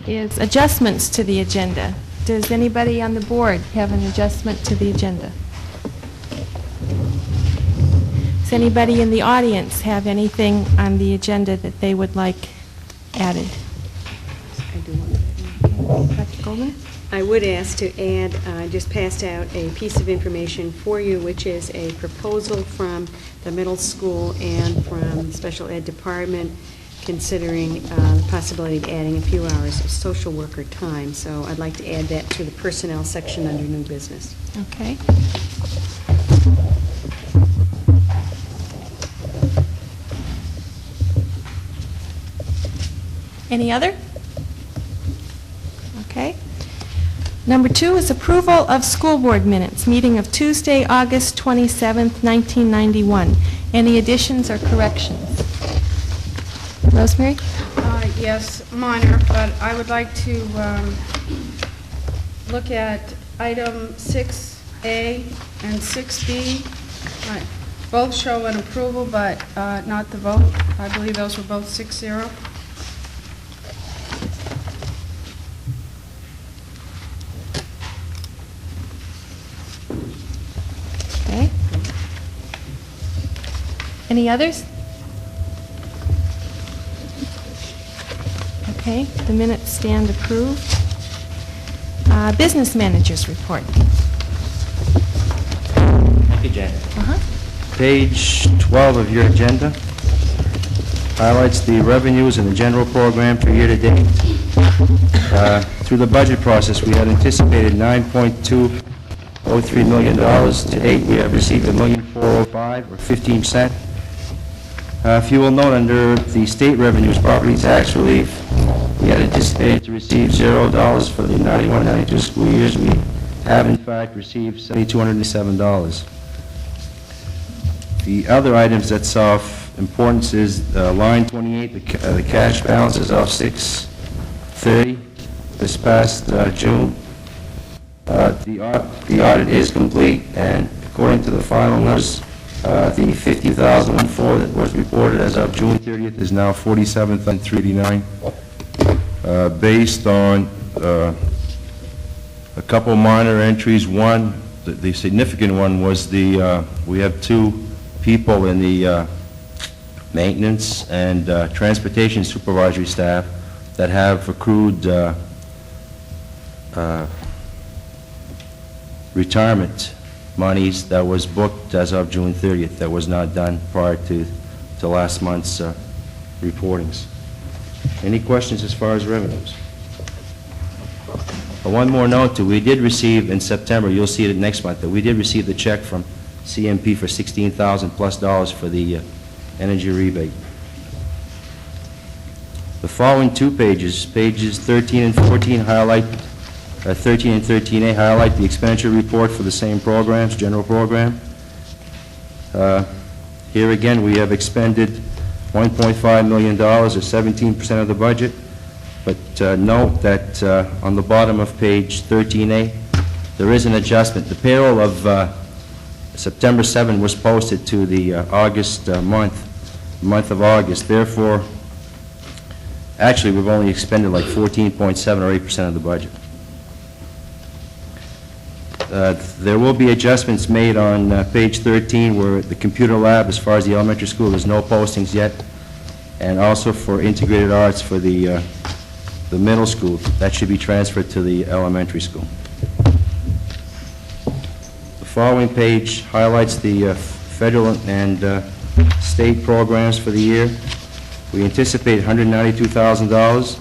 is adjustments to the agenda. Does anybody on the board have an adjustment to the agenda? Does anybody in the audience have anything on the agenda that they would like added? I do want Dr. Goldman? I would ask to add, I just passed out a piece of information for you, which is a proposal from the middle school and from the special ed department considering the possibility of adding a few hours of social worker time. So I'd like to add that to the personnel section under new business. Okay. Any other? Okay. Number 2 is approval of school board minutes, meeting of Tuesday, August 27th, 1991. Any additions or corrections? Rosemary? Yes, minor, but I would like to look at item 6A and 6B. Right. Both show an approval, but not the vote. I believe those were both 6-0. Okay. Any others? Okay, the minutes stand approved. Business managers report. Thank you, Jan. Page 12 of your agenda highlights the revenues in the general program for year-to-date. Through the budget process, we had anticipated $9.203 million. To date, we have received $1,405,000, or 15%. If you will note, under the state revenues property tax relief, we had anticipated to receive $0 for the 91-92 school years. We have, in fact, received $7,207. The other items that's of importance is line 28, the cash balance is off $630 this past June. The audit is complete, and according to the final notice, the $50,004 that was reported as of June 30th is now $47,389. Based on a couple minor entries. One, the significant one was we have 2 people in the maintenance and transportation supervisory staff that have accrued retirement monies that was booked as of June 30th that was not done prior to last month's reportings. Any questions as far as revenues? One more note too, we did receive in September, you'll see it next month, that we did receive the check from CMP for $16,000+ for the energy rebate. The following 2 pages, pages 13 and 14 highlight, 13 and 13A highlight the expenditure report for the same programs, general program. Here again, we have expended $1.5 million, or 17% of the budget. But note that on the bottom of page 13A, there is an adjustment. The payroll of September 7 was posted to the August month of August. Therefore, actually, we've only expended like 14.7 or 8% of the budget. There will be adjustments made on page 13 where the computer lab, as far as the elementary school, there's no postings yet, and also for integrated arts for the middle school. That should be transferred to the elementary school. The following page highlights the federal and state programs for the year. We anticipate $192,000.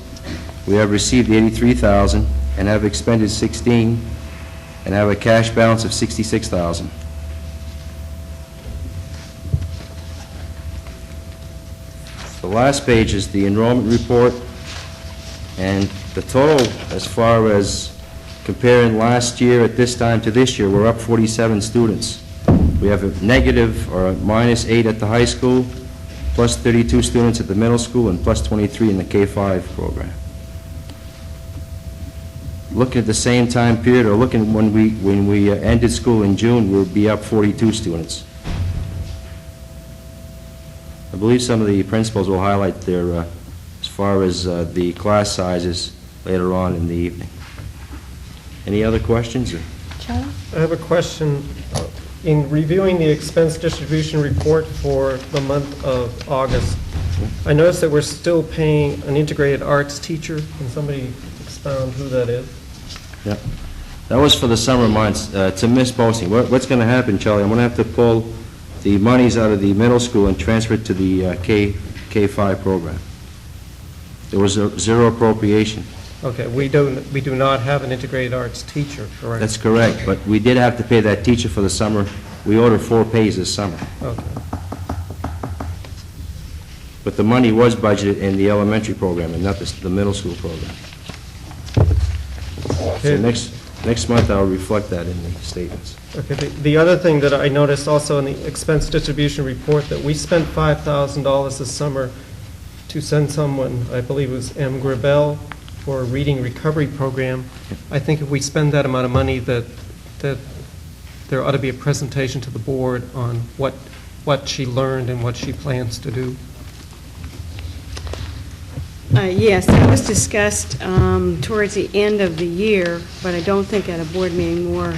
We have received $83,000 and have expended $16,000 and have a cash balance of $66,000. The last page is the enrollment report, and the total, as far as comparing last year at this time to this year, we're up 47 students. We have a negative or a -8 at the high school, plus 32 students at the middle school, and plus 23 in the K-5 program. Looking at the same time period, or looking when we ended school in June, we'll be up 42 students. I believe some of the principals will highlight their, as far as the class sizes later on in the evening. Any other questions? Charlie? I have a question. In reviewing the expense distribution report for the month of August, I noticed that we're still paying an integrated arts teacher. Can somebody expound who that is? Yep. That was for the summer months. It's a missed posting. What's going to happen, Charlie? I'm going to have to pull the monies out of the middle school and transfer it to the K-5 program. There was zero appropriation. Okay, we do not have an integrated arts teacher, correct? That's correct, but we did have to pay that teacher for the summer. We ordered 4 pays this summer. Okay. But the money was budgeted in the elementary program and not the middle school program. So Okay. next month, I'll reflect that in the statements. Okay, the other thing that I noticed also in the expense distribution report, that we spent $5,000 this summer to send someone, I believe it was M. Gribel, for a reading recovery program. I think if we spend that amount of money, that there ought to be a presentation to the board on what she learned and what she plans to do. Yes, that was discussed towards the end of the year, but I don't think at a board meeting, more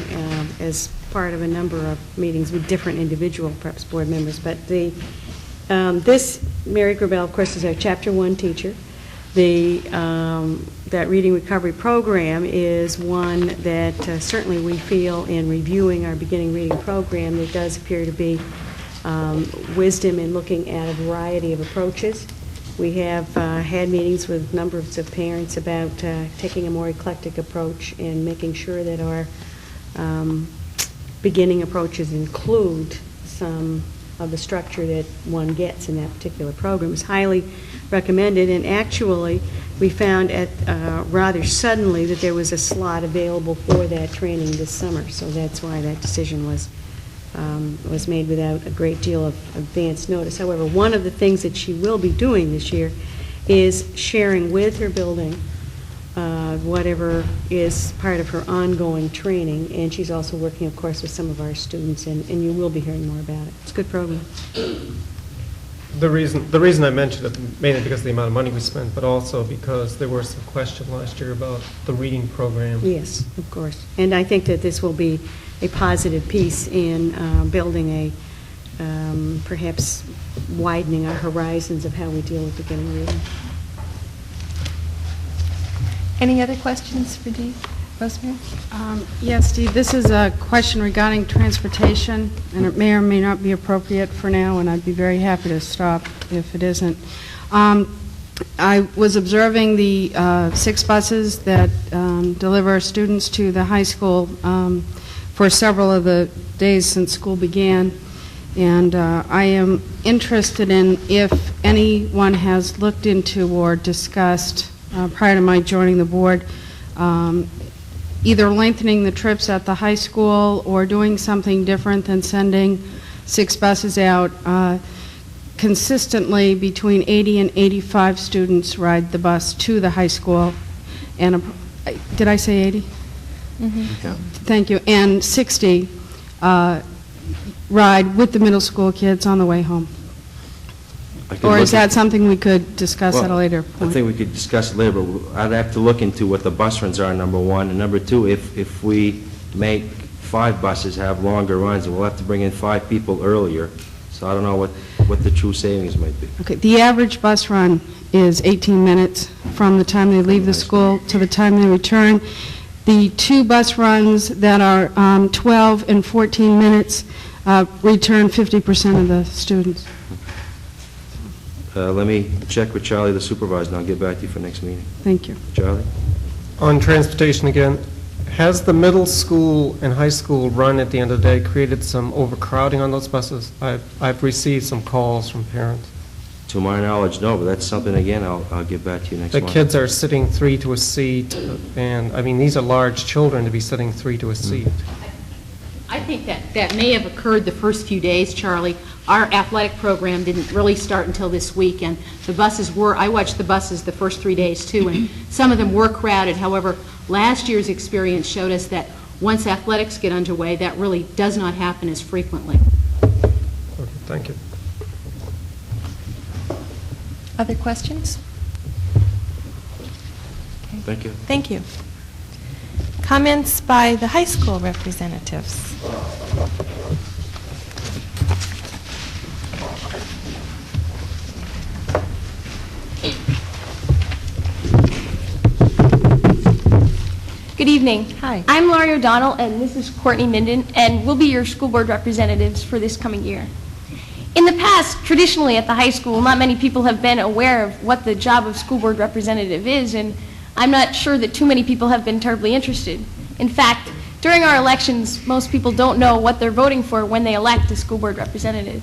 as part of a number of meetings with different individual, perhaps, board members. But this, Mary Gribel, of course, is our Chapter 1 teacher. That reading recovery program is one that certainly we feel in reviewing our beginning reading program, there does appear to be wisdom in looking at a variety of approaches. We have had meetings with numbers of parents about taking a more eclectic approach and making sure that our beginning approaches include some of the structure that one gets in that particular program. It's highly recommended, and actually we found rather suddenly that there was a slot available for that training this summer, so that's why that decision was made without a great deal of advance notice. However, one of the things that she will be doing this year is sharing with her building whatever is part of her ongoing training, and she's also working, of course, with some of our students, and you will be hearing more about it. It's a good program. The reason I mentioned it, mainly because of the amount of money we spent, but also because there was some question last year about the reading program. Yes, of course. And I think that this will be a positive piece in building perhaps widening our horizons of how we deal with beginning reading. Any other questions for Dee? Rosemary? Yes, Steve, this is a question regarding transportation, and it may or may not be appropriate for now, and I'd be very happy to stop if it isn't. I was observing the 6 buses that deliver students to the high school for several of the days since school began, and I am interested in if anyone has looked into or discussed, prior to my joining the board, either lengthening the trips at the high school or doing something different than sending 6 buses out. Consistently, between 80 and 85 students ride the bus to the high school. And did I say 80? Mm-hmm. Yeah. Thank you. And 60 ride with the middle school kids on the way home. Or is that something we could discuss at a later point? I think we could discuss it later, but I'd have to look into what the bus runs are, number one. And number two, if we make 5 buses have longer runs, we'll have to bring in 5 people earlier. So I don't know what the true savings might be. Okay, the average bus run is 18 minutes from the time they leave the school to the time they return. The 2 bus runs that are 12 and 14 minutes return 50% of the students. Let me check with Charlie, the supervisor, and I'll get back to you for next meeting. Thank you. Charlie? On transportation again, has the middle school and high school run at the end of the day created some overcrowding on those buses? I've received some calls from parents. To my knowledge, no, but that's something, again, I'll get back to you next The month. kids are sitting 3 to a seat, and, I mean, these are large children to be sitting 3 to a seat. I think that may have occurred the first few days, Charlie. Our athletic program didn't really start until this week, and the buses were, I watched the buses the first 3 days too, and some of them were crowded. However, last year's experience showed us that once athletics get underway, that really does not happen as frequently. Okay, thank you. Other questions? Okay. Thank you. Thank you. Comments by the high school representatives. Good evening. Hi. I'm Laurie O'Donnell, and this is Courtney Minden, and we'll be your school board representatives for this coming year. In the past, traditionally at the high school, not many people have been aware of what the job of school board representative is, and I'm not sure that too many people have been terribly interested. In fact, during our elections, most people don't know what they're voting for when they elect a school board representative.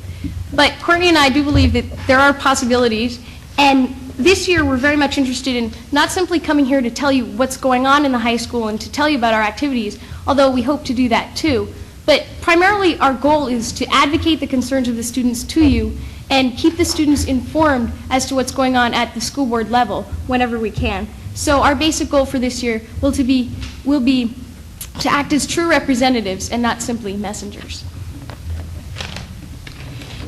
But Courtney and I do believe that there are possibilities, and this year we're very much interested in not simply coming here to tell you what's going on in the high school and to tell you about our activities, although we hope to do that too, but primarily our goal is to advocate the concerns of the students to you and keep the students informed as to what's going on at the school board level whenever we can. So our basic goal for this year will be to act as true representatives and not simply messengers.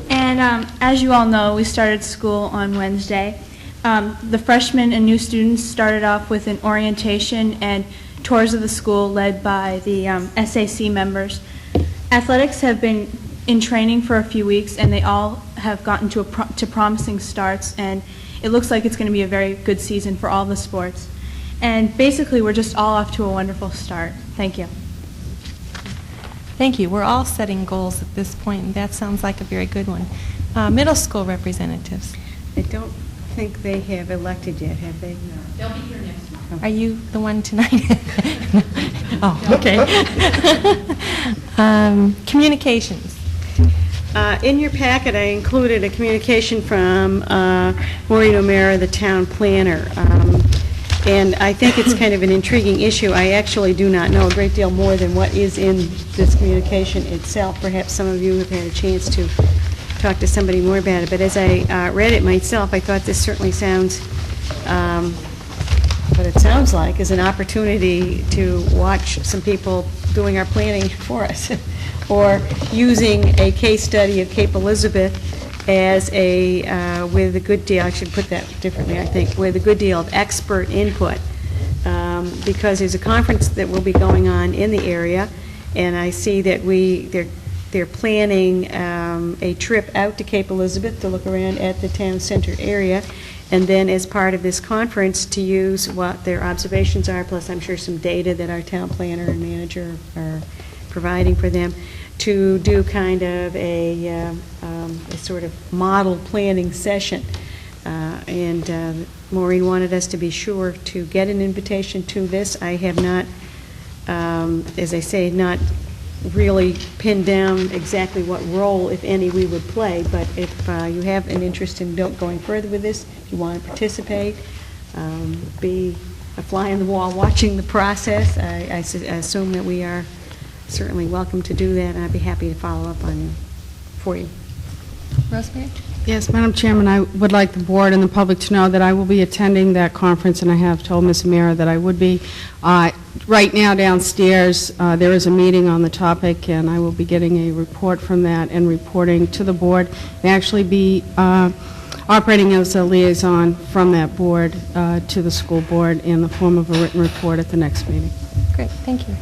And as you all know, we started school on Wednesday. The freshmen and new students started off with an orientation and tours of the school led by the SAC members. Athletics have been in training for a few weeks, and they all have gotten to promising starts, and it looks like it's going to be a very good season for all the sports. And basically, we're just all off to a wonderful start. Thank you. Thank you. We're all setting goals at this point, and that sounds like a very good one. Middle school representatives. I don't think they have elected yet, have they? No. They'll be here next month. Are you the one tonight? Oh, okay. Communications. In your packet, I included a communication from Maureen O'Mara, the town planner. And I think it's kind of an intriguing issue. I actually do not know a great deal more than what is in this communication itself. Perhaps some of you have had a chance to talk to somebody more about it. But as I read it myself, I thought this certainly sounds, what it sounds like is an opportunity to watch some people doing our planning for us, or using a case study of Cape Elizabeth as with a good deal, I should put that differently, I think, with a good deal of expert input, because there's a conference that will be going on in the area, and I see that they're planning a trip out to Cape Elizabeth to look around at the town center area, and then as part of this conference to use what their observations are, plus I'm sure some data that our town planner and manager are providing for them, to do kind of a sort of model planning session. And Maureen wanted us to be sure to get an invitation to this. I have not, as I say, not really pinned down exactly what role, if any, we would play, but if you have an interest in going further with this, if you want to participate, be a fly on the wall watching the process, I assume that we are certainly welcome to do that, and I'd be happy to follow up on for you. Rosemary? Yes, Madam Chairman, I would like the board and the public to know that I will be attending that conference, and I have told Ms. Amira that I would be. Right now downstairs, there is a meeting on the topic, and I will be getting a report from that and reporting to the board, and actually be operating as a liaison from that board to the school board in the form of a written report at the next meeting. Great, thank you.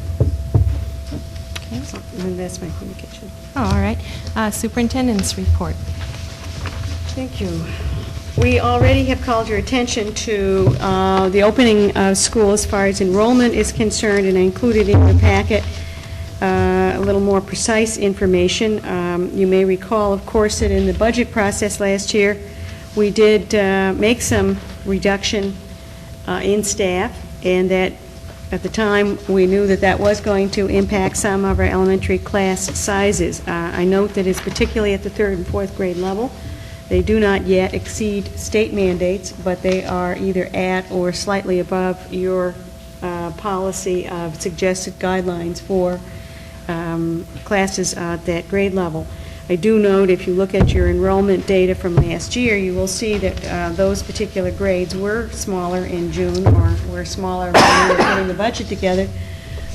And that's my communication. Oh, all right. Superintendent's report. Thank you. We already have called your attention to the opening of school as far as enrollment is concerned, and I included in the packet a little more precise information. You may recall, of course, that in the budget process last year, we did make some reduction in staff, and that at the time, we knew that that was going to impact some of our elementary class sizes. I note that it's particularly at the 3rd and 4th grade level. They do not yet exceed state mandates, but they are either at or slightly above your policy of suggested guidelines for classes at that grade level. I do note, if you look at your enrollment data from last year, you will see that those particular grades were smaller in June, or were smaller when we were putting the budget together.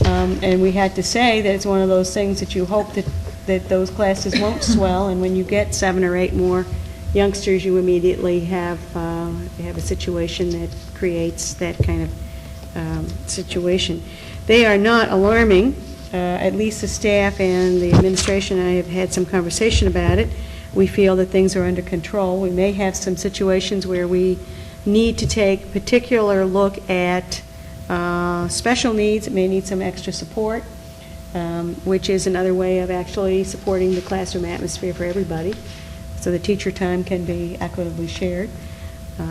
And we had to say that it's one of those things that you hope that those classes won't swell, and when you get 7 or 8 more youngsters, you immediately have a situation that creates that kind of situation. They are not alarming. At least the staff and the administration and I have had some conversation about it. We feel that things are under control. We may have some situations where we need to take a particular look at special needs. It may need some extra support, which is another way of actually supporting the classroom atmosphere for everybody, so the teacher time can be equitably shared.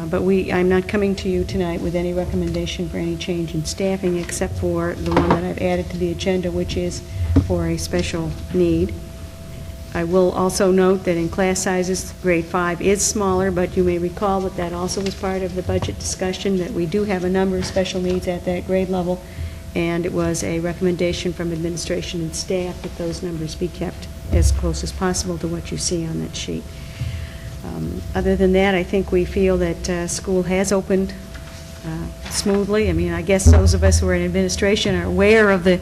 But I'm not coming to you tonight with any recommendation for any change in staffing except for the one that I've added to the agenda, which is for a special need. I will also note that in class sizes, grade 5 is smaller, but you may recall that that also was part of the budget discussion, that we do have a number of special needs at that grade level, and it was a recommendation from administration and staff that those numbers be kept as close as possible to what you see on that sheet. Other than that, I think we feel that school has opened smoothly. I mean, I guess those of us who are in administration are aware of the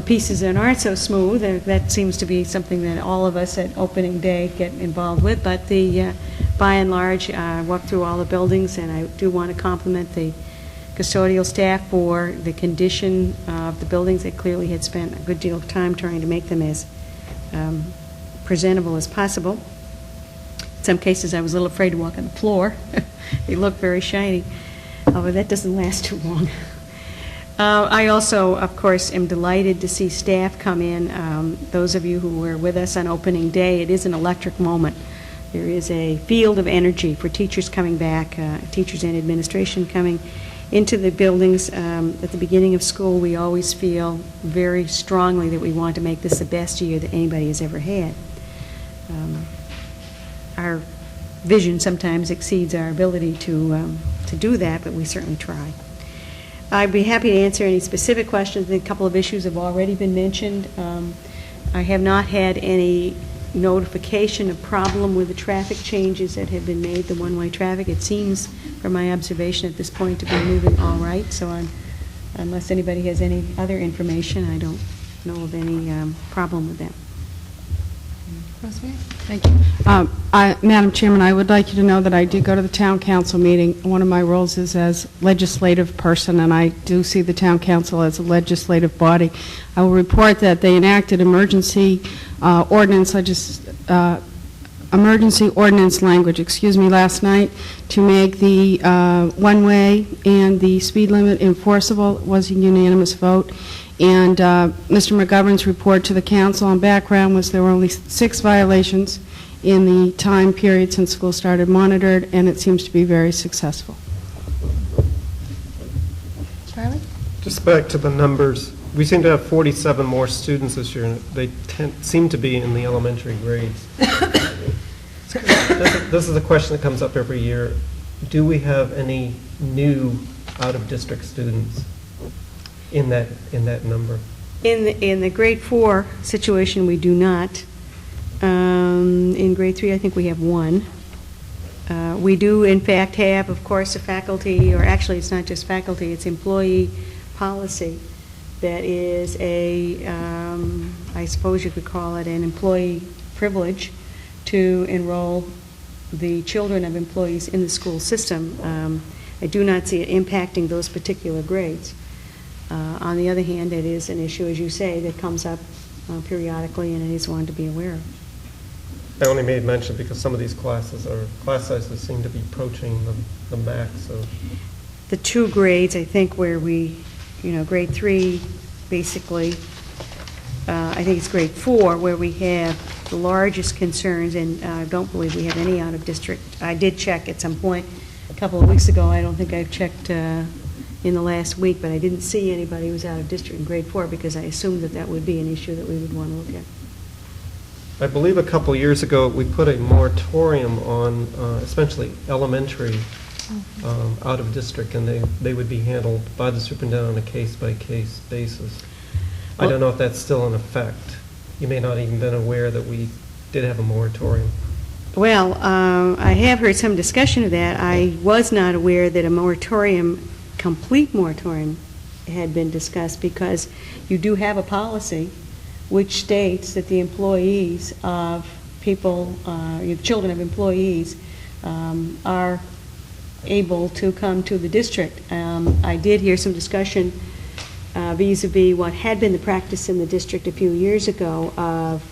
pieces that aren't so smooth. That seems to be something that all of us at opening day get involved with. But by and large, I walked through all the buildings, and I do want to compliment the custodial staff for the condition of the buildings. They clearly had spent a good deal of time trying to make them as presentable as possible. In some cases, I was a little afraid to walk on the floor. They look very shiny, although that doesn't last too long. I also, of course, am delighted to see staff come in. Those of you who were with us on opening day, it is an electric moment. There is a field of energy for teachers coming back, teachers and administration coming into the buildings. At the beginning of school, we always feel very strongly that we want to make this the best year that anybody has ever had. Our vision sometimes exceeds our ability to do that, but we certainly try. I'd be happy to answer any specific questions. A couple of issues have already been mentioned. I have not had any notification of problem with the traffic changes that have been made, the one-way traffic. It seems, from my observation at this point, to be moving all right. So unless anybody has any other information, I don't know of any problem with that. Rosemary? Thank you. Madam Chairman, I would like you to know that I did go to the Town Council meeting. One of my roles is as legislative person, and I do see the Town Council as a legislative body. I will report that they enacted emergency ordinance language, last night to make the one-way and the speed limit enforceable. It was a unanimous vote. And Mr. McGovern's report to the council on background was there were only 6 violations in the time period since school started monitored, and it seems to be very successful. Charlie? Just back to the numbers, we seem to have 47 more students this year, and they seem to be in the elementary grades. This is a question that comes up every year. Do we have any new out-of-district students in that number? In the grade 4 situation, we do not. In grade 3, I think we have 1. We do, in fact, have, of course, a faculty, or actually it's not just faculty, it's employee policy that is I suppose you could call it an employee privilege to enroll the children of employees in the school system. I do not see it impacting those particular grades. On the other hand, it is an issue, as you say, that comes up periodically, and it is one to be aware of. I only made mention because some of these class sizes seem to be approaching the max. So the 2 grades, I think, where we, grade 3, basically, I think it's grade 4, where we have the largest concerns, and I don't believe we have any out-of-district. I did check at some point a couple of weeks ago. I don't think I've checked in the last week, but I didn't see anybody who was out of district in grade 4 because I assumed that would be an issue that we would want to look at. I believe a couple years ago we put a moratorium on especially elementary out of district, and they would be handled by the superintendent on a case-by-case basis. I don't know if that's still in effect. You may not even been aware that we did have a moratorium. Well, I have heard some discussion of that. I was not aware that a complete moratorium had been discussed, because you do have a policy which states that the employees of children of employees are able to come to the district. I did hear some discussion vis-a-vis what had been the practice in the district a few years ago of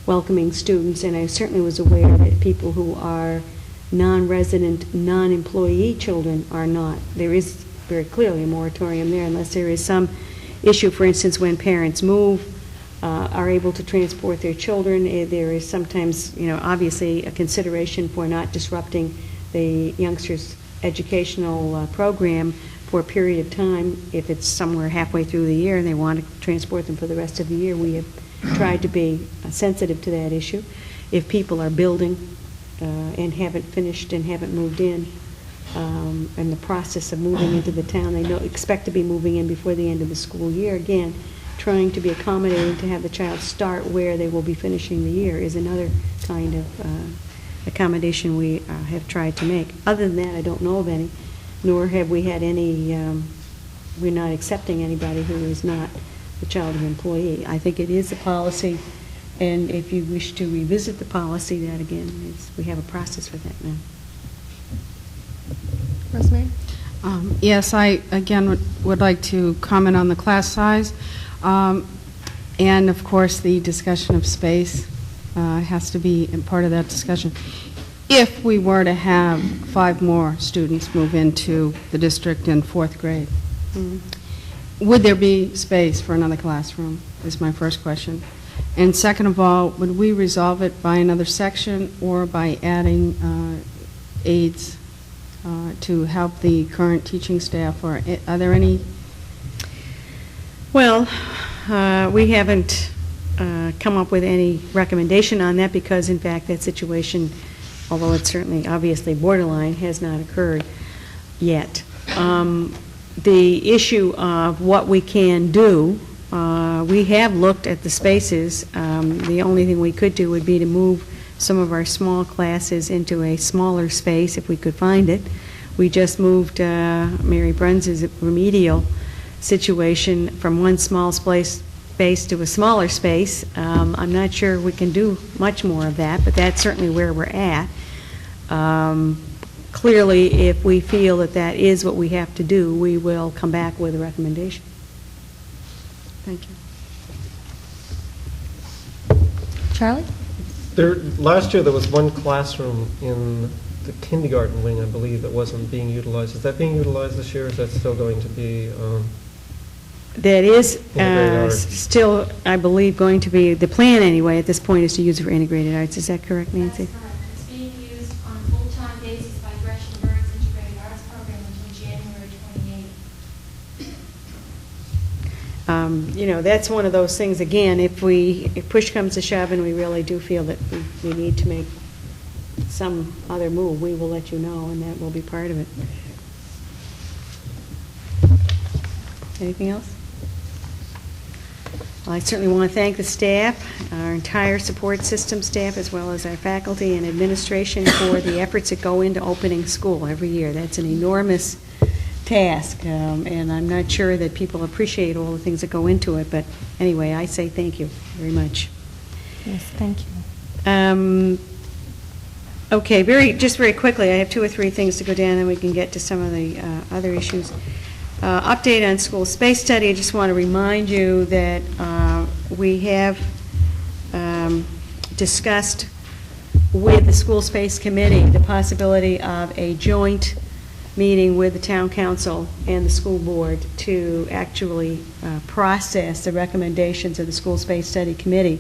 welcoming students, and I certainly was aware that people who are non-resident, non-employee children are not. There is very clearly a moratorium there unless there is some issue, for instance, when parents move, are able to transport their children. There is sometimes, obviously a consideration for not disrupting the youngsters' educational program for a period of time. If it's somewhere halfway through the year and they want to transport them for the rest of the year, we have tried to be sensitive to that issue. If people are building and haven't finished and haven't moved in the process of moving into the town, they expect to be moving in before the end of the school year. Again, trying to be accommodating to have the child start where they will be finishing the year is another kind of accommodation we have tried to make. Other than that, I don't know of any, nor have we had any, we're not accepting anybody who is not the child of an employee. I think it is a policy, and if you wish to revisit the policy, that again, we have a process for that now. Rosemary? Yes, I, again, would like to comment on the class size. And, of course, the discussion of space has to be part of that discussion. If we were to have 5 more students move into the district in 4th grade, would there be space for another classroom, is my first question. And second of all, would we resolve it by another section or by adding aides to help the current teaching staff, or are there any? Well, we haven't come up with any recommendation on that because, in fact, that situation, although it's certainly obviously borderline, has not occurred yet. The issue of what we can do, we have looked at the spaces. The only thing we could do would be to move some of our small classes into a smaller space if we could find it. We just moved Mary Bruns's remedial situation from one small space to a smaller space. I'm not sure we can do much more of that, but that's certainly where we're at. Clearly, if we feel that that is what we have to do, we will come back with a recommendation. Thank you. Charlie? Last year, there was one classroom in the kindergarten wing, I believe, that wasn't being utilized. Is that being utilized this year, or is that still going to be? That is Integrated arts. still, I believe, going to be, the plan anyway at this point is to use it for integrated arts. Is that correct, Nancy? That's correct. It's being used on a full-time basis by Gretchen Bird's Integrated Arts Program until January 28th. That's one of those things, again, if push comes to shove and we really do feel that we need to make some other move, we will let you know, and that will be part of it. Anything else? Well, I certainly want to thank the staff, our entire support system staff, as well as our faculty and administration for the efforts that go into opening school every year. That's an enormous task, and I'm not sure that people appreciate all the things that go into it, but anyway, I say thank you very much. Yes, thank you. Okay, just very quickly, I have 2 or 3 things to go down, and we can get to some of the other issues. Update on school space study. I just want to remind you that we have discussed with the school space committee the possibility of a joint meeting with the town council and the school board to actually process the recommendations of the school space study committee.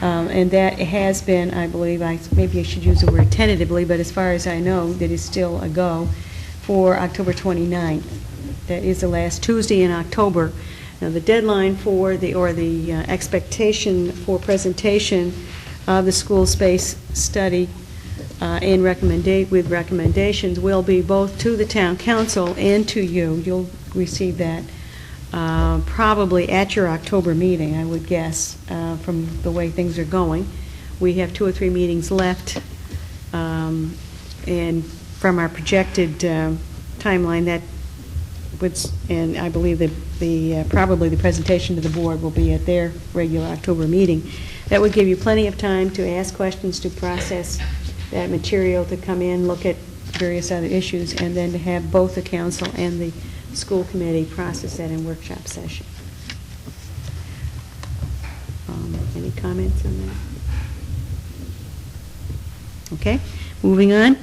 And that has been, I believe, maybe I should use the word tentatively, but as far as I know, that is still a go for October 29th. That is the last Tuesday in October. Now, the deadline for the expectation for presentation of the school space study with recommendations will be both to the town council and to you. You'll receive that probably at your October meeting, I would guess, from the way things are going. We have 2 or 3 meetings left, and from our projected timeline, that would, and I believe that probably the presentation to the board will be at their regular October meeting. That would give you plenty of time to ask questions, to process that material, to come in, look at various other issues, and then to have both the council and the school committee process that in workshop session. Any comments on that? Okay, moving on.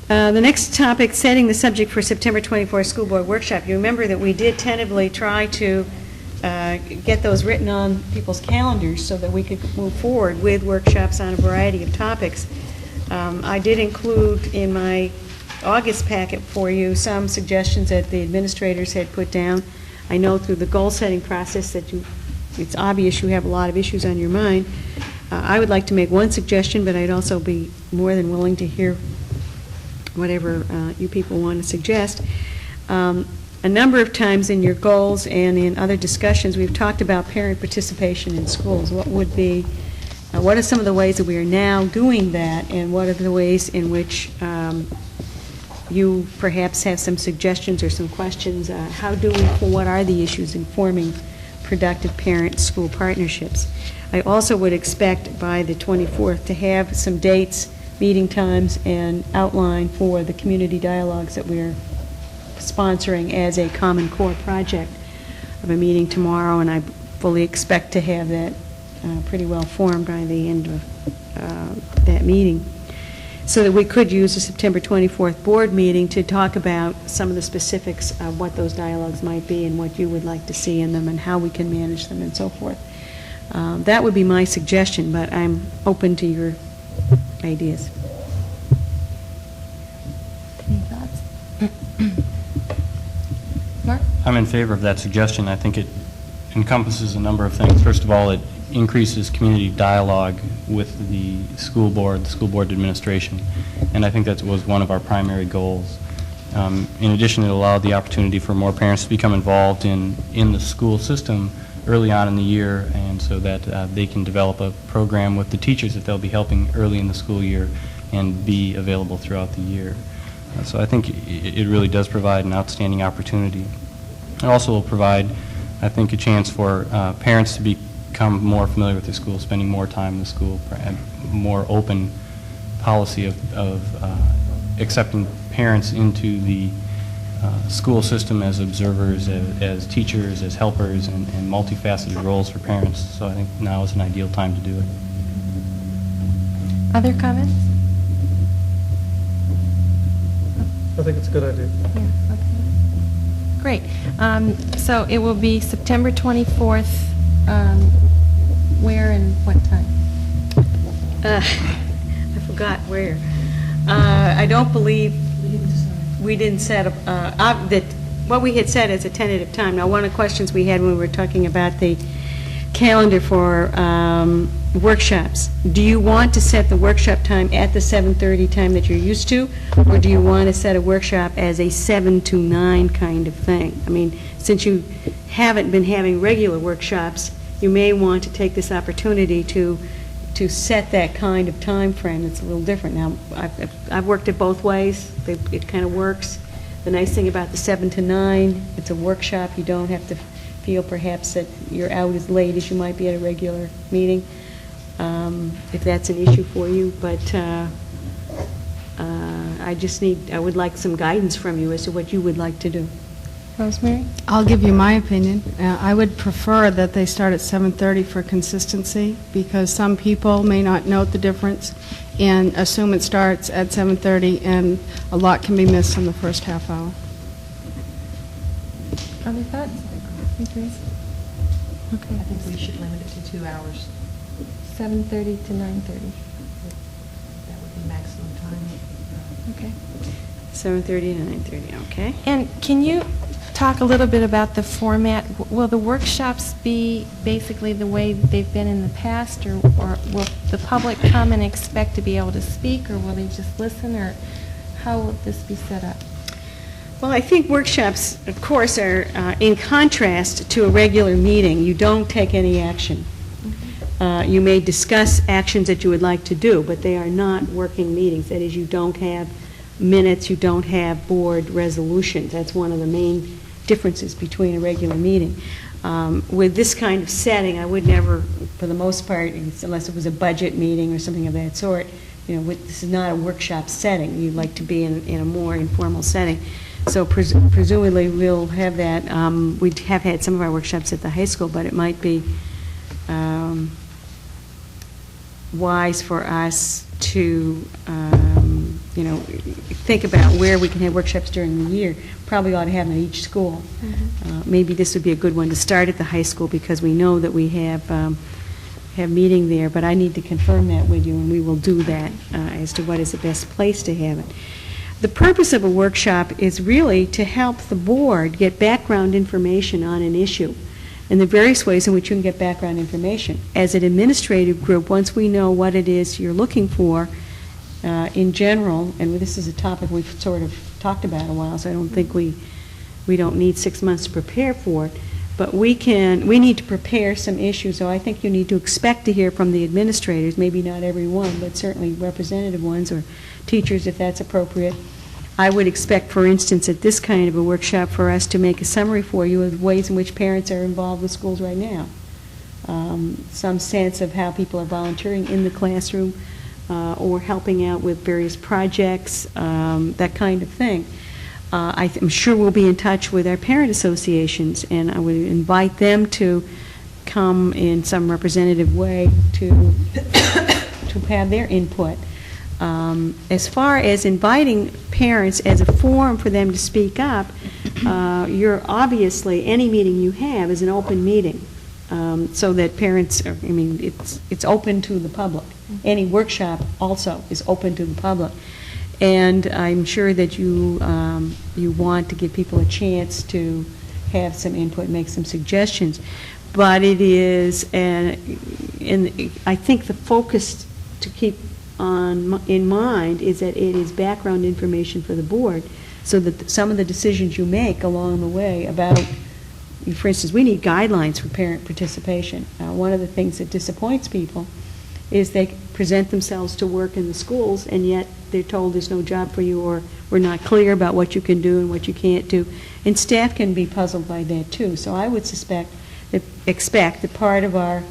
The next topic, setting the subject for September 24th school board workshop. You remember that we did tentatively try to get those written on people's calendars so that we could move forward with workshops on a variety of topics. I did include in my August packet for you some suggestions that the administrators had put down. I know through the goal-setting process that it's obvious you have a lot of issues on your mind. I would like to make one suggestion, but I'd also be more than willing to hear whatever you people want to suggest. A number of times in your goals and in other discussions, we've talked about parent participation in schools. What are some of the ways that we are now doing that, and what are the ways in which you perhaps have some suggestions or some questions? What are the issues in forming productive parent-school partnerships? I also would expect by the 24th to have some dates, meeting times, and outline for the community dialogues that we're sponsoring as a Common Core project of a meeting tomorrow, and I fully expect to have that pretty well formed by the end of that meeting, so that we could use the September 24th board meeting to talk about some of the specifics of what those dialogues might be and what you would like to see in them and how we can manage them and so forth. That would be my suggestion, but I'm open to your ideas. Any thoughts? Mark? I'm in favor of that suggestion. I think it encompasses a number of things. First of all, it increases community dialogue with the school board administration, and I think that was one of our primary goals. In addition, it allowed the opportunity for more parents to become involved in the school system early on in the year, and so that they can develop a program with the teachers that they'll be helping early in the school year and be available throughout the year. So I think it really does provide an outstanding opportunity. It also will provide, I think, a chance for parents to become more familiar with the school, spending more time in the school, more open policy of accepting parents into the school system as observers, as teachers, as helpers, and multifaceted roles for parents. So I think now is an ideal time to do it. Other comments? I think it's a good idea. Yeah, okay. Great. So it will be September 24th, where and what time? I forgot where. I don't believe we didn't set up that what we had set as a tentative time. Now, one of the questions we had when we were talking about the calendar for workshops, do you want to set the workshop time at the 7:30 time that you're used to, or do you want to set a workshop as a 7 to 9 kind of thing? I mean, since you haven't been having regular workshops, you may want to take this opportunity to set that kind of time frame that's a little different. Now, I've worked it both ways. It kind of works. The nice thing about the 7 to 9, it's a workshop. You don't have to feel perhaps that you're out as late as you might be at a regular meeting, if that's an issue for you. But I would like some guidance from you as to what you would like to do. Rosemary? I'll give you my opinion. I would prefer that they start at 7:30 for consistency, because some people may not note the difference and assume it starts at 7:30, and a lot can be missed in the first half hour. Other thoughts? Grace? Okay. I think we should limit it to 2 hours. 7:30 to 9:30. That would be maximum time. Okay. 7:30 to 9:30, okay. And can you talk a little bit about the format? Will the workshops be basically the way they've been in the past, or will the public come and expect to be able to speak, or will they just listen, or how will this be set up? Well, I think workshops, of course, are in contrast to a regular meeting. You don't take any action. You may discuss actions that you would like to do, but they are not working meetings. That is, you don't have minutes, you don't have board resolutions. That's one of the main differences between a regular meeting. With this kind of setting, I would never, for the most part, unless it was a budget meeting or something of that sort, this is not a workshop setting. You'd like to be in a more informal setting. So presumably, we'll have that. We have had some of our workshops at the high school, but it might be wise for us to, think about where we can have workshops during the year. Probably ought to have them at each school. Maybe this would be a good one to start at the high school, because we know that we have meeting there, but I need to confirm that with you, and we will do that as to what is the best place to have it. The purpose of a workshop is really to help the board get background information on an issue, and the various ways in which you can get background information. As an administrative group, once we know what it is you're looking for in general, and this is a topic we've sort of talked about a while, so I don't think we don't need 6 months to prepare for it, but we need to prepare some issues, so I think you need to expect to hear from the administrators, maybe not every one, but certainly representative ones, or teachers if that's appropriate. I would expect, for instance, at this kind of a workshop, for us to make a summary for you of ways in which parents are involved with schools right now. Some sense of how people are volunteering in the classroom or helping out with various projects, that kind of thing. I'm sure we'll be in touch with our parent associations, and I would invite them to come in some representative way to have their input. As far as inviting parents as a forum for them to speak up, any meeting you have is an open meeting, so that parents, it's open to the public. Any workshop also is open to the public. And I'm sure that you want to give people a chance to have some input, make some suggestions. But it is, and I think the focus to keep in mind is that it is background information for the board, so that some of the decisions you make along the way about, for instance, we need guidelines for parent participation. One of the things that disappoints people is they present themselves to work in the schools, and yet they're told there's no job for you, or we're not clear about what you can do and what you can't do. And staff can be puzzled by that too. So I would expect that part of our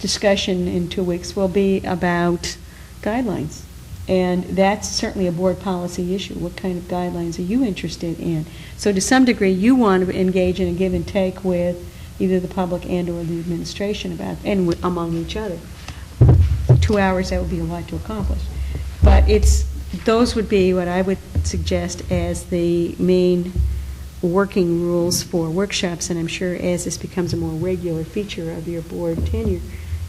discussion in 2 weeks will be about guidelines. And that's certainly a board policy issue. What kind of guidelines are you interested in? So to some degree, you want to engage in a give and take with either the public and or the administration about, and among each other. 2 hours, that would be a lot to accomplish. But those would be what I would suggest as the main working rules for workshops, and I'm sure as this becomes a more regular feature of your board tenure,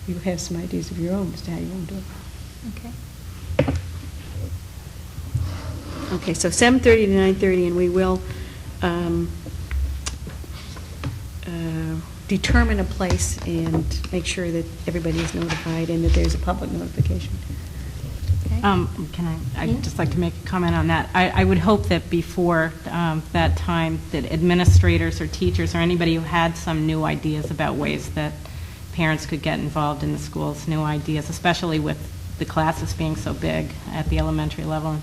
you have some ideas of your own as to how you want to do it. Okay. Okay, so 7:30 to 9:30, and we will determine a place and make sure that everybody is notified and that there's a public notification. I'd just like to make a comment on that. I would hope that before that time, that administrators or teachers or anybody who had some new ideas about ways that parents could get involved in the schools, new ideas, especially with the classes being so big at the elementary level,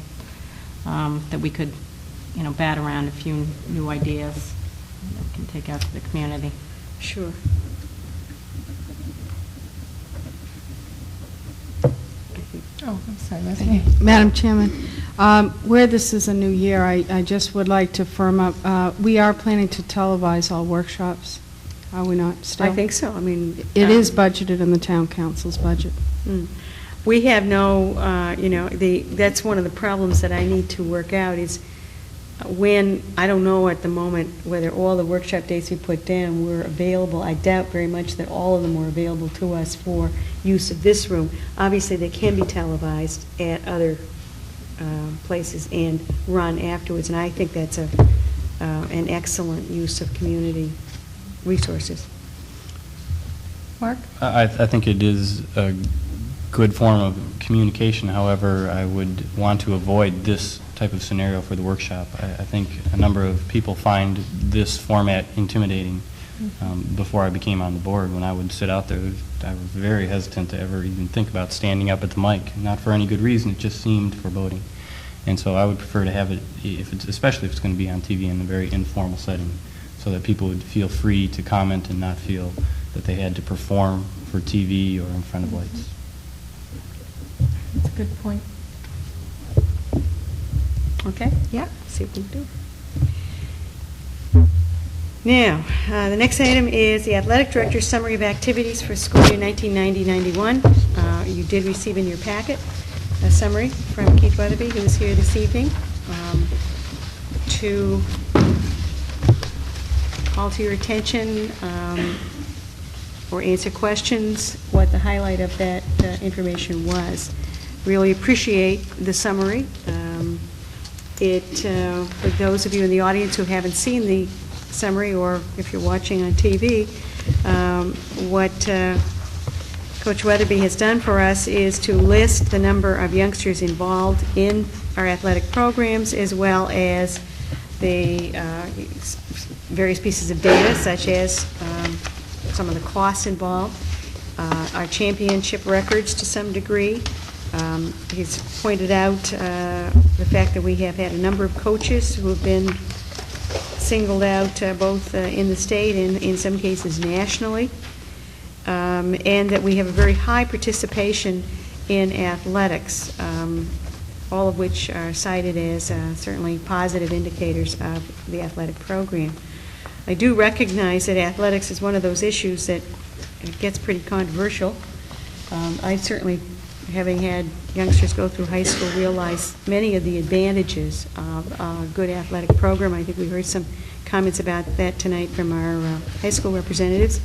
that we could, bat around a few new ideas that we can take out to the community. Sure. Oh, I'm sorry, Leslie. Madam Chairman, where this is a new year, I just would like to firm up, we are planning to televise all workshops, are we not still? I think so. It is budgeted in the town council's budget. We have no, that's one of the problems that I need to work out is I don't know at the moment whether all the workshop dates we put down were available. I doubt very much that all of them were available to us for use of this room. Obviously, they can be televised at other places and run afterwards, and I think that's an excellent use of community resources. Mark? I think it is a good form of communication. However, I would want to avoid this type of scenario for the workshop. I think a number of people find this format intimidating. Before I became on the board, when I would sit out there, I was very hesitant to ever even think about standing up at the mic, not for any good reason. It just seemed foreboding. And so I would prefer to have it, especially if it's going to be on TV, in a very informal setting, so that people would feel free to comment and not feel that they had to perform for TV or in front of lights. That's a good point. Okay? Yeah. See what we can do. Now, the next item is the athletic director's summary of activities for school year 1990-91. You did receive in your packet a summary from Keith Weatherby, who is here this evening, to call to your attention or answer questions what the highlight of that information was. Really appreciate the summary. For those of you in the audience who haven't seen the summary, or if you're watching on TV, what Coach Weatherby has done for us is to list the number of youngsters involved in our athletic programs, as well as the various pieces of data, such as some of the costs involved, our championship records to some degree. He's pointed out the fact that we have had a number of coaches who have been singled out both in the state and in some cases nationally, and that we have a very high participation in athletics, all of which are cited as certainly positive indicators of the athletic program. I do recognize that athletics is one of those issues that gets pretty controversial. I certainly, having had youngsters go through high school, realize many of the advantages of a good athletic program. I think we heard some comments about that tonight from our high school representatives.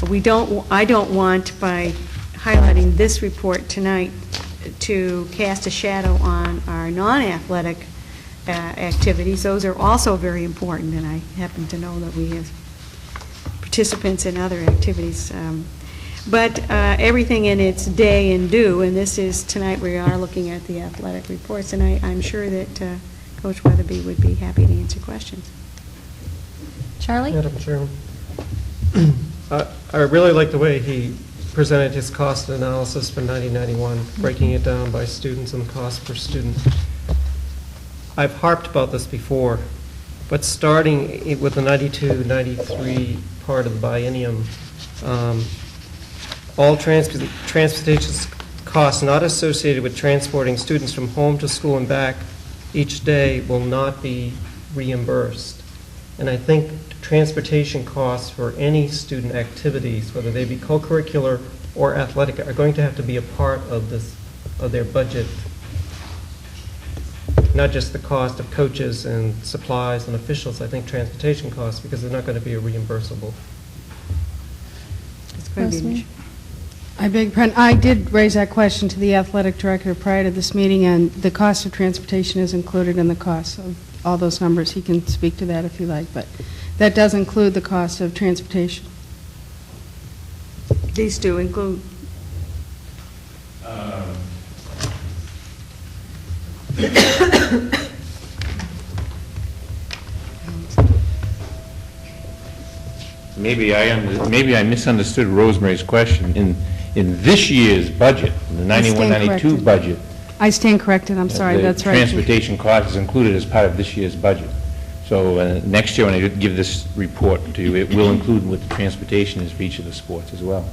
I don't want, by highlighting this report tonight, to cast a shadow on our non-athletic activities. Those are also very important, and I happen to know that we have participants in other activities. But everything in its day and due, and this is, tonight we are looking at the athletic reports, and I'm sure that Coach Weatherby would be happy to answer questions. Charlie? Madam Chairman, I really like the way he presented his cost analysis for 1991, breaking it down by students and the cost per student. I've harped about this before, but starting with the 92-93 part of the biennium, all transportation costs not associated with transporting students from home to school and back each day will not be reimbursed. And I think transportation costs for any student activities, whether they be co-curricular or athletic, are going to have to be a part of their budget. Not just the cost of coaches and supplies and officials, I think transportation costs, because they're not going to be reimbursable. It's going to be an issue. I beg your pardon. I did raise that question to the athletic director prior to this meeting, and the cost of transportation is included in the cost of all those numbers. He can speak to that if you like, but that does include the cost of transportation. These do include. Maybe I misunderstood Rosemary's question. In this year's budget, the 91-92 budget, I stand corrected. I'm sorry. That's right. The transportation cost is included as part of this year's budget. So next year, when I give this report to you, it will include what the transportation is for each of the sports as well.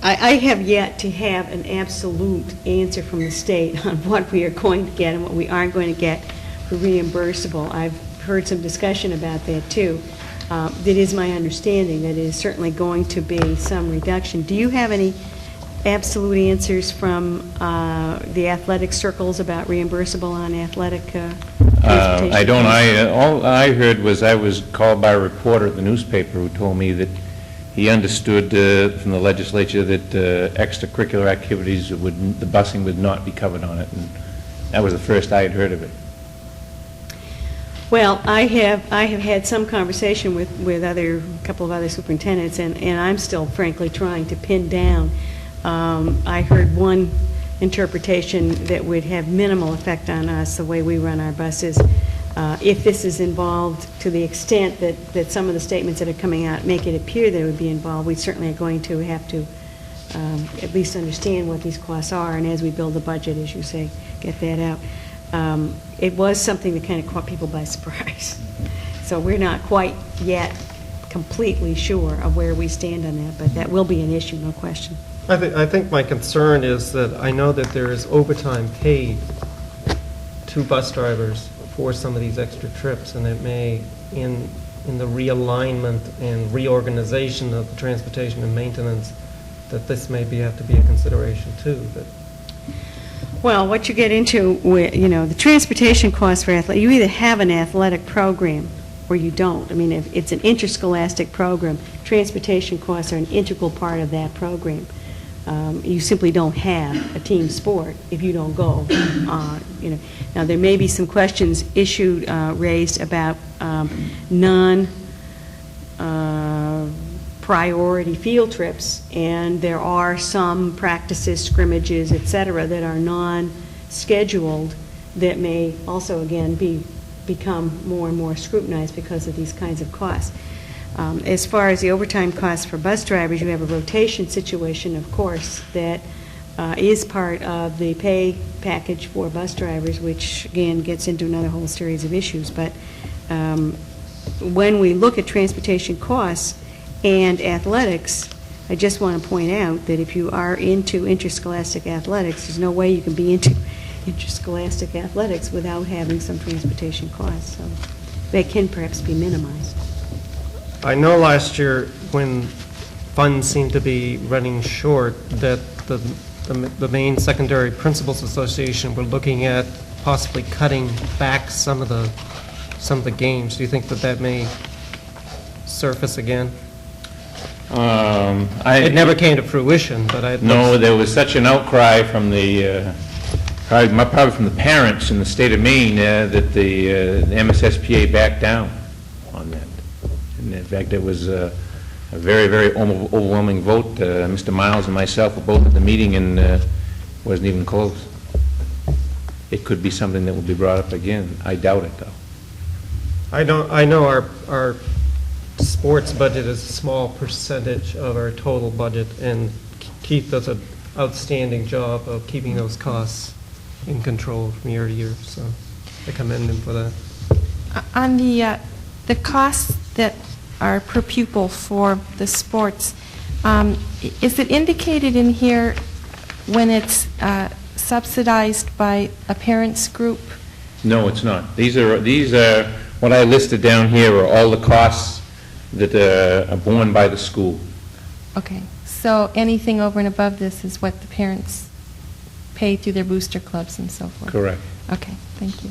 I have yet to have an absolute answer from the state on what we are going to get and what we aren't going to get for reimbursable. I've heard some discussion about that too. It is my understanding that it is certainly going to be some reduction. Do you have any absolute answers from the athletic circles about reimbursable on athletic transportation? I don't. All I heard was I was called by a reporter at the newspaper who told me that he understood from the legislature that extracurricular activities, the busing would not be covered on it, and that was the first I had heard of it. Well, I have had some conversation with a couple of other superintendents, and I'm still, frankly, trying to pin down. I heard one interpretation that would have minimal effect on us, the way we run our buses. If this is involved to the extent that some of the statements that are coming out make it appear that it would be involved, we certainly are going to have to at least understand what these costs are, and as we build the budget, as you say, get that out. It was something that kind of caught people by surprise. So we're not quite yet completely sure of where we stand on that, but that will be an issue, no question. I think my concern is that I know that there is overtime paid 2 bus drivers for some of these extra trips, and it may, in the realignment and reorganization of the transportation and maintenance, that this may have to be a consideration too. Well, what you get into, the transportation costs for athletic, you either have an athletic program or you don't. I mean, if it's an interscholastic program, transportation costs are an integral part of that program. You simply don't have a team sport if you don't go. Now, there may be some questions raised about non-priority field trips, and there are some practices, scrimmages, et cetera, that are non-scheduled that may also, again, become more and more scrutinized because of these kinds of costs. As far as the overtime costs for bus drivers, you have a rotation situation, of course, that is part of the pay package for bus drivers, which, again, gets into another whole series of issues. But when we look at transportation costs and athletics, I just want to point out that if you are into interscholastic athletics, there's no way you can be into interscholastic athletics without having some transportation costs. So they can perhaps be minimized. I know last year, when funds seemed to be running short, that the main secondary principals association were looking at possibly cutting back some of the games. Do you think that may surface again? It never came to fruition, but No, there was such an outcry from probably from the parents in the state of Maine that the MSSPA backed down on that. And in fact, it was a very, very overwhelming vote. Mr. Miles and myself were both at the meeting, and wasn't even close. It could be something that will be brought up again. I doubt it, though. I know our sports budget is a small percentage of our total budget, and Keith does an outstanding job of keeping those costs in control from year to year, so I commend him for that. On the costs that are per pupil for the sports, is it indicated in here when it's subsidized by a parents group? No, it's not. These are what I listed down here are all the costs that are borne by the school. Okay, so anything over and above this is what the parents pay through their booster clubs and so forth? Correct. Okay, thank you.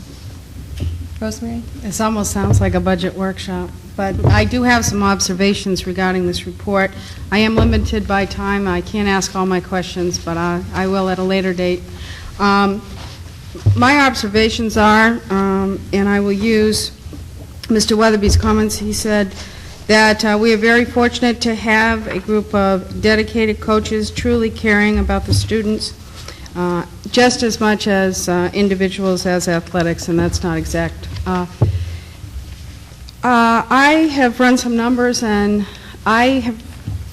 Rosemary? This almost sounds like a budget workshop, but I do have some observations regarding this report. I am limited by time. I can't ask all my questions, but I will at a later date. My observations are, and I will use Mr. Weatherby's comments. He said that we are very fortunate to have a group of dedicated coaches truly caring about the students, just as much as individuals as athletics, and that's not exact. I have run some numbers, and I have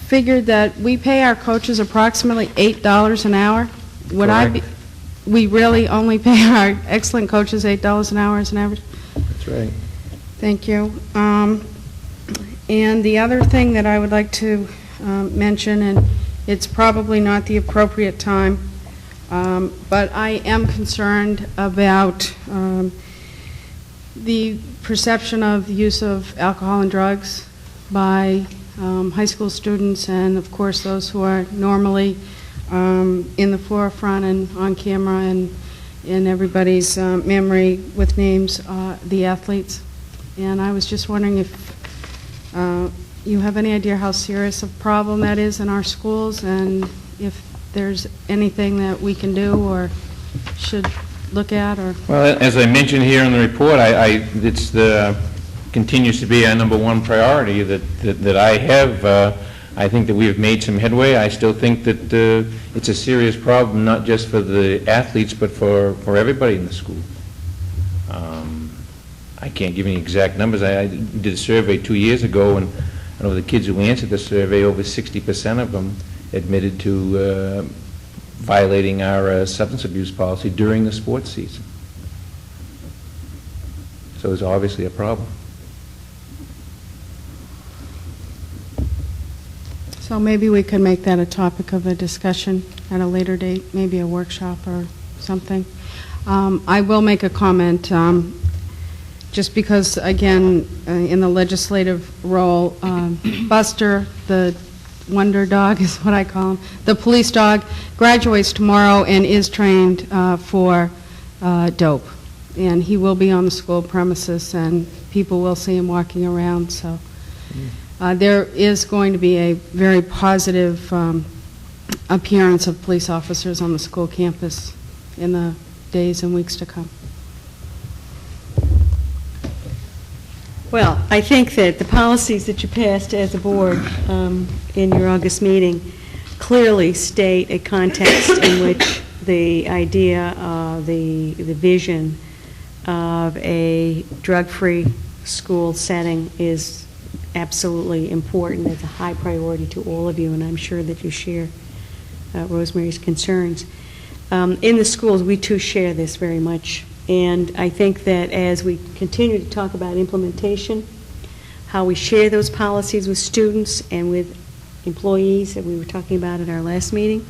figured that we pay our coaches approximately $8 an hour. We really only pay our excellent coaches $8 an hour as an average? That's right. Thank you. And the other thing that I would like to mention, and it's probably not the appropriate time, but I am concerned about the perception of the use of alcohol and drugs by high school students and, of course, those who are normally in the forefront and on camera and in everybody's memory with names, the athletes. And I was just wondering if you have any idea how serious a problem that is in our schools, and if there's anything that we can do or should look at, or... Well, as I mentioned here in the report, it's continues to be our number one priority that I have. I think that we have made some headway. I still think that it's a serious problem, not just for the athletes, but for everybody in the school. I can't give any exact numbers. I did a survey 2 years ago, and I know the kids who answered the survey, over 60% of them admitted to violating our substance abuse policy during the sports season. So it's obviously a problem. So maybe we could make that a topic of a discussion at a later date, maybe a workshop or something. I will make a comment, just because, again, in the legislative role, Buster, the wonder dog is what I call him, the police dog, graduates tomorrow and is trained for dope. And he will be on the school premises, and people will see him walking around, so there is going to be a very positive appearance of police officers on the school campus in the days and weeks to come. Well, I think that the policies that you passed as a board in your August meeting clearly state a context in which the idea of the vision of a drug-free school setting is absolutely important. It's a high priority to all of you, and I'm sure that you share Rosemary's concerns. In the schools, we too share this very much. And I think that as we continue to talk about implementation, how we share those policies with students and with employees that we were talking about at our last meeting,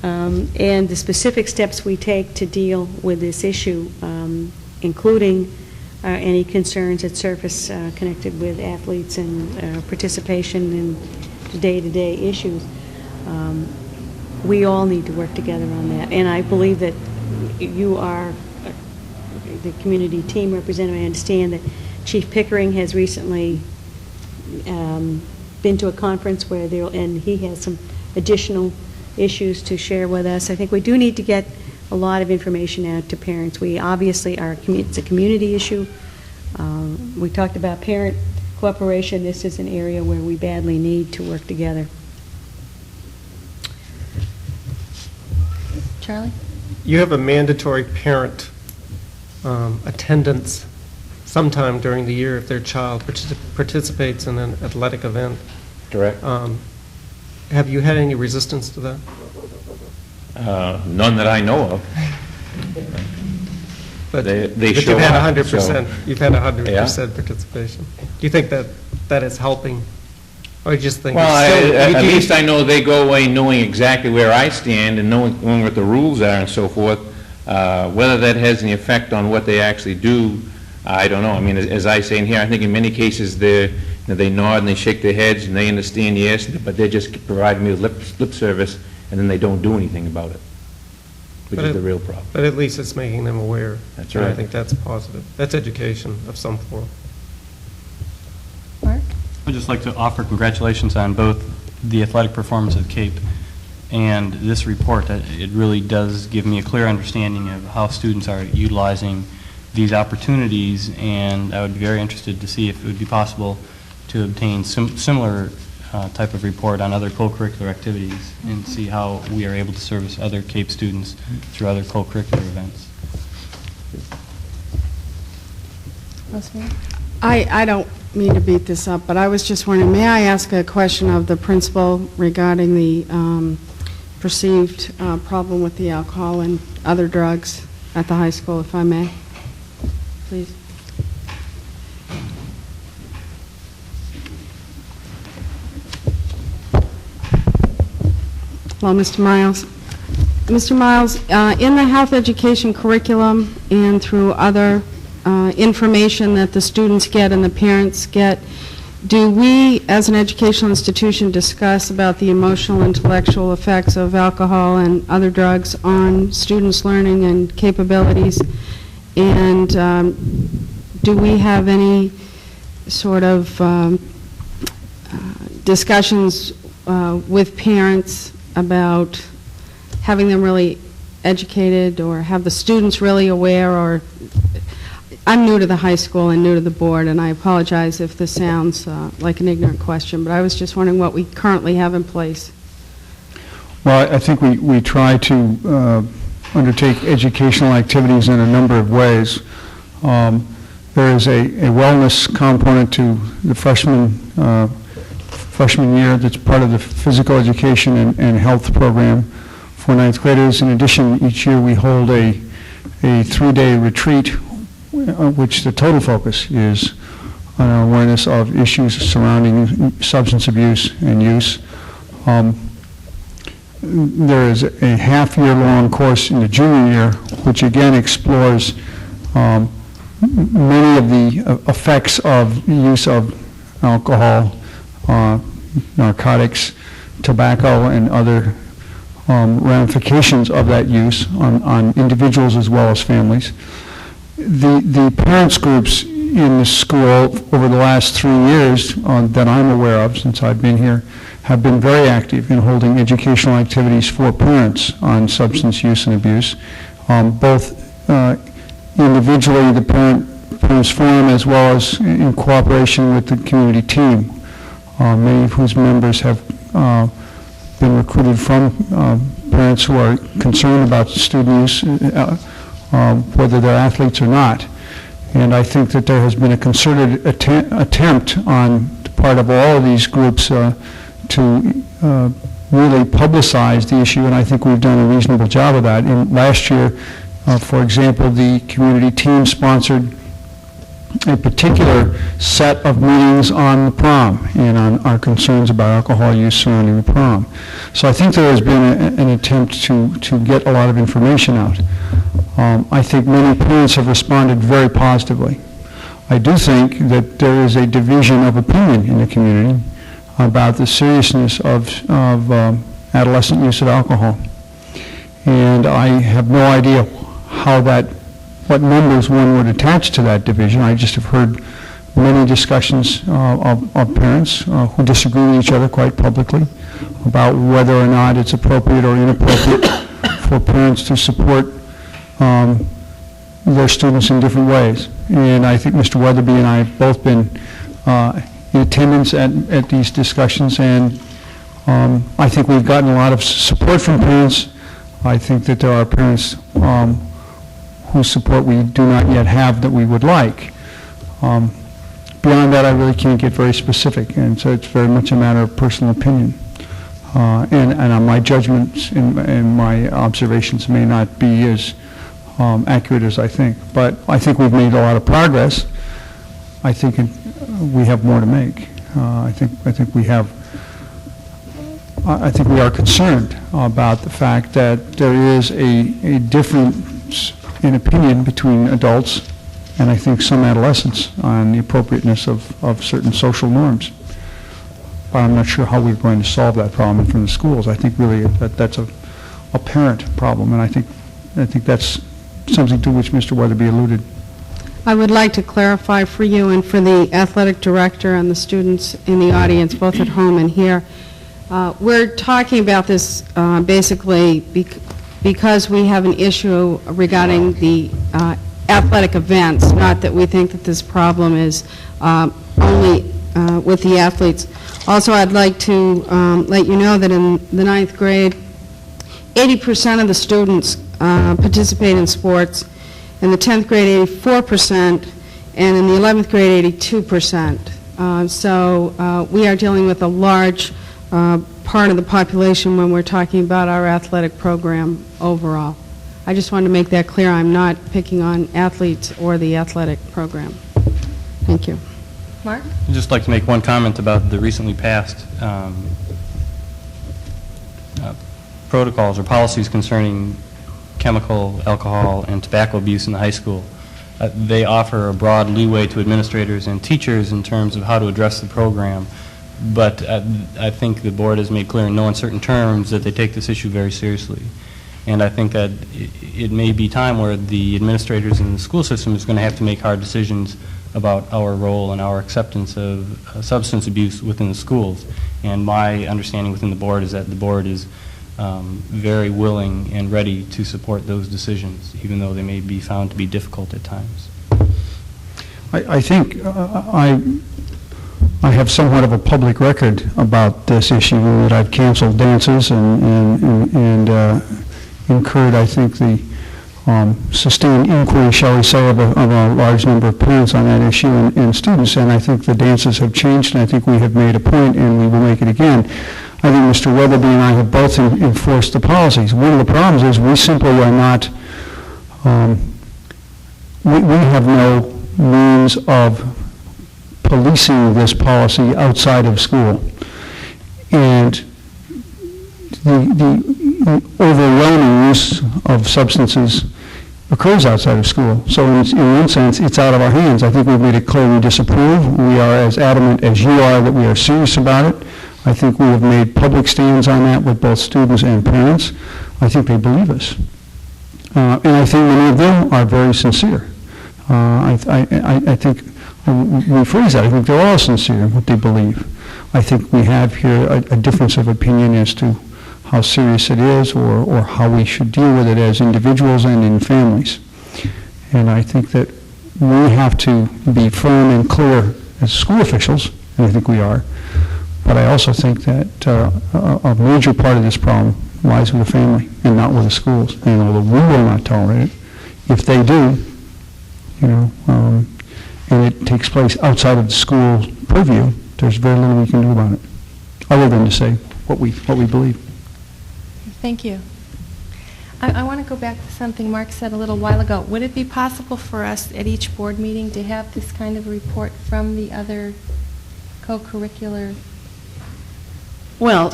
and the specific steps we take to deal with this issue, including any concerns that surface connected with athletes and participation in the day-to-day issues. We all need to work together on that. And I believe that you are the community team representative. I understand that Chief Pickering has recently been to a conference where and he has some additional issues to share with us. I think we do need to get a lot of information out to parents. We obviously are, it's a community issue. We talked about parent cooperation. This is an area where we badly need to work together. Charlie? You have a mandatory parent attendance sometime during the year if their child participates in an athletic event. Correct. Have you had any resistance to that? None that I know of. But they you've show had up, 100%. so- You've had 100% Yeah. participation. Do you think that is helping, or you just think? Well, it's still, at least I know they go away knowing exactly where I stand and knowing what the rules are and so forth. Whether that has any effect on what they actually do, I don't know. I mean, as I say in here, I think in many cases they nod and they shake their heads and they understand, yes, but they just provide me with lip service, and then they don't do anything about it, which is the real problem. But at least it's making them aware. That's And I right. think that's positive. That's education of some form. Mark? I'd just like to offer congratulations on both the athletic performance of Cape and this report. It really does give me a clear understanding of how students are utilizing these opportunities, and I would be very interested to see if it would be possible to obtain similar type of report on other co-curricular activities and see how we are able to service other Cape students through other co-curricular events. Rosemary? I don't mean to beat this up, but I was just wondering, may I ask a question of the principal regarding the perceived problem with the alcohol and other drugs at the high school, if I may? Please. Hello, Mr. Miles. Mr. Miles, in the health education curriculum and through other information that the students get and the parents get, do we, as an educational institution, discuss about the emotional, intellectual effects of alcohol and other drugs on students' learning and capabilities? And do we have any sort of discussions with parents about having them really educated or have the students really aware? Or I'm new to the high school and new to the board, and I apologize if this sounds like an ignorant question, but I was just wondering what we currently have in place. Well, I think we try to undertake educational activities in a number of ways. There is a wellness component to the freshman year that's part of the physical education and health program for ninth graders. In addition, each year we hold a 3-day retreat, which the total focus is on our awareness of issues surrounding substance abuse and use. there is a half-year-long course in the junior year, which again explores many of the effects of use of alcohol, narcotics, tobacco, and other ramifications of that use on individuals as well as families. The parents groups in the school over the last 3 years that I'm aware of since I've been here have been very active in holding educational activities for parents on substance use and abuse, both individually, the Parents Forum, as well as in cooperation with the community team, many of whose members have been recruited from parents who are concerned about student use, whether they're athletes or not. And I think that there has been a concerted attempt on the part of all of these groups to really publicize the issue, and I think we've done a reasonable job of that. Last year, for example, the community team sponsored a particular set of meetings on the prom and on our concerns about alcohol use surrounding the prom. So I think there has been an attempt to get a lot of information out. I think many parents have responded very positively. I do think that there is a division of opinion in the community about the seriousness of adolescent use of alcohol. And I have no idea what numbers one would attach to that division. I just have heard many discussions of parents who disagree with each other quite publicly about whether or not it's appropriate or inappropriate for parents to support their students in different ways. And I think Mr. Weatherby and I have both been in attendance at these discussions, and I think we've gotten a lot of support from parents. I think that there are parents whose support we do not yet have that we would like. Beyond that, I really can't get very specific, and so it's very much a matter of personal opinion. And my judgments and my observations may not be as accurate as I think. But I think we've made a lot of progress. I think we have more to make. I think we have. I think we are concerned about the fact that there is a difference in opinion between adults and I think some adolescents on the appropriateness of certain social norms. But I'm not sure how we're going to solve that problem from the schools. I think really that's a parent problem, and I think that's something to which Mr. Weatherby alluded. I would like to clarify for you and for the athletic director and the students in the audience, both at home and here. We're talking about this basically because we have an issue regarding the athletic events, not that we think that this problem is only with the athletes. Also, I'd like to let you know that in the 9th grade, 80% of the students participate in sports. In the 10th grade, 84%, and in the 11th grade, 82%. So we are dealing with a large part of the population when we're talking about our athletic program overall. I just wanted to make that clear. I'm not picking on athletes or the athletic program. Thank you. Mark? I'd just like to make one comment about the recently passed protocols or policies concerning chemical, alcohol, and tobacco abuse in the high school. They offer a broad leeway to administrators and teachers in terms of how to address the program, but I think the board has made clear in no uncertain terms that they take this issue very seriously. And I think that it may be time where the administrators in the school system is going to have to make hard decisions about our role and our acceptance of substance abuse within the schools. And my understanding within the board is that the board is very willing and ready to support those decisions, even though they may be found to be difficult at times. I think I have somewhat of a public record about this issue, that I've canceled dances and incurred, I think, the sustained inquiry, shall we say, of a large number of parents on that issue and students. And I think the dances have changed, and I think we have made a point, and we will make it again. I think Mr. Weatherby and I have both enforced the policies. One of the problems is we simply are not, we have no means of policing this policy outside of school. And the overwhelming use of substances occurs outside of school. So in one sense, it's out of our hands. I think we've made it clear we disapprove. We are as adamant as you are that we are serious about it. I think we have made public stands on that with both students and parents. I think they believe us. And I think many of them are very sincere. I think, rephrase that, I think they're all sincere in what they believe. I think we have here a difference of opinion as to how serious it is or how we should deal with it as individuals and in families. And I think that we have to be firm and clear as school officials, and I think we are, but I also think that a major part of this problem lies with the family and not with the schools. And although we will not tolerate it, if they do, and it takes place outside of the school purview, there's very little we can do about it, other than to say what we believe. Thank you. I want to go back to something Mark said a little while ago. Would it be possible for us at each board meeting to have this kind of report from the other co-curricular? Well,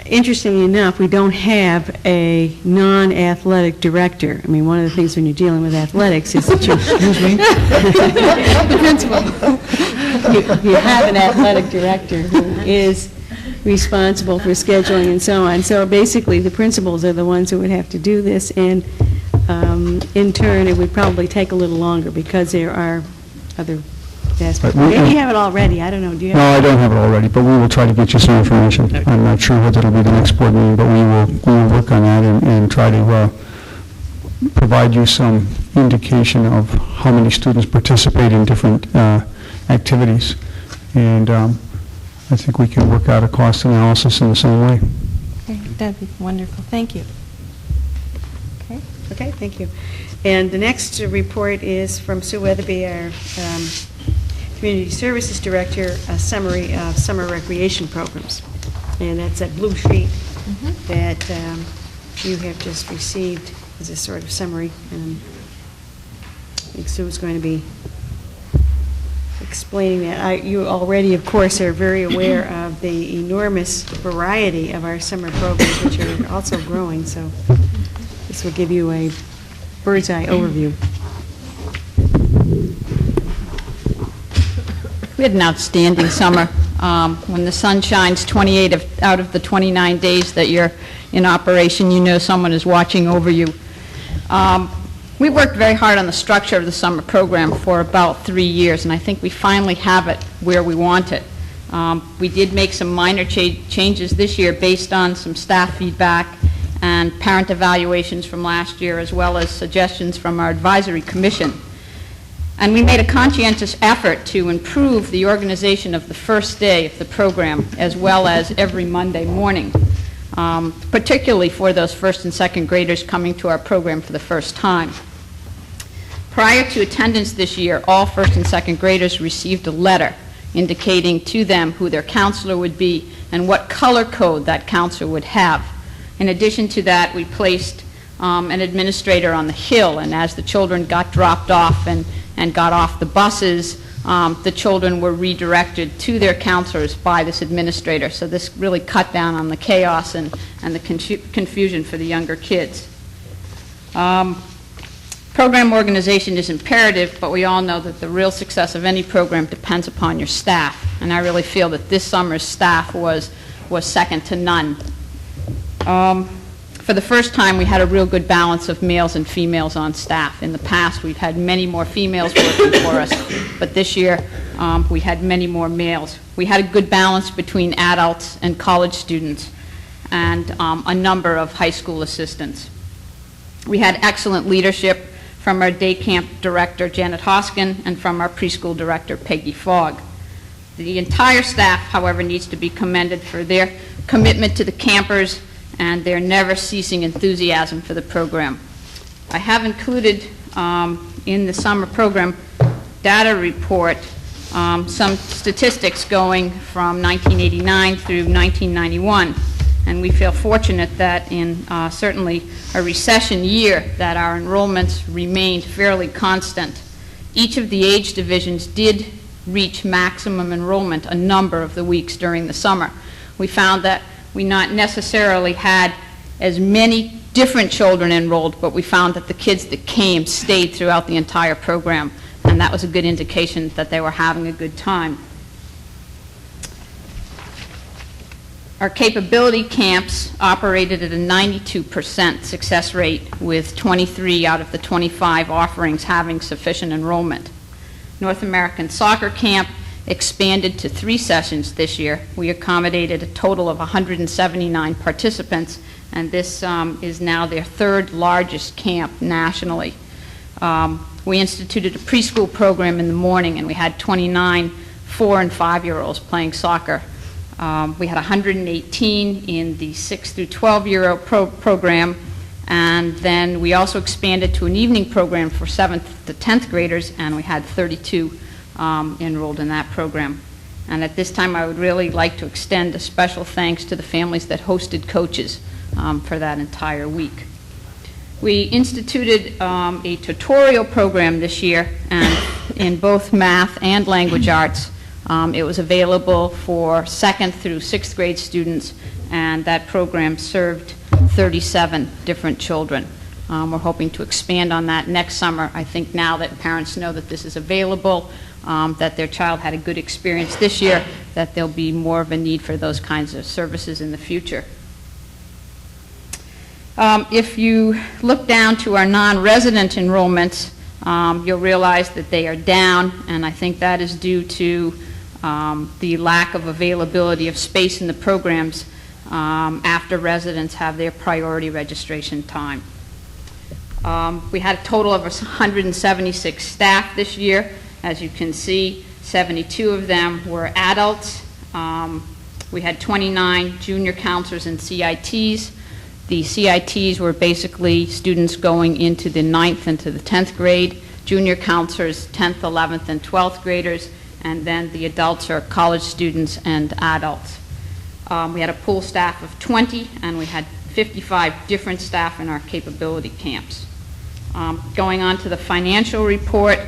interestingly enough, we don't have a non-athletic director. I mean, one of the things when you're dealing with athletics is that the principal. You have an athletic director who is responsible for scheduling and so on. So basically, the principals are the ones who would have to do this, and in turn, it would probably take a little longer because there are other aspects. Maybe you have it already. I don't know. Do you have No, I don't have it already, but we will try to get you some information. Okay. I'm not sure whether it'll be the next board meeting, but we will work on that and try to provide you some indication of how many students participate in different activities. And I think we can work out a cost analysis in the same way. Okay, that'd be wonderful. Thank you. Okay. Okay, thank you. And the next report is from Sue Weatherby, our Community Services Director, a summary of summer recreation programs. And that's a blue sheet that you have just received as a sort of summary. And I think Sue is going to be explaining that. You already, of course, are very aware of the enormous variety of our summer programs, which are also growing. So this will give you a bird's eye overview. We had an outstanding summer. When the sun shines 28 out of the 29 days that you're in operation, you know someone is watching over you. We worked very hard on the structure of the summer program for about 3 years, and I think we finally have it where we want it. We did make some minor changes this year based on some staff feedback and parent evaluations from last year, as well as suggestions from our advisory commission. And we made a conscientious effort to improve the organization of the first day of the program, as well as every Monday morning, particularly for those first and second graders coming to our program for the first time. Prior to attendance this year, all first and second graders received a letter indicating to them who their counselor would be and what color code that counselor would have. In addition to that, we placed an administrator on the hill, and as the children got dropped off and got off the buses, the children were redirected to their counselors by this administrator. So this really cut down on the chaos and the confusion for the younger kids. Program organization is imperative, but we all know that the real success of any program depends upon your staff, and I really feel that this summer's staff was second to none. For the first time, we had a real good balance of males and females on staff. In the past, we've had many more females working for us, but this year, we had many more males. We had a good balance between adults and college students and a number of high school assistants. We had excellent leadership from our day camp director, Janet Hoskin, and from our preschool director, Peggy Fogg. The entire staff, however, needs to be commended for their commitment to the campers and their never-ceasing enthusiasm for the program. I have included in the summer program data report some statistics going from 1989 through 1991, and we feel fortunate that in certainly a recession year that our enrollments remained fairly constant. Each of the age divisions did reach maximum enrollment a number of the weeks during the summer. We found that we not necessarily had as many different children enrolled, but we found that the kids that came stayed throughout the entire program, and that was a good indication that they were having a good time. Our capability camps operated at a 92% success rate, with 23 out of the 25 offerings having sufficient enrollment. North American Soccer Camp expanded to 3 sessions this year. We accommodated a total of 179 participants, and this is now their 3rd largest camp nationally. We instituted a preschool program in the morning, and we had 29 4- and 5-year-olds playing soccer. We had 118 in the 6 through 12-year-old program, and then we also expanded to an evening program for 7th to 10th graders, and we had 32 enrolled in that program. And at this time, I would really like to extend a special thanks to the families that hosted coaches for that entire week. We instituted a tutorial program this year, and in both math and language arts. It was available for 2nd through 6th grade students, and that program served 37 different children. We're hoping to expand on that next summer. I think now that parents know that this is available, that their child had a good experience this year, that there'll be more of a need for those kinds of services in the future. If you look down to our non-resident enrollments, you'll realize that they are down, and I think that is due to the lack of availability of space in the programs after residents have their priority registration time. We had a total of 176 staff this year. As you can see, 72 of them were adults. We had 29 junior counselors and CITs. The CITs were basically students going into the 9th and to the 10th grade, junior counselors 10th, 11th, and 12th graders, and then the adults are college students and adults. We had a pool staff of 20, and we had 55 different staff in our capability camps. Going on to the financial report,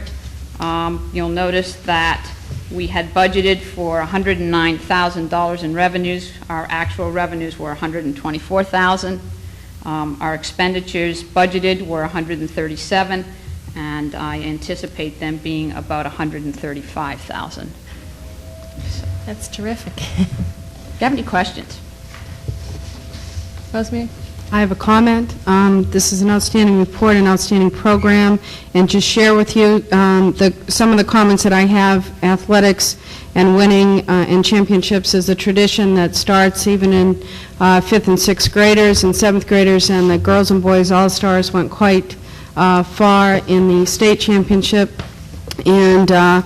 you'll notice that we had budgeted for $109,000 in revenues. Our actual revenues were $124,000. Our expenditures budgeted were $137,000, and I anticipate them being about $135,000. That's terrific. Do you have any questions? Rosemary? I have a comment. This is an outstanding report, an outstanding program, and just share with you some of the comments that I have. Athletics and winning in championships is a tradition that starts even in 5th and 6th graders and 7th graders, and the girls and boys all-stars went quite far in the state championship, and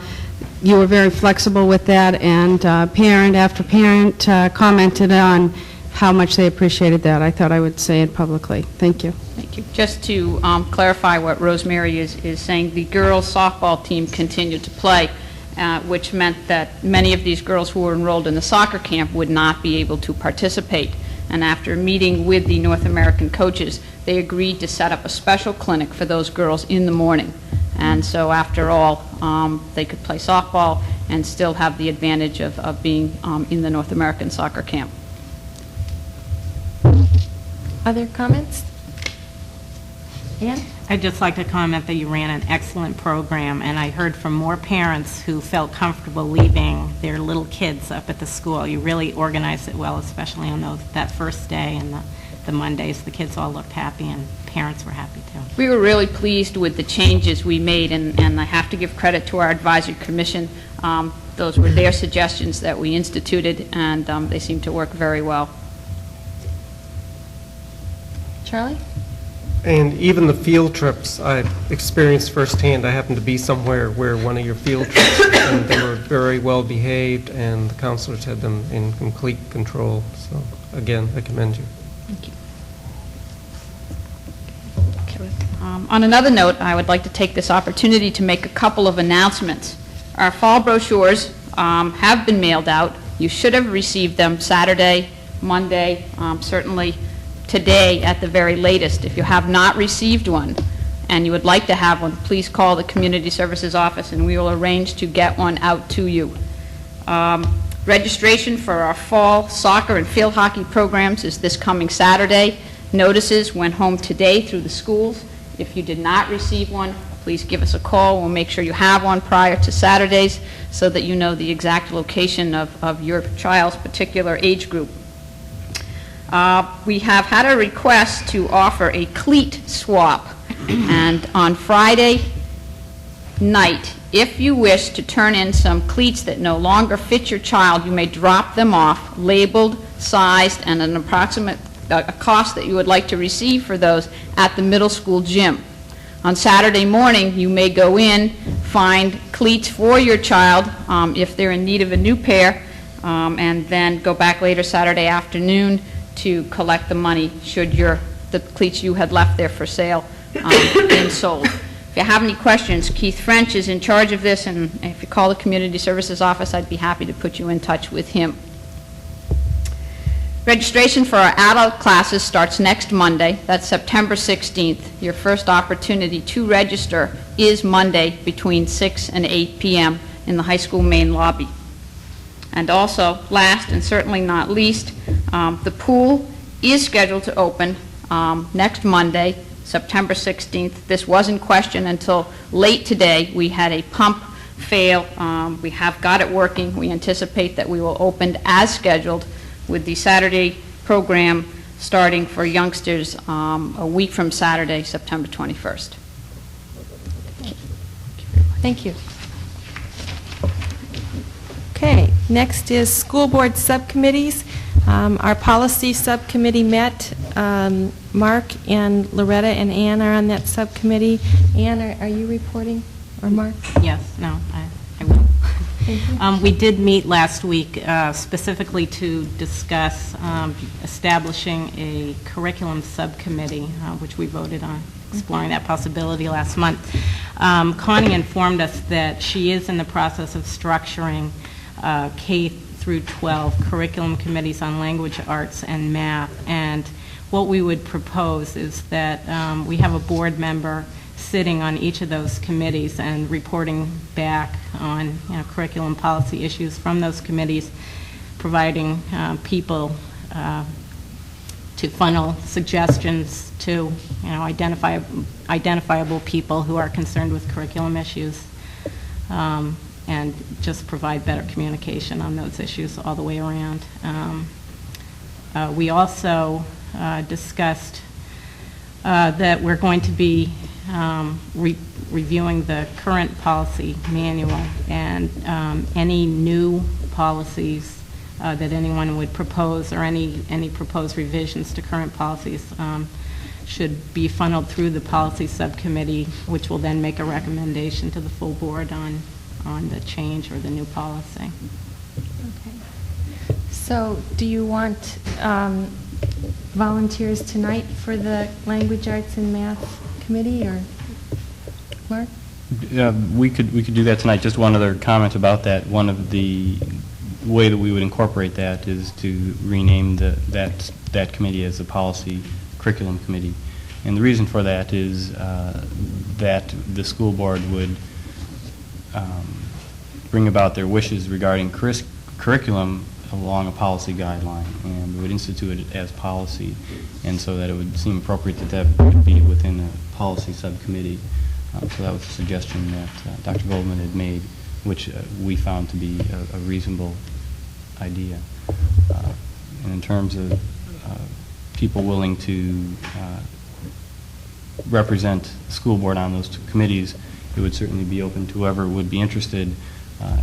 you were very flexible with that, and parent after parent commented on how much they appreciated that. I thought I would say it publicly. Thank you. Thank you. Just to clarify what Rosemary is saying, the girls softball team continued to play, which meant that many of these girls who were enrolled in the soccer camp would not be able to participate. And after meeting with the North American coaches, they agreed to set up a special clinic for those girls in the morning. And so after all, they could play softball and still have the advantage of being in the North American soccer camp. Other comments? Ann? I'd just like to comment that you ran an excellent program, and I heard from more parents who felt comfortable leaving their little kids up at the school. You really organized it well, especially on that first day and the Mondays. The kids all looked happy, and parents were happy too. We were really pleased with the changes we made, and I have to give credit to our advisory commission. Those were their suggestions that we instituted, and they seem to work very well. Charlie? And even the field trips I experienced firsthand. I happened to be somewhere where one of your field trips, and they were very well behaved, and the counselors had them in complete control. So again, I commend you. Thank you. On another note, I would like to take this opportunity to make a couple of announcements. Our fall brochures have been mailed out. You should have received them Saturday, Monday, certainly today at the very latest. If you have not received one and you would like to have one, please call the Community Services Office and we will arrange to get one out to you. Registration for our fall soccer and field hockey programs is this coming Saturday. Notices went home today through the schools. If you did not receive one, please give us a call. We'll make sure you have one prior to Saturdays so that you know the exact location of your child's particular age group. We have had a request to offer a cleat swap, and on Friday night, if you wish to turn in some cleats that no longer fit your child, you may drop them off, labeled, sized, and an approximate cost that you would like to receive for those at the middle school gym. On Saturday morning, you may go in, find cleats for your child if they're in need of a new pair, and then go back later Saturday afternoon to collect the money should the cleats you had left there for sale been sold. If you have any questions, Keith French is in charge of this, and if you call the Community Services Office, I'd be happy to put you in touch with him. Registration for our adult classes starts next Monday. That's September 16th. Your first opportunity to register is Monday between 6 and 8 p.m. in the high school main lobby. And also, last and certainly not least, the pool is scheduled to open next Monday, September 16th. This was in question until late today. We had a pump fail. We have got it working. We anticipate that we will open as scheduled, with the Saturday program starting for youngsters a week from Saturday, September 21st. Thank you. Okay, next is school board subcommittees. Our policy subcommittee met. Mark and Loretta and Ann are on that subcommittee. Ann, are you reporting, or Mark? Yes, no, I will. We did meet last week specifically to discuss establishing a curriculum subcommittee, which we voted on, exploring that possibility last month. Connie informed us that she is in the process of structuring K through 12 curriculum committees on language arts and math, and what we would propose is that we have a board member sitting on each of those committees and reporting back on curriculum policy issues from those committees, providing people to funnel suggestions to identifiable people who are concerned with curriculum issues, and just provide better communication on those issues all the way around. We also discussed that we're going to be reviewing the current policy manual, and any new policies that anyone would propose, or any proposed revisions to current policies should be funneled through the policy subcommittee, which will then make a recommendation to the full board on the change or the new policy. Okay. So do you want volunteers tonight for the language arts and math committee, or Mark? We could do that tonight. Just one other comment about that. One of the way that we would incorporate that is to rename that committee as the policy curriculum committee. And the reason for that is that the school board would bring about their wishes regarding curriculum along a policy guideline, and we would institute it as policy, and so that it would seem appropriate that would be within a policy subcommittee. So that was a suggestion that Dr. Goldman had made, which we found to be a reasonable idea. And in terms of people willing to represent the school board on those two committees, it would certainly be open to whoever would be interested.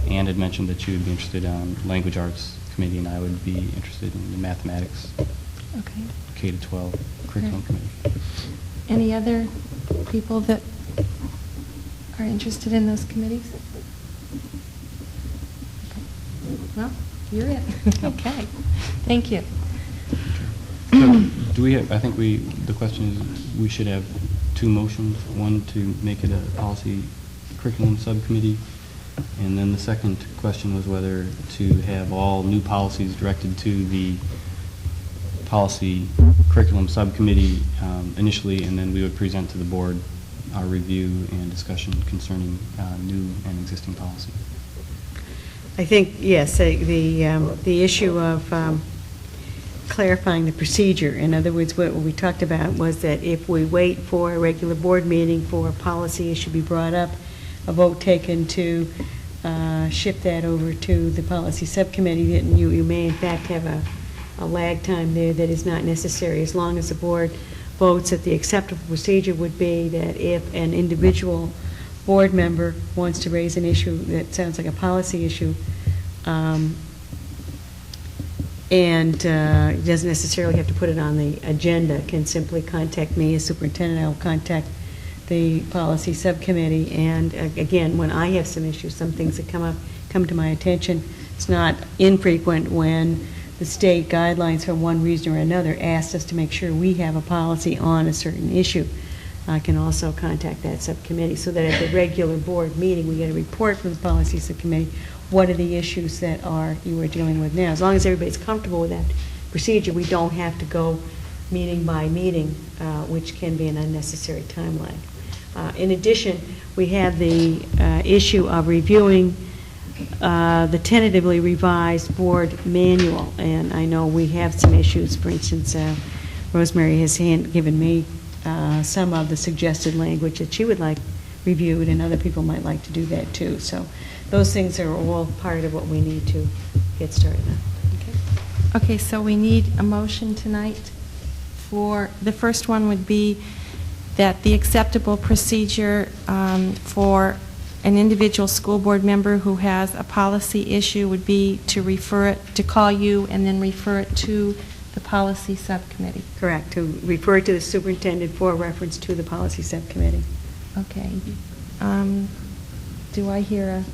Ann had mentioned that she would be interested on language arts committee, and I would be interested in the mathematics K to 12 curriculum committee. Any other people that are interested in those committees? Okay. Well, you're it. Okay. Thank you. So do we have, I think the question is we should have two motions, one to make it a policy curriculum subcommittee, and then the second question was whether to have all new policies directed to the policy curriculum subcommittee initially, and then we would present to the board our review and discussion concerning new and existing policy. I think, yes, the issue of clarifying the procedure. In other words, what we talked about was that if we wait for a regular board meeting for a policy issue to be brought up, a vote taken to shift that over to the policy subcommittee, then you may in fact have a lag time there that is not necessary, as long as the board votes that the acceptable procedure would be that if an individual board member wants to raise an issue that sounds like a policy issue, and doesn't necessarily have to put it on the agenda, can simply contact me as superintendent. I will contact the policy subcommittee, and again, when I have some issues, some things that come to my attention, it's not infrequent when the state guidelines for one reason or another asked us to make sure we have a policy on a certain issue. I can also contact that subcommittee so that at the regular board meeting, we get a report from the policy subcommittee. What are the issues that you are dealing with now? As long as everybody's comfortable with that procedure, we don't have to go meeting by meeting, which can be an unnecessary time lag. In addition, we have the issue of reviewing the tentatively revised board manual, and I know we have some issues. For instance, Rosemary has given me some of the suggested language that she would like reviewed, and other people might like to do that too. So those things are all part of what we need to get started on. Okay, so we need a motion tonight for, the first one would be that the acceptable procedure for an individual school board member who has a policy issue would be to refer it, to call you and then refer it to the policy subcommittee. Correct, to refer to the superintendent for reference to the policy subcommittee. Okay. Do I hear a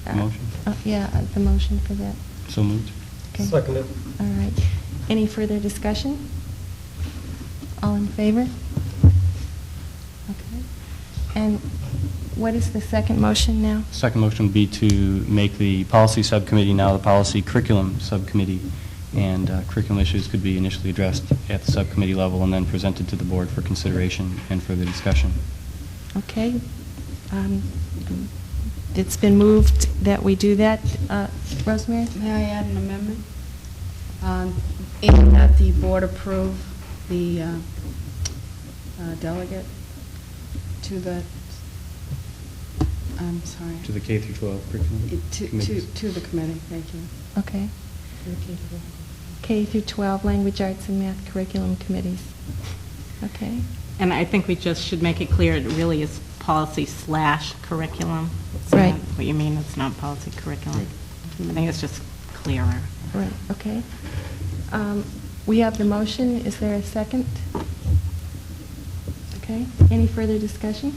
Motion? The motion for that? So moved. Okay. Seconded. All right. Any further discussion? All in favor? Okay. And what is the second motion now? Second motion would be to make the policy subcommittee now the policy curriculum subcommittee, and curriculum issues could be initially addressed at the subcommittee level and then presented to the board for consideration and further discussion. Okay. It's been moved that we do that. Rosemary? May I add an amendment? And that the board approve the delegate to the, I'm sorry. To the K through 12 curriculum committees. To the committee, thank you. Okay. K through 12 language arts and math curriculum committees. Okay. And I think we just should make it clear it really is policy/curriculum. Right. What you mean, it's not policy curriculum. I think it's just clearer. Right, okay. We have the motion. Is there a second? Okay. Any further discussion?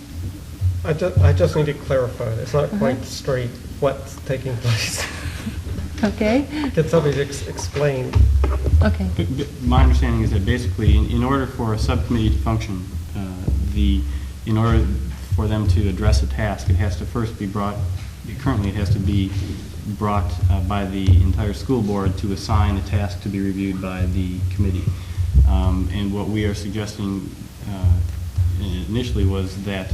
I just need to clarify. It's not quite straight what's taking place. Okay. Get somebody to explain. Okay. My understanding is that basically, in order for a subcommittee to function, in order for them to address a task, it has to first be brought, currently it has to be brought by the entire school board to assign a task to be reviewed by the committee. And what we are suggesting initially was that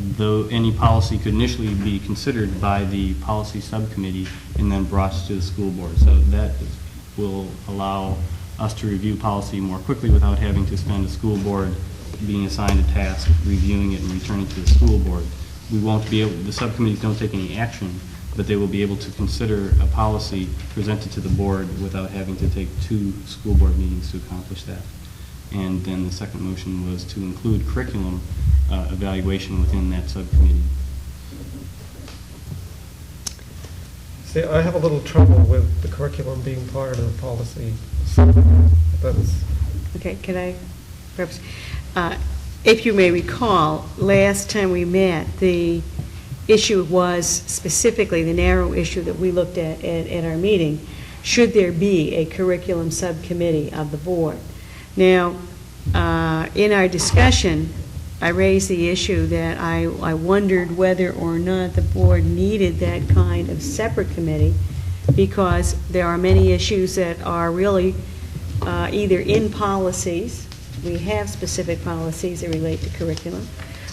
though any policy could initially be considered by the policy subcommittee and then brought to the school board. So that will allow us to review policy more quickly without having to spend a school board being assigned a task, reviewing it, and returning to the school board. We won't be able, the subcommittees don't take any action, but they will be able to consider a policy presented to the board without having to take 2 school board meetings to accomplish that. And then the second motion was to include curriculum evaluation within that subcommittee. See, I have a little trouble with the curriculum being part of the policy. That's Okay, can I, perhaps, if you may recall, last time we met, the issue was specifically the narrow issue that we looked at our meeting, should there be a curriculum subcommittee of the board? Now, in our discussion, I raised the issue that I wondered whether or not the board needed that kind of separate committee, because there are many issues that are really either in policies, we have specific policies that relate to curriculum,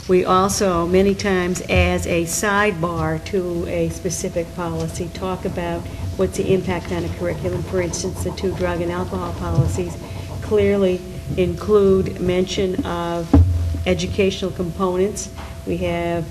We also, many times, as a sidebar to a specific policy, talk about what's the impact on a curriculum. For instance, the two drug and alcohol policies clearly include mention of educational components. We have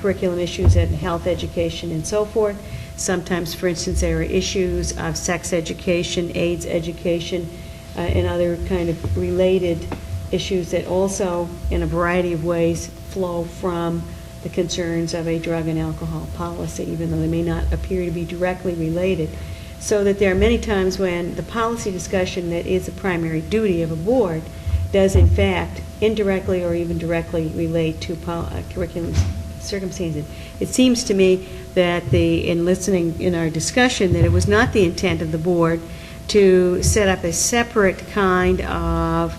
curriculum issues in health education and so forth. Sometimes, for instance, there are issues of sex education, AIDS education, and other kind of related issues that also, in a variety of ways, flow from the concerns of a drug and alcohol policy, even though they may not appear to be directly related. So that there are many times when the policy discussion that is a primary duty of a board does in fact indirectly or even directly relate to curriculum circumstances. It seems to me that in listening in our discussion that it was not the intent of the board to set up a separate kind of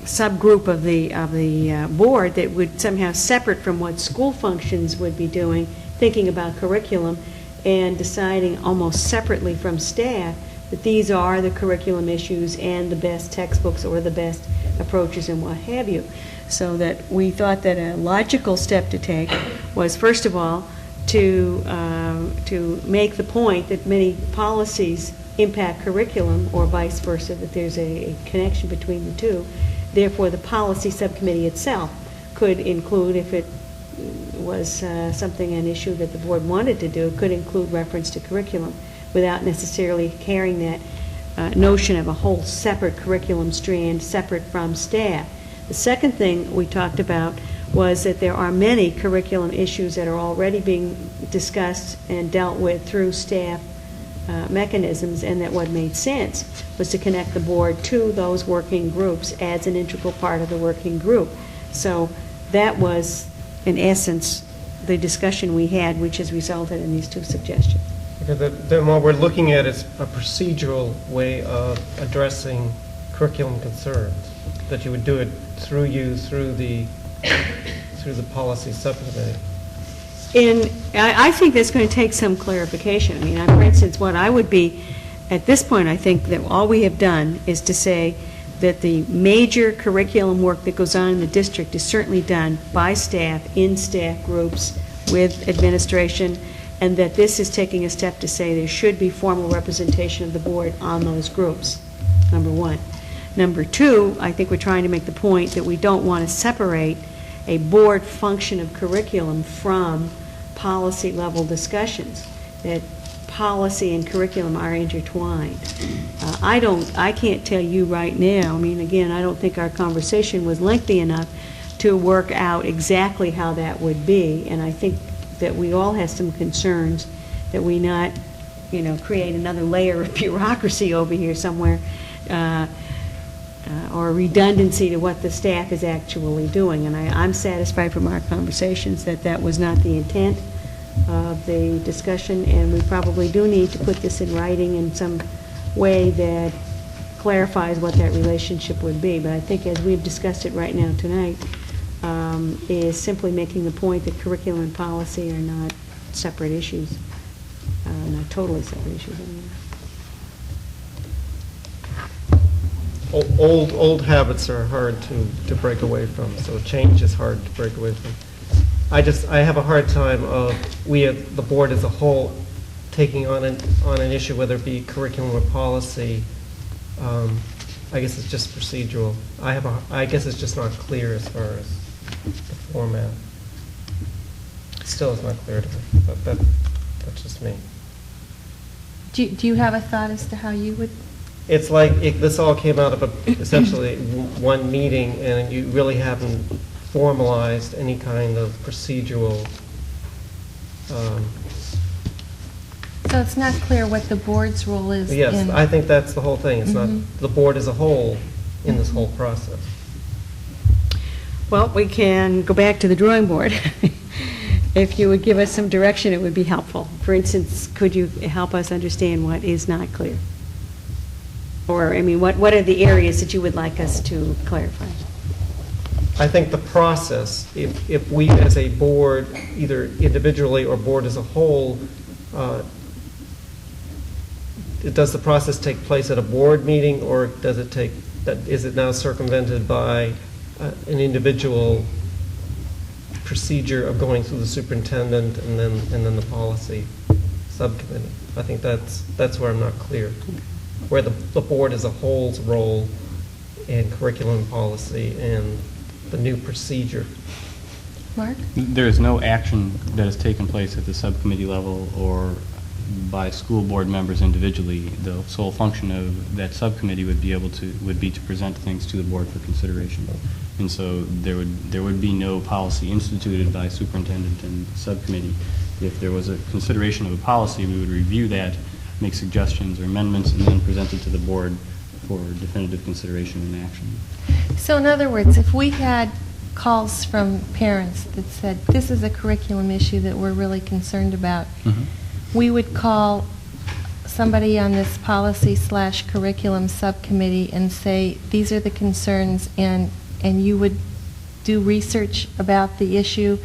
subgroup of the board that would somehow separate from what school functions would be doing, thinking about curriculum and deciding almost separately from staff that these are the curriculum issues and the best textbooks or the best approaches and what have you. So that we thought that a logical step to take was, first of all, to make the point that many policies impact curriculum or vice versa, that there's a connection between the two. Therefore, the policy subcommittee itself could include, if it was an issue that the board wanted to do, could include reference to curriculum without necessarily carrying that notion of a whole separate curriculum strand separate from staff. The second thing we talked about was that there are many curriculum issues that are already being discussed and dealt with through staff mechanisms, and that what made sense was to connect the board to those working groups as an integral part of the working group. So that was, in essence, the discussion we had, which has resulted in these two suggestions. Okay, then what we're looking at is a procedural way of addressing curriculum concerns, that you would do it through the policy subcommittee. And I think that's going to take some clarification. I mean, for instance, what I would be, at this point, I think that all we have done is to say that the major curriculum work that goes on in the district is certainly done by staff, in staff groups, with administration, and that this is taking a step to say there should be formal representation of the board on those groups, number one. Number two, I think we're trying to make the point that we don't want to separate a board function of curriculum from policy-level discussions, that policy and curriculum are intertwined. I can't tell you right now, I mean, again, I don't think our conversation was lengthy enough to work out exactly how that would be, and I think that we all have some concerns that we not, create another layer of bureaucracy over here somewhere, or redundancy to what the staff is actually doing. And I'm satisfied from our conversations that that was not the intent of the discussion, and we probably do need to put this in writing in some way that clarifies what that relationship would be. But I think as we've discussed it right now tonight, is simply making the point that curriculum and policy are not separate issues, not totally separate issues anymore. Old habits are hard to break away from, so change is hard to break away from. I have a hard time of the board as a whole taking on an issue, whether it be curriculum or policy. I guess it's just procedural. I guess it's just not clear as far as the format. Still is not clear to me, but that's just me. Do you have a thought as to how you would? It's like this all came out of essentially one meeting, and you really haven't formalized any kind of procedural. So it's not clear what the board's role is. Yes, I think that's the whole thing. It's not the board as a whole in this whole process. Well, we can go back to the drawing board. If you would give us some direction, it would be helpful. For instance, could you help us understand what is not clear? Or, I mean, what are the areas that you would like us to clarify? I think the process, if we as a board, either individually or board as a whole, does the process take place at a board meeting, or is it now circumvented by an individual procedure of going through the superintendent and then the policy subcommittee. I think that's where I'm not clear, where the board as a whole's role in curriculum policy and the new procedure. Mark? There is no action that has taken place at the subcommittee level or by school board members individually. The sole function of that subcommittee would be to present things to the board for consideration. And so there would be no policy instituted by superintendent and subcommittee. If there was a consideration of a policy, we would review that, make suggestions or amendments, and then present it to the board for definitive consideration and action. So in other words, if we had calls from parents that said, this is a curriculum issue that we're really concerned about, we would call somebody on this policy/curriculum subcommittee and say, these are the concerns, and you would do research about the issue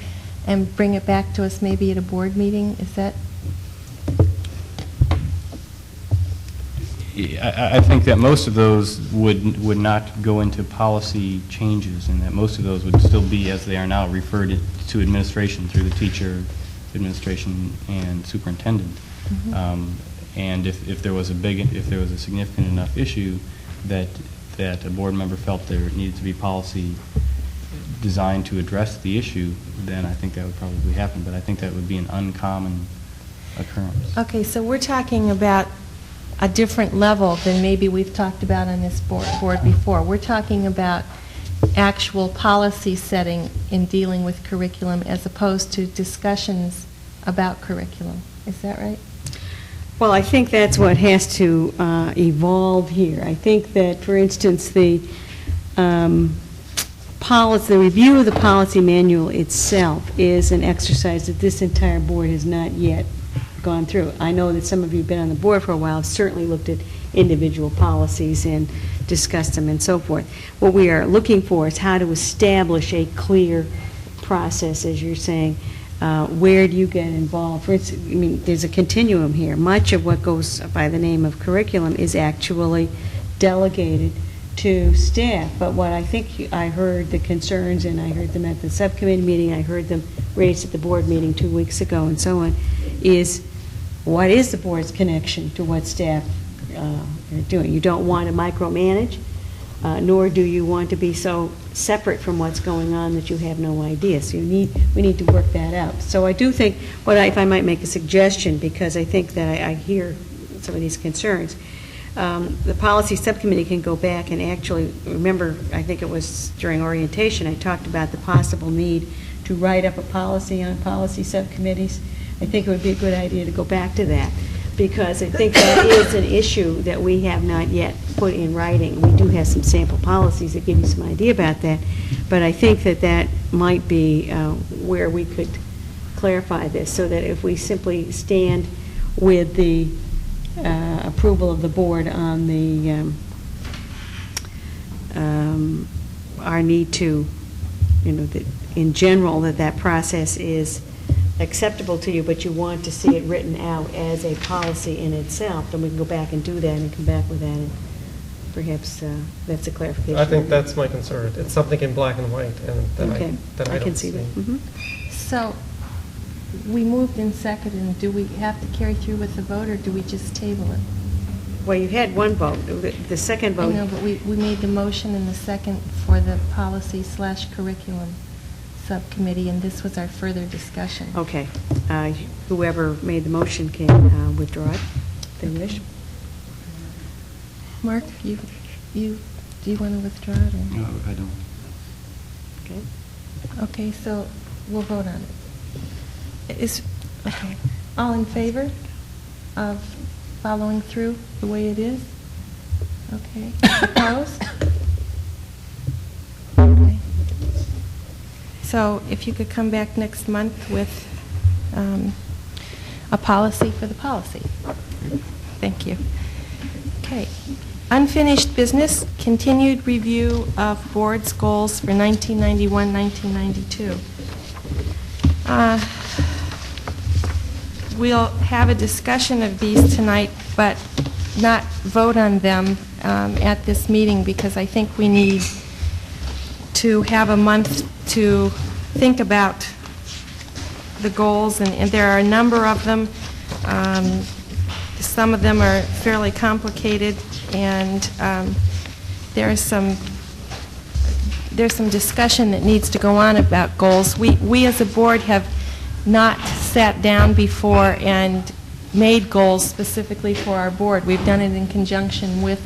and bring it back to us maybe at a board meeting? Is that? I think that most of those would not go into policy changes, and that most of those would still be, as they are now, referred to administration through the teacher, administration, and superintendent. And if there was a significant enough issue that a board member felt there needed to be policy designed to address the issue, then I think that would probably happen. But I think that would be an uncommon occurrence. Okay, so we're talking about a different level than maybe we've talked about on this board before. We're talking about actual policy setting in dealing with curriculum as opposed to discussions about curriculum. Is that right? Well, I think that's what has to evolve here. I think that, for instance, the review of the policy manual itself is an exercise that this entire board has not yet gone through. I know that some of you have been on the board for a while, have certainly looked at individual policies and discussed them and so forth. What we are looking for is how to establish a clear process, as you're saying. Where do you get involved? For instance, I mean, there's a continuum here. Much of what goes by the name of curriculum is actually delegated to staff. But what I think I heard the concerns, and I heard them at the subcommittee meeting, I heard them raised at the board meeting 2 weeks ago and so on, is what is the board's connection to what staff are doing? You don't want to micromanage, nor do you want to be so separate from what's going on that you have no idea. So we need to work that out. So I do think, if I might make a suggestion, because I think that I hear some of these concerns, the policy subcommittee can go back and actually, remember, I think it was during orientation, I talked about the possible need to write up a policy on policy subcommittees. I think it would be a good idea to go back to that, because I think that is an issue that we have not yet put in writing. We do have some sample policies that give you some idea about that, but I think that might be where we could clarify this, so that if we simply stand with the approval of the board on the our need to, that in general, that process is acceptable to you, but you want to see it written out as a policy in itself, then we can go back and do that and come back with that, and perhaps that's a clarification. I think that's my concern. It's something in black and white, and that I can don't see that. So we moved in second, and do we have to carry through with the vote, or do we just table it? Well, you had one vote. The second vote. I know, but we made the motion in the second for the policy/curriculum subcommittee, and this was our further discussion. Okay. Whoever made the motion can withdraw it, if they wish. Mark, do you want to withdraw it? Or? No, I don't. Okay. Okay, so we'll vote on it. Okay. All in favor of following through the way it is? Okay. Opposed? Okay. So if you could come back next month with a policy for the policy. Thank you. Okay. Unfinished business, continued review of board's goals for 1991-1992. We'll have a discussion of these tonight, but not vote on them at this meeting, because I think we need to have a month to think about the goals, and there are a number of them. Some of them are fairly complicated, and there's some discussion that needs to go on about goals. We as a board have not sat down before and made goals specifically for our board. We've done it in conjunction with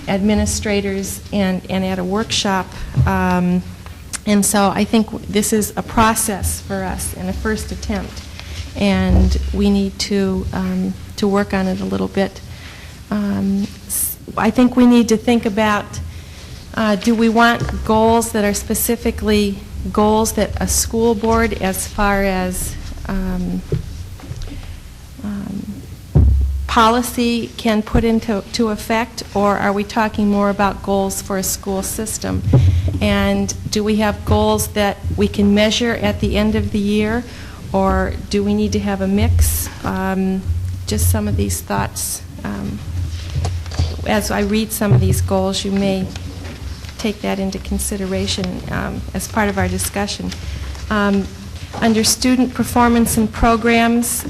administrators and at a workshop. And so I think this is a process for us and a first attempt, and we need to work on it a little bit. I think we need to think about, do we want goals that are specifically goals that a school board, as far as policy, can put into effect, or are we talking more about goals for a school system? And do we have goals that we can measure at the end of the year, or do we need to have a mix? Just some of these thoughts. As I read some of these goals, you may take that into consideration as part of our discussion. Under student performance and programs,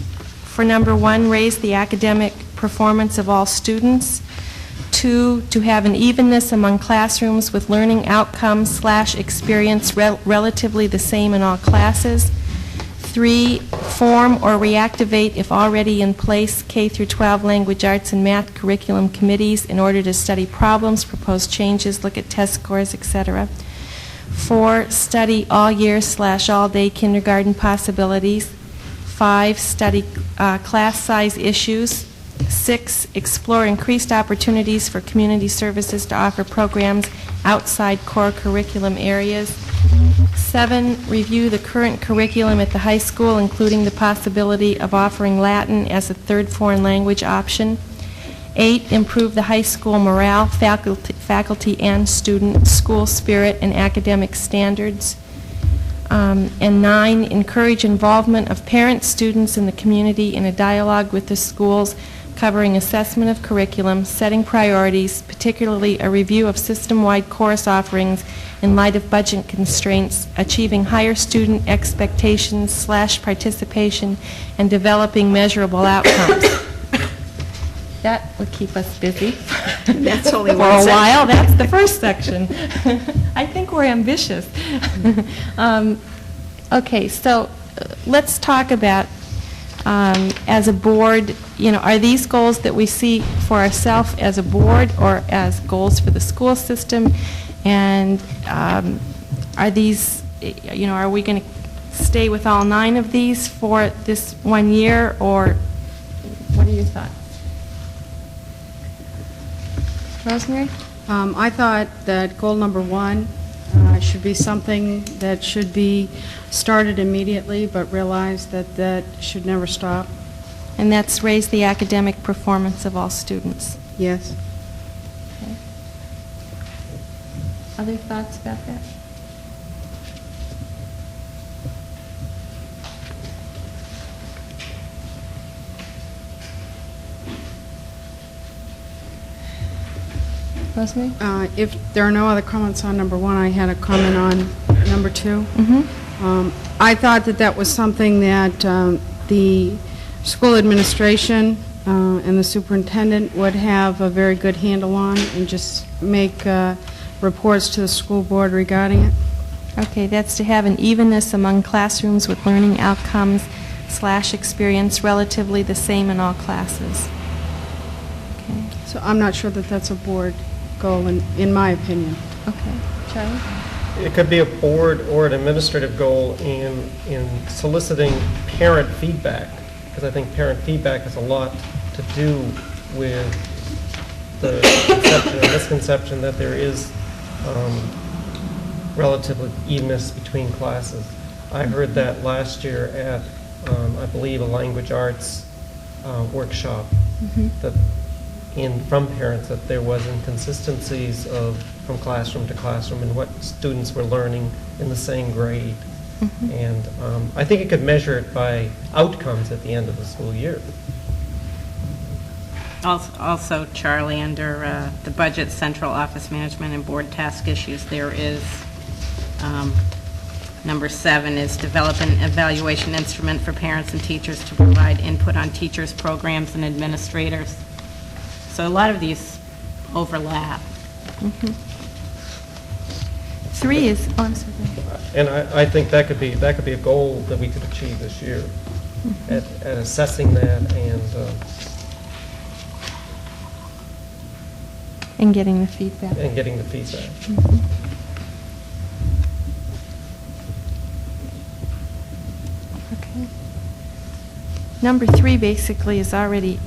for number 1, raise the academic performance of all students. 2, to have an evenness among classrooms with learning outcomes / experience relatively the same in all classes. 3, form or reactivate, if already in place, K through 12 language arts and math curriculum committees in order to study problems, propose changes, look at test scores, etc. 4, study all year / all day kindergarten possibilities. 5, study class size issues. 6, explore increased opportunities for community services to offer programs outside core curriculum areas. 7, review the current curriculum at the high school, including the possibility of offering Latin as a third foreign language option. 8, improve the high school morale, faculty and student, school spirit, and academic standards. And 9, encourage involvement of parents, students, and the community in a dialogue with the schools covering assessment of curriculum, setting priorities, particularly a review of system-wide course offerings in light of budget constraints, achieving higher student expectations / participation, and developing measurable outcomes. That would keep us busy. That's only for one a section. while. That's the first section. I think we're ambitious. Okay, so let's talk about, as a board, are these goals that we see for ourselves as a board or as goals for the school system? And are these, are we going to stay with all 9 of these for this 1 year, or what are your thoughts? Rosemary? I thought that goal number 1 should be something that should be started immediately, but realize that that should never stop. And that's raise the academic performance of all students. Yes. Okay. Other thoughts about that? Rosemary? If there are no other comments on number 1, I had a comment on number 2. I thought that that was something that the school administration and the superintendent would have a very good handle on, and just make reports to the school board regarding it. Okay, that's to have an evenness among classrooms with learning outcomes / experience relatively the same in all classes. Okay. So I'm not sure that that's a board goal, in my opinion. Okay. Charlie? It could be a board or an administrative goal in soliciting parent feedback, because I think parent feedback has a lot to do with the conception or misconception that there is relative evenness between classes. I heard that last year at, I believe, a language arts workshop, that from parents, that there was inconsistencies from classroom to classroom and what students were learning in the same grade. And I think it could measure it by outcomes at the end of the school year. Also, Charlie, under the budget, central office management, and board task issues, there is Number 7 is develop an evaluation instrument for parents and teachers to provide input on teachers, programs, and administrators. So a lot of these overlap. 3 is, oh, I'm sorry. And I think that could be a goal that we could achieve this year, at assessing that And getting the feedback. and getting the feedback. Okay. Number 3 basically is already,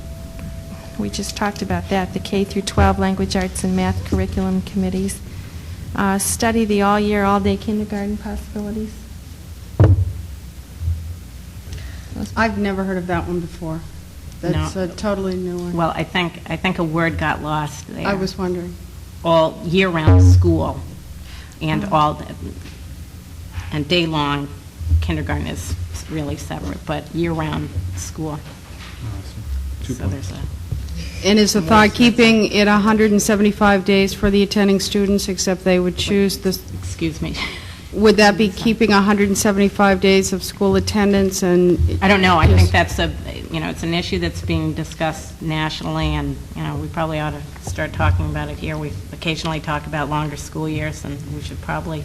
we just talked about that, the K through 12 language arts and math curriculum committees. Study the all-year, all-day kindergarten possibilities. I've never heard of that one before. That's a totally new one. Well, I think a word got lost there. I was wondering. All year-round school and and day-long kindergarten is really separate, but year-round school. So there's a... And is the thought keeping it 175 days for the attending students, except they would choose this? Excuse me. Would that be keeping 175 days of school attendance and? I don't know. I think that's it's an issue that's being discussed nationally, and, we probably ought to start talking about it here. We occasionally talk about longer school years, and we should probably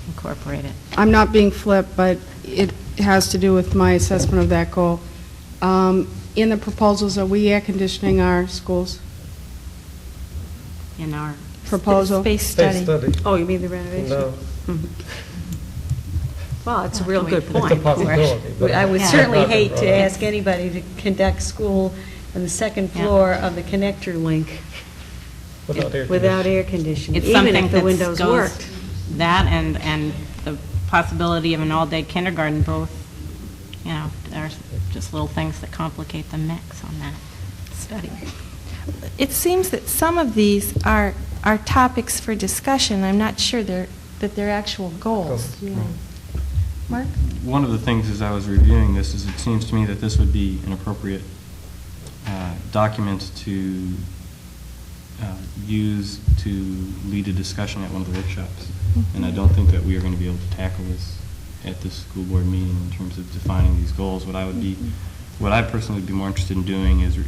incorporate it. I'm not being flip, but it has to do with my assessment of that goal. In the proposals, are we air conditioning our schools? In our proposal? Space study. Oh, you mean the renovation? No. Well, it's a real good It's a point. possibility, but I would it's certainly not hate to right. ask anybody to conduct school on the second floor of the connector link Without air conditioning, It's even something if the that windows goes- worked. That and the possibility of an all-day kindergarten, both, are just little things that complicate the mix on that study. It seems that some of these are topics for discussion. I'm not sure that they're actual goals. Mark? One of the things as I was reviewing this is it seems to me that this would be an appropriate document to use to lead a discussion at one of the workshops. And I don't think that we are going to be able to tackle this at this school board meeting in terms of defining these goals. What I personally would be more interested in doing is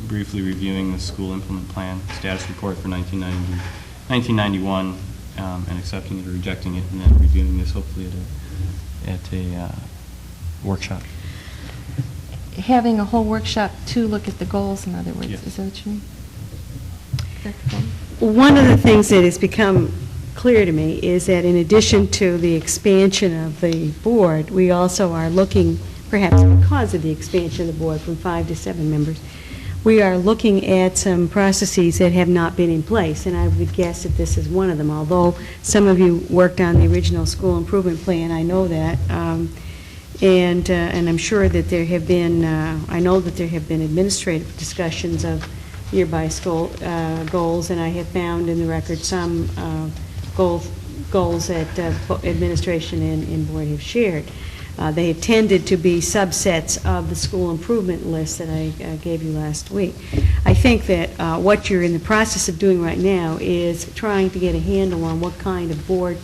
briefly reviewing the school implement plan status report for 1991 and accepting it or rejecting it, and then reviewing this hopefully at a workshop. Having a whole workshop to look at the goals, in other words. Yes. Is that what you mean? One of the things that has become clear to me is that in addition to the expansion of the board, we also are looking, perhaps because of the expansion of the board from 5 to 7 members, we are looking at some processes that have not been in place, and I would guess that this is one of them. Although some of you worked on the original school improvement plan, I know that, and I'm sure that there have been, I know that there have been administrative discussions of nearby school goals, and I have found in the record some goals that administration and board have shared. They have tended to be subsets of the school improvement list that I gave you last week. I think that what you're in the process of doing right now is trying to get a handle on what kind of board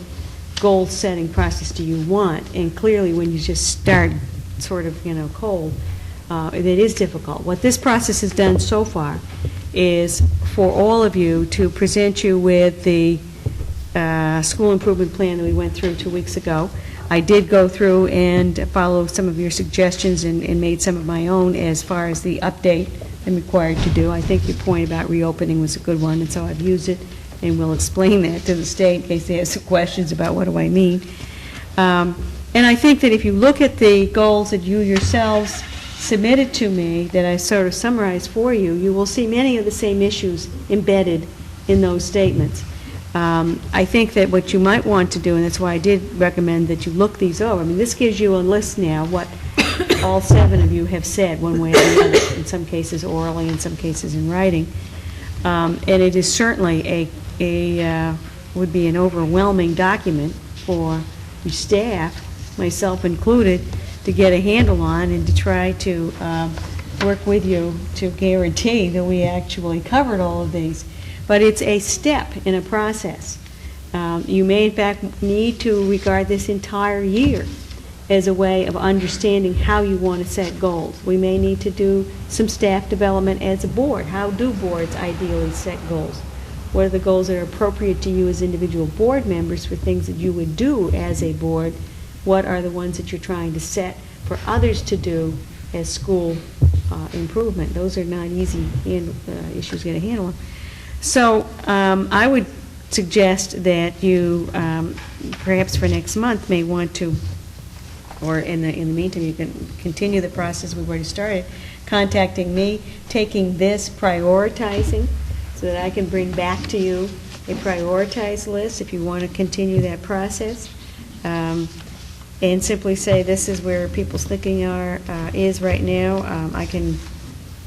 goal-setting process do you want, and clearly when you just start sort of, cold, it is difficult. What this process has done so far is for all of you to present you with the school improvement plan that we went through 2 weeks ago. I did go through and follow some of your suggestions and made some of my own as far as the update I'm required to do. I think your point about reopening was a good one, and so I've used it, and we'll explain that to the state in case they have some questions about what do I mean. And I think that if you look at the goals that you yourselves submitted to me, that I sort of summarized for you, you will see many of the same issues embedded in those statements. I think that what you might want to do, and that's why I did recommend that you look these over. I mean, this gives you a list now, what all 7 of you have said, one way or the other, in some cases orally, in some cases in writing. And it is certainly would be an overwhelming document for your staff, myself included, to get a handle on and to try to work with you to guarantee that we actually covered all of these. But it's a step in a process. You may, in fact, need to regard this entire year as a way of understanding how you want to set goals. We may need to do some staff development as a board. How do boards ideally set goals? What are the goals that are appropriate to you as individual board members for things that you would do as a board? What are the ones that you're trying to set for others to do as school improvement? Those are not easy issues to handle. So I would suggest that you, perhaps for next month, may want to, or in the meantime, you can continue the process we've already started, contacting me, taking this, prioritizing, so that I can bring back to you a prioritized list if you want to continue that process, and simply say this is where people's thinking is right now. I can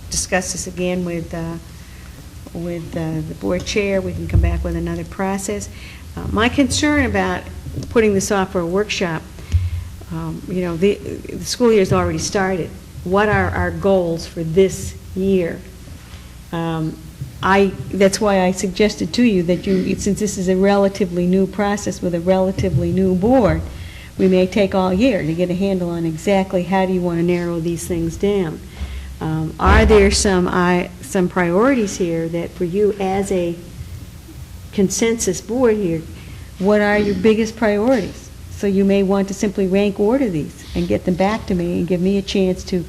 discuss this again with the board chair. We can come back with another process. My concern about putting this off for a workshop, the school year has already started. What are our goals for this year? That's why I suggested to you that since this is a relatively new process with a relatively new board, we may take all year to get a handle on exactly how do you want to narrow these things down. Are there some priorities here that for you as a consensus board here, what are your biggest priorities? So you may want to simply rank order these and get them back to me and give me a chance to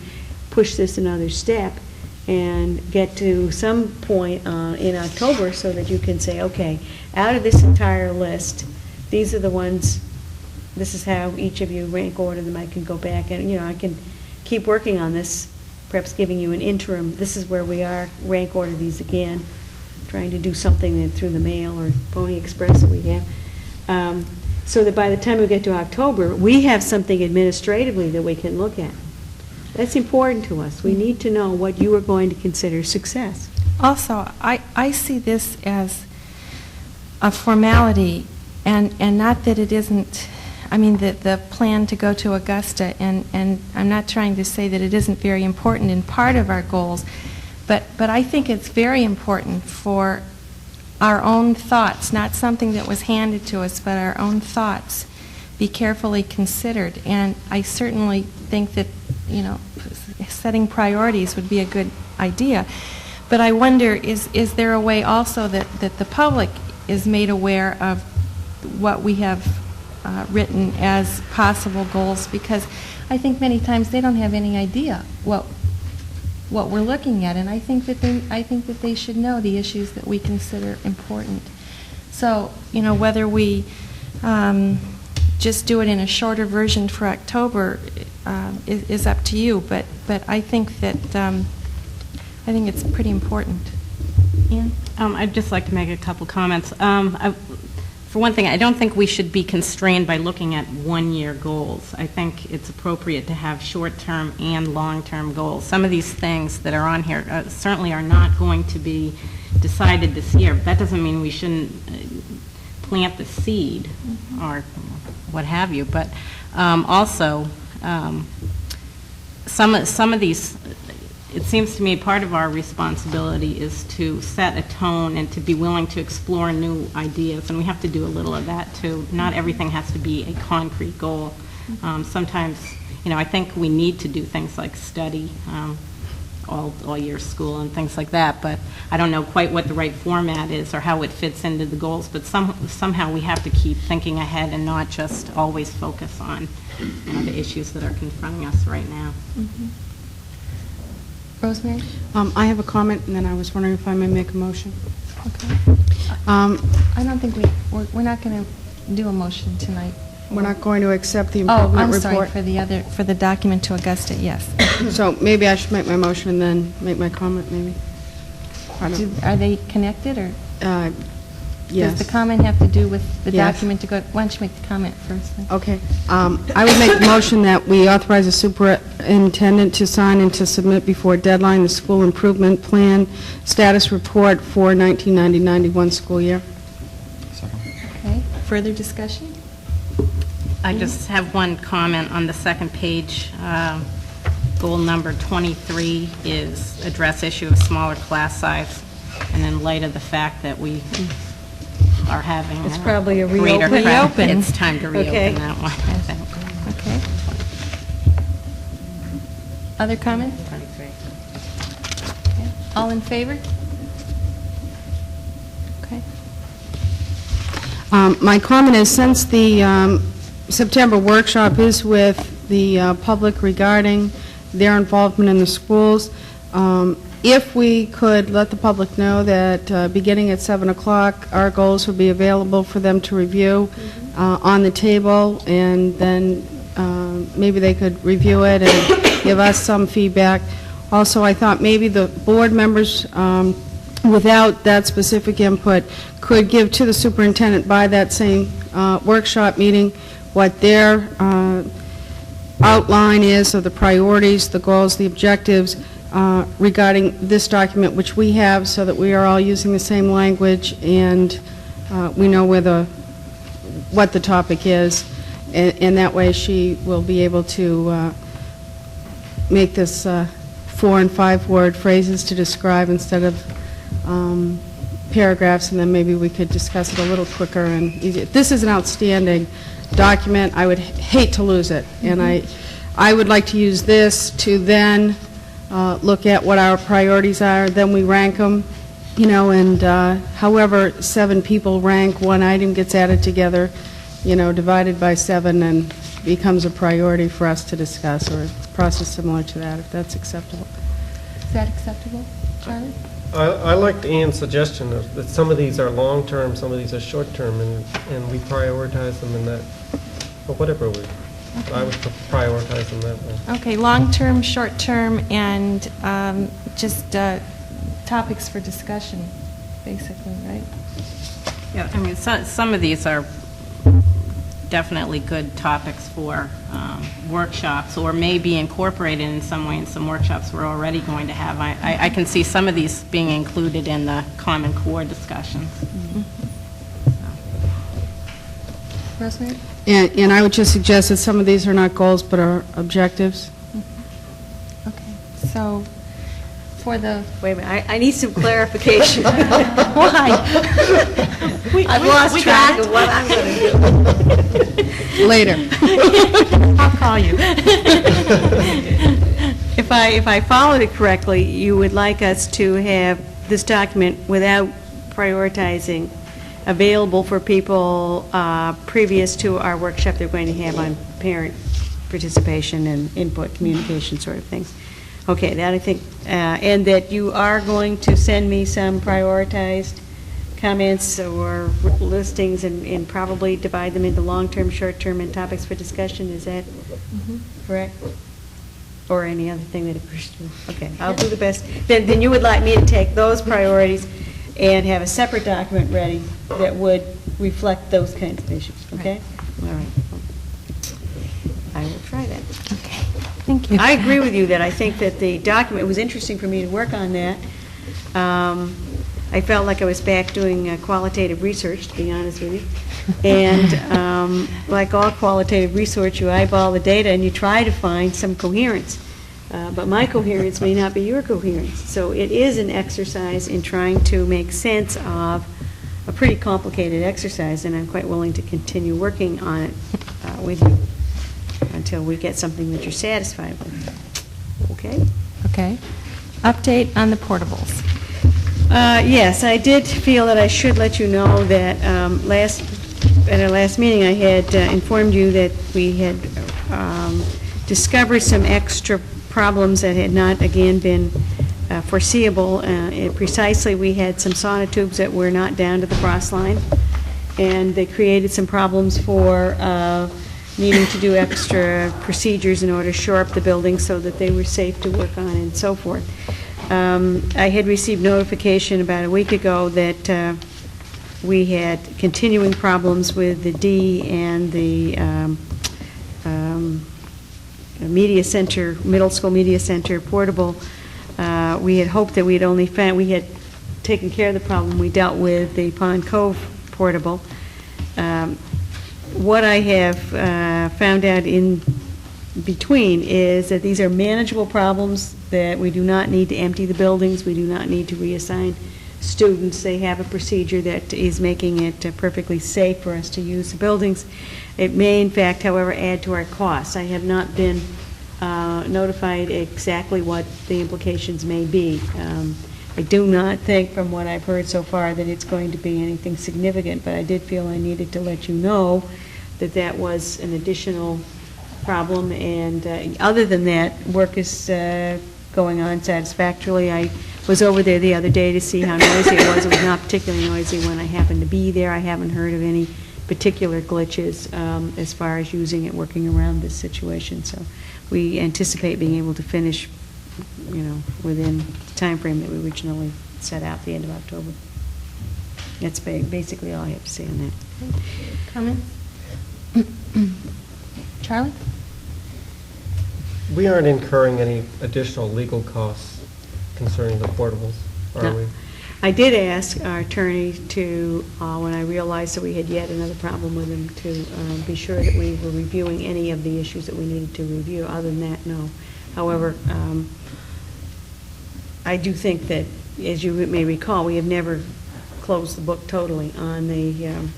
push this another step and get to some point in October so that you can say, okay, out of this entire list, these are the ones, this is how each of you rank order them. I can go back and, I can keep working on this, perhaps giving you an interim, this is where we are, rank order these again, trying to do something through the mail or Pony Express that we have, so that by the time we get to October, we have something administratively that we can look at. That's important to us. We need to know what you are going to consider success. Also, I see this as a formality, and not that it isn't, the plan to go to Augusta, and I'm not trying to say that it isn't very important in part of our goals, but I think it's very important for our own thoughts, not something that was handed to us, but our own thoughts be carefully considered. And I certainly think that, setting priorities would be a good idea. But I wonder, is there a way also that the public is made aware of what we have written as possible goals? Because I think many times they don't have any idea what we're looking at, and I think that they should know the issues that we consider important. So, whether we just do it in a shorter version for October is up to you. But I think that I think it's pretty important. Ann? I'd just like to make a couple comments. For one thing, I don't think we should be constrained by looking at one-year goals. I think it's appropriate to have short-term and long-term goals. Some of these things that are on here certainly are not going to be decided this year, but that doesn't mean we shouldn't plant the seed or what have you. But also, some of these, it seems to me part of our responsibility is to set a tone and to be willing to explore new ideas, and we have to do a little of that too. Not everything has to be a concrete goal. Sometimes, I think we need to do things like study all year school and things like that, but I don't know quite what the right format is or how it fits into the goals, but somehow we have to keep thinking ahead and not just always focus on the issues that are confronting us right now. Mm-hmm. Rosemary? I have a comment, and then I was wondering if I may make a motion. Okay. I don't think we're not going to do a motion tonight. We're not going to accept the improvement report? Oh, I'm sorry, for the document to Augusta, yes. So maybe I should make my motion and then make my comment, maybe? Are they connected, or? Yes. Does the comment have to do with the Yes. document to go? Why don't you make the comment first, then? Okay. I would make the motion that we authorize the superintendent to sign and to submit before deadline the school improvement plan status report for 1990-91 school year. Okay. Further discussion? I just have one comment on the second page. Goal number 23 is address issue of smaller class size. And in light of the fact that we are having It's probably a greater reopen. crowd. Reopen. It's time to Okay. reopen that one, I think. Okay. Other comments? Okay. All in favor? Okay. My comment is, since the September workshop is with the public regarding their involvement in the schools, if we could let the public know that beginning at 7 o'clock, our goals would be available for them to review on the table, and then maybe they could review it and give us some feedback. Also, I thought maybe the board members, without that specific input, could give to the superintendent by that same workshop meeting what their outline is of the priorities, the goals, the objectives regarding this document, which we have, so that we are all using the same language and we know what the topic is, and that way she will be able to make this 4- and 5-word phrases to describe instead of paragraphs, and then maybe we could discuss it a little quicker and easier. This is an outstanding document. I would hate to lose it, and I would like to use this to then look at what our priorities are, then we rank them, and however 7 people rank, one item gets added together, divided by 7, and becomes a priority for us to discuss, or a process similar to that, if that's acceptable. Is that acceptable, Charlie? I liked Ian's suggestion of that some of these are long-term, some of these are short-term, and we prioritize them in that, or whatever I would prioritize them that way. Okay, long-term, short-term, and just topics for discussion, basically, right? Yeah, I mean, some of these are definitely good topics for workshops, or may be incorporated in some way in some workshops we're already going to have. I can see some of these being included in the Common Core discussions. Rosemary? And I would just suggest that some of these are not goals, but are objectives. Okay, so for the... Wait a minute, I need some clarification. Why? I've lost track of what I'm going to do. Later. I'll call you. If I followed it correctly, you would like us to have this document without prioritizing available for people previous to our workshop they're going to have on parent participation and input, communication sort of things. Okay, that I think, and that you are going to send me some prioritized comments or listings and probably divide them into long-term, short-term, and topics for discussion. Is that correct? Or any other thing that occurs to you? Okay, I'll do the best. Then you would like me to take those priorities and have a separate document ready that would reflect those kinds of issues, okay? All right. I will try that. Okay, thank you. I agree with you that I think that the document, it was interesting for me to work on that. I felt like I was back doing qualitative research, to be honest with you. And like all qualitative research, you eyeball the data and you try to find some coherence. But my coherence may not be your coherence. So it is an exercise in trying to make sense of a pretty complicated exercise, and I'm quite willing to continue working on it with you until we get something that you're satisfied with. Okay? Okay. Update on the portables. Yes, I did feel that I should let you know that at our last meeting, I had informed you that we had discovered some extra problems that had not, again, been foreseeable. Precisely, we had some sonotubes that were not down to the frost line, and they created some problems for needing to do extra procedures in order to shore up the building so that they were safe to work on and so forth. I had received notification about a week ago that we had continuing problems with the D and the media center, middle school media center portable. We had hoped that we had taken care of the problem. We dealt with the Pond Cove portable. What I have found out in between is that these are manageable problems, that we do not need to empty the buildings, we do not need to reassign students. They have a procedure that is making it perfectly safe for us to use the buildings. It may, in fact, however, add to our costs. I have not been notified exactly what the implications may be. I do not think, from what I've heard so far, that it's going to be anything significant, but I did feel I needed to let you know that that was an additional problem, and other than that, work is going on satisfactorily. I was over there the other day to see how noisy it was. It was not particularly noisy when I happened to be there. I haven't heard of any particular glitches as far as using it, working around this situation. So we anticipate being able to finish, within the time frame that we originally set out, the end of October. That's basically all I have to say on that. Comments? Charlie? We aren't incurring any additional legal costs concerning the portables, are No. we? I did ask our attorney to, when I realized that we had yet another problem with him, to be sure that we were reviewing any of the issues that we needed to review. Other than that, no. However, I do think that, as you may recall, we have never closed the book totally on the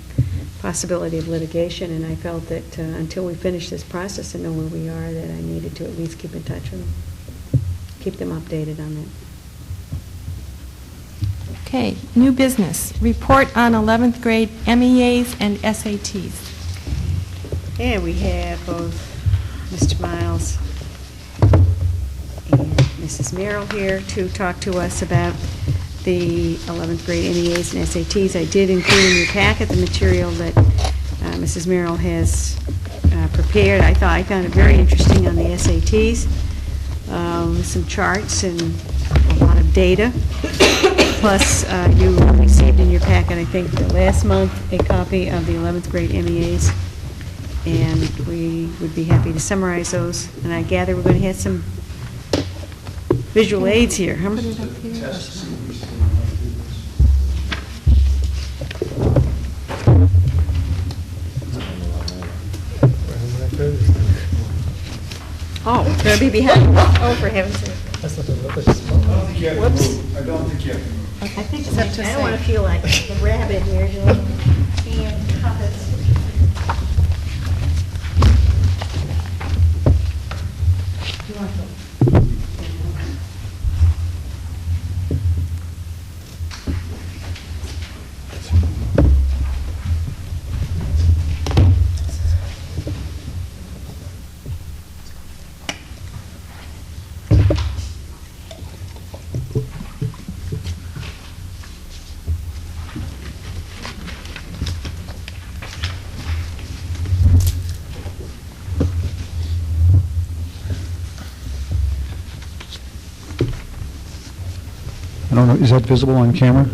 possibility of litigation, and I felt that until we finish this process and know where we are, that I needed to at least keep in touch with them, keep them updated on that. Okay, new business. Report on 11th grade MEAs and SATs. And we have both Mr. Miles and Mrs. Merrill here to talk to us about the 11th grade MEAs and SATs. I did include in your packet the material that Mrs. Merrill has prepared. I found it very interesting on the SATs, some charts and a lot of data. Plus, you received in your packet, I think, last month, a copy of the 11th grade MEAs, and we would be happy to summarize those. And I gather we're going to have some visual aids here. Huh? Oh, it's going to be behind. Oh, for heaven's sake. That's not the rubbish spot. Whoops. I don't think you have to move. I think it's up to I don't want to feel like the rabbit here doing hand puppets. You want to- I don't know, is that visible on camera?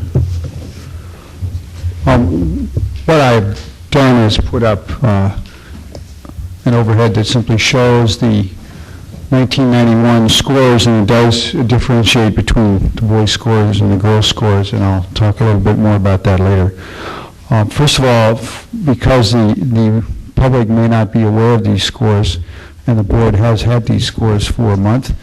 What I've done is put up an overhead that simply shows the 1991 scores, and it does differentiate between the boys' scores and the girls' scores, and I'll talk a little bit more about that later. First of all, because the public may not be aware of these scores, and the board has had these scores for a month,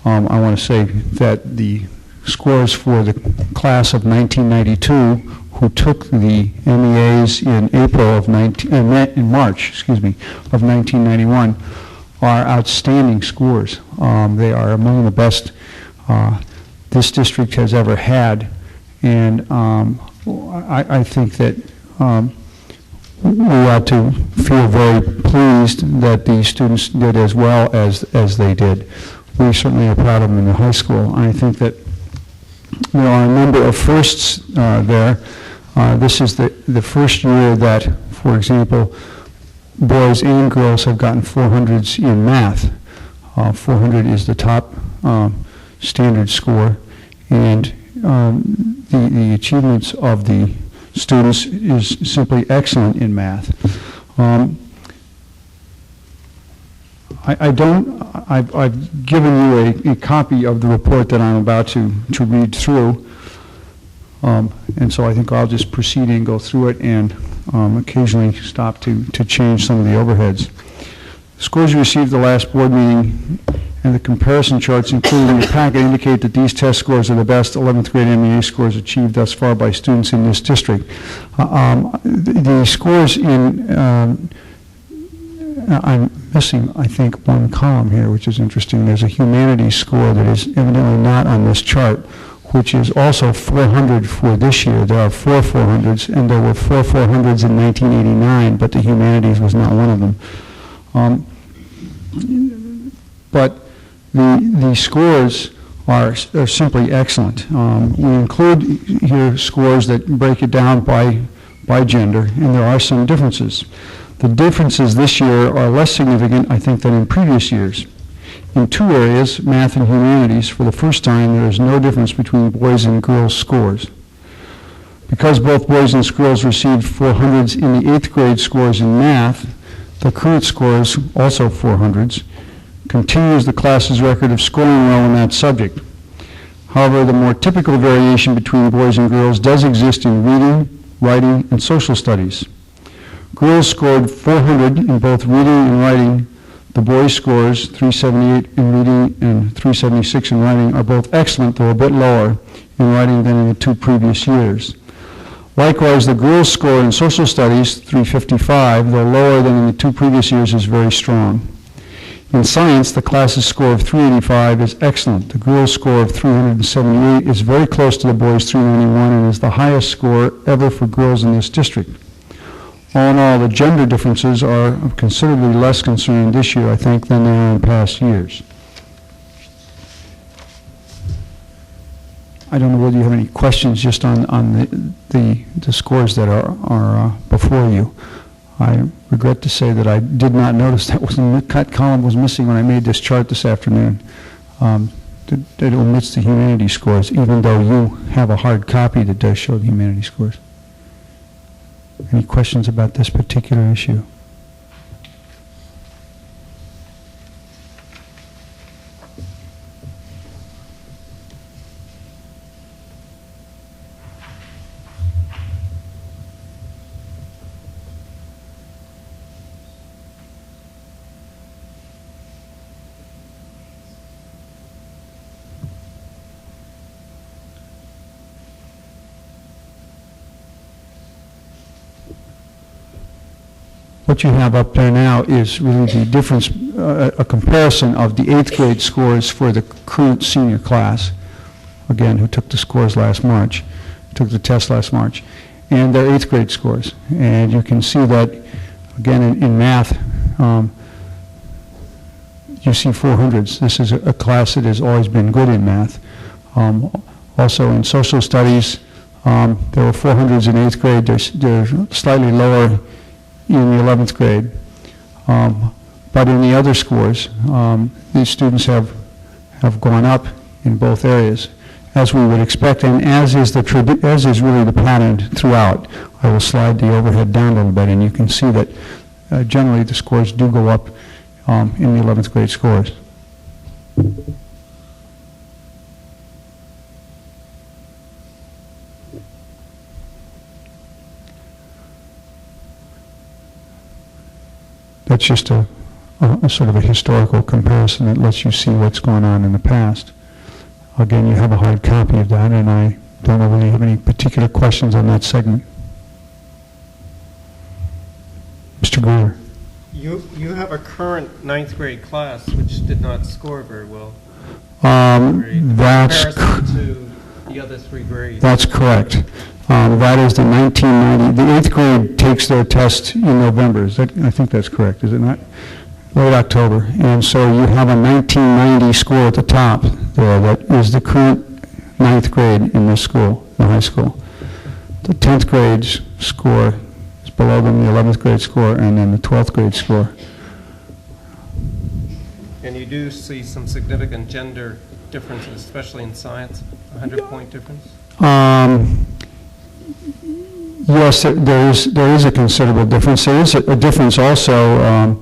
I want to say that the scores for the class of 1992, who took the MEAs in March, of 1991, are outstanding scores. They are among the best this district has ever had, and I think that we ought to feel very pleased that the students did as well as they did. We certainly are proud of them in the high school. I think that there are a number of firsts there. This is the first year that, for example, boys and girls have gotten 400s in math. 400 is the top standard score, and the achievements of the students is simply excellent in math. I've given you a copy of the report that I'm about to read through, and so I think I'll just proceed and go through it and occasionally stop to change some of the overheads. The scores you received the last board meeting and the comparison charts included in the packet indicate that these test scores are the best 11th grade MEA scores achieved thus far by students in this district. The scores in, I'm missing, I think, one column here, which is interesting. There's a humanities score that is evidently not on this chart, which is also 400 for this year. There are 4 400s, and there were 4 400s in 1989, but the humanities was not one of them. But the scores are simply excellent. We include here scores that break it down by gender, and there are some differences. The differences this year are less significant, I think, than in previous years. In 2 areas, math and humanities, for the first time, there is no difference between boys and girls' scores. Because both boys and girls received 400s in the 8th grade scores in math, the current scores, also 400s, continues the class's record of scoring well in that subject. However, the more typical variation between boys and girls does exist in reading, writing, and social studies. Girls scored 400 in both reading and writing. The boys' scores, 378 in reading and 376 in writing, are both excellent, though a bit lower in writing than in the 2 previous years. Likewise, the girls' score in social studies, 355, though lower than in the 2 previous years, is very strong. In science, the class's score of 385 is excellent. The girls' score of 378 is very close to the boys' 391 and is the highest score ever for girls in this district. All in all, the gender differences are of considerably less concern this year, I think, than they are in past years. I don't know whether you have any questions just on the scores that are before you. I regret to say that I did not notice that column was missing when I made this chart this afternoon. It omits the humanities scores, even though you have a hard copy that does show the humanities scores. Any questions about this particular issue? What you have up there now is really the difference, a comparison of the 8th grade scores for the current senior class, again, who took the scores last March, took the test last March, and their 8th grade scores. And you can see that, again, in math, you see 400s. This is a class that has always been good in math. Also in social studies, there were 400s in 8th grade. They're slightly lower in the 11th grade. But in the other scores, these students have gone up in both areas, as we would expect, and as is really the pattern throughout. I will slide the overhead down a little bit, and you can see that generally the scores do go up in the 11th grade scores. That's just a sort of a historical comparison that lets you see what's going on in the past. Again, you have a hard copy of that, and I don't know whether you have any particular questions on that segment. Mr. Greer. You have a current 9th grade class which did not score very well. That's to the other 3 grades. That's correct. That is the 1990. The 8th grade takes their test in November. I think that's correct, is it not? Late October. And so you have a 1990 score at the top there that is the current 9th grade in this school, the high school. The 10th grade's score is below them, the 11th grade score, and then the 12th grade score. And you do see some significant gender differences, especially in science, a 100-point difference? Yes, there is a considerable difference. There is a difference also.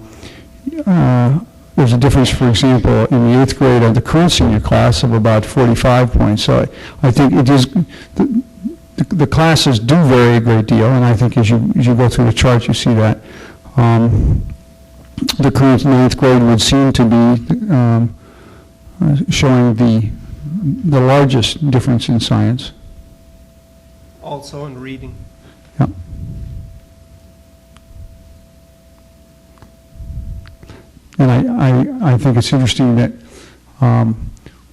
There's a difference, for example, in the 8th grade of the current senior class of about 45 points. So I think it is the classes do vary a great deal, and I think as you go through the chart, you see that. The current 9th grade would seem to be showing the largest difference in science. Also in reading. Yep. And I think it's interesting that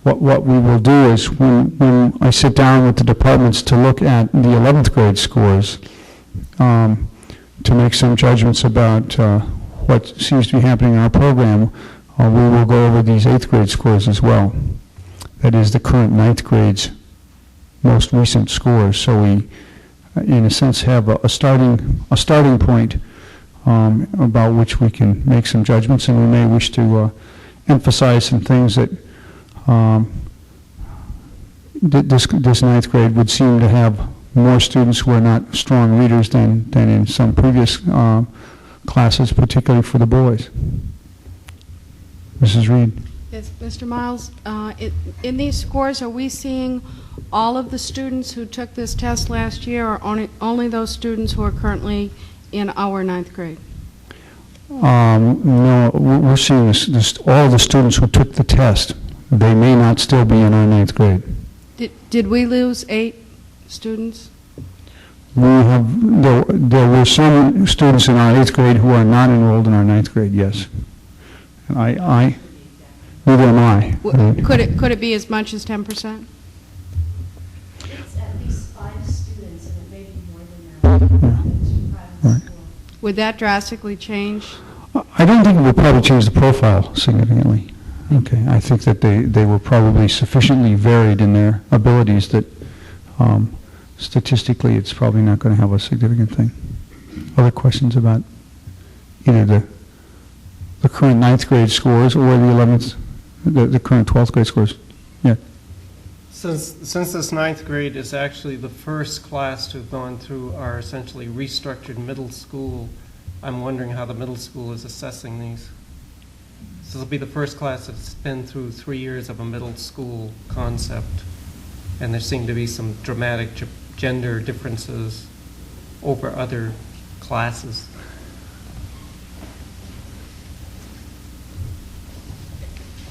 what we will do is when I sit down with the departments to look at the 11th grade scores, to make some judgments about what seems to be happening in our program, we will go over these 8th grade scores as well. That is the current 9th grade's most recent scores. So we, in a sense, have a starting point about which we can make some judgments, and we may wish to emphasize some things that this 9th grade would seem to have more students who are not strong readers than in some previous classes, particularly for the boys. Mrs. Reed. Yes, Mr. Miles, in these scores, are we seeing all of the students who took this test last year, or only those students who are currently in our 9th grade? No, we're seeing all the students who took the test. They may not still be in our 9th grade. Did we lose 8 students? There were some students in our 8th grade who are not enrolled in our 9th grade, yes. Neither am I. Could it be as much as 10%? It's at least 5 students, and it may be more than that. Right. Would that drastically change? I don't think it would probably change the profile significantly. Okay, I think that they were probably sufficiently varied in their abilities that statistically it's probably not going to have a significant thing. Other questions about either the current 9th grade scores or the 11th, the current 12th grade scores? Yeah. Since this 9th grade is actually the first class to have gone through our essentially restructured middle school, I'm wondering how the middle school is assessing these. So this will be the first class that's been through 3 years of a middle school concept, and there seem to be some dramatic gender differences over other classes.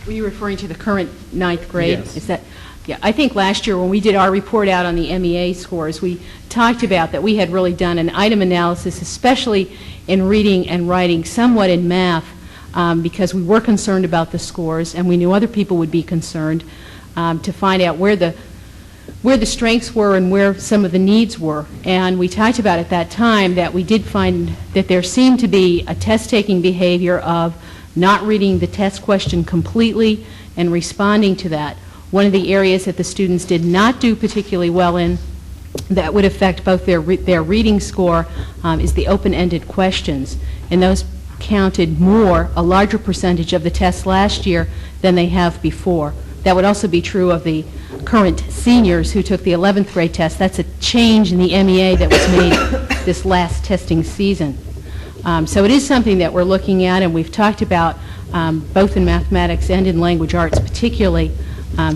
Were you referring to the current 9th grade? Yes. Is that, yeah, I think last year when we did our report out on the MEA scores, we talked about that we had really done an item analysis, especially in reading and writing, somewhat in math, because we were concerned about the scores, and we knew other people would be concerned, to find out where the strengths were and where some of the needs were. And we talked about at that time that we did find that there seemed to be a test-taking behavior of not reading the test question completely and responding to that. One of the areas that the students did not do particularly well in that would affect both their reading score is the open-ended questions. And those counted more, a larger percentage of the tests last year than they have before. That would also be true of the current seniors who took the 11th grade test. That's a change in the MEA that was made this last testing season. So it is something that we're looking at, and we've talked about both in mathematics and in language arts, particularly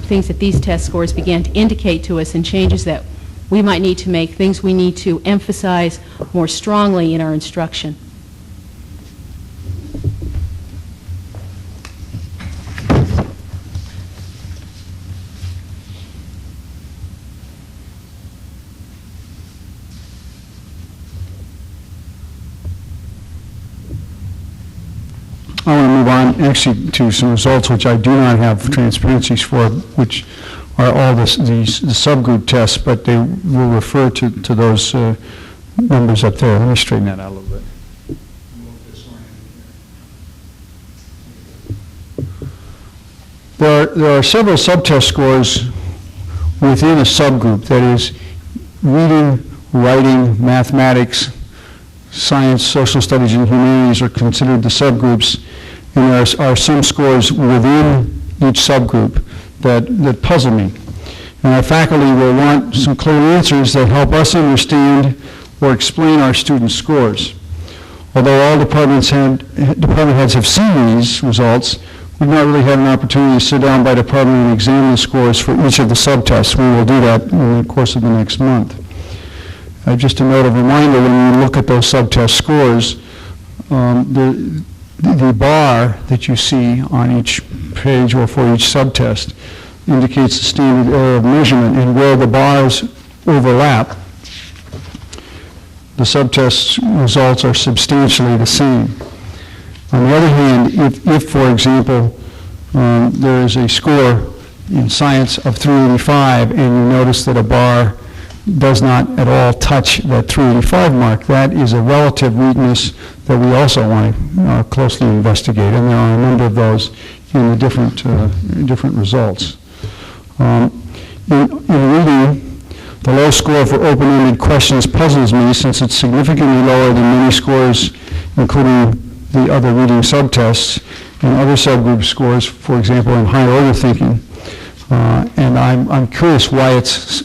things that these test scores began to indicate to us and changes that we might need to make, things we need to emphasize more strongly in our instruction. I want to move on actually to some results which I do not have transparencies for, which are all the subgroup tests, but they will refer to those numbers up there. Let me straighten that out a little bit. There are several subtest scores within a subgroup, that is, reading, writing, mathematics, science, social studies, and humanities are considered the subgroups, and there are some scores within each subgroup that puzzle me. And our faculty will want some clear answers that help us understand or explain our students' scores. Although all department heads have seen these results, we've not really had an opportunity to sit down by department and examine the scores for each of the subtests. We will do that in the course of the next month. Just a note of reminder, when you look at those subtest scores, the bar that you see on each page or for each subtest indicates the standard error of measurement, and where the bars overlap, the subtest results are substantially the same. On the other hand, if for example, there is a score in science of 385 and you notice that a bar does not at all touch that 385 mark, that is a relative weakness that we also want to closely investigate, and there are a number of those in the different results. In reading, the low score for open-ended questions puzzles me, since it's significantly lower than many scores, including the other reading subtests and other subgroup scores, for example, in higher order thinking. And I'm curious why it's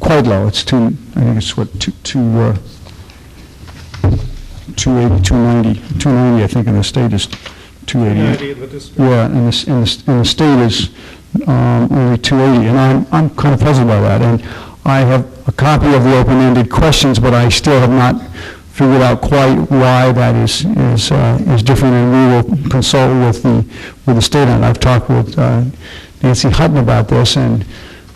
quite low. It's I think it's what, 280, 290, I think in the state is 280. 290 in the district. Yeah, in the state is only 280, and I'm kind of puzzled by that. And I have a copy of the open-ended questions, but I still have not figured out quite why that is different, and we will consult with the state on it. I've talked with Nancy Hutton about this, and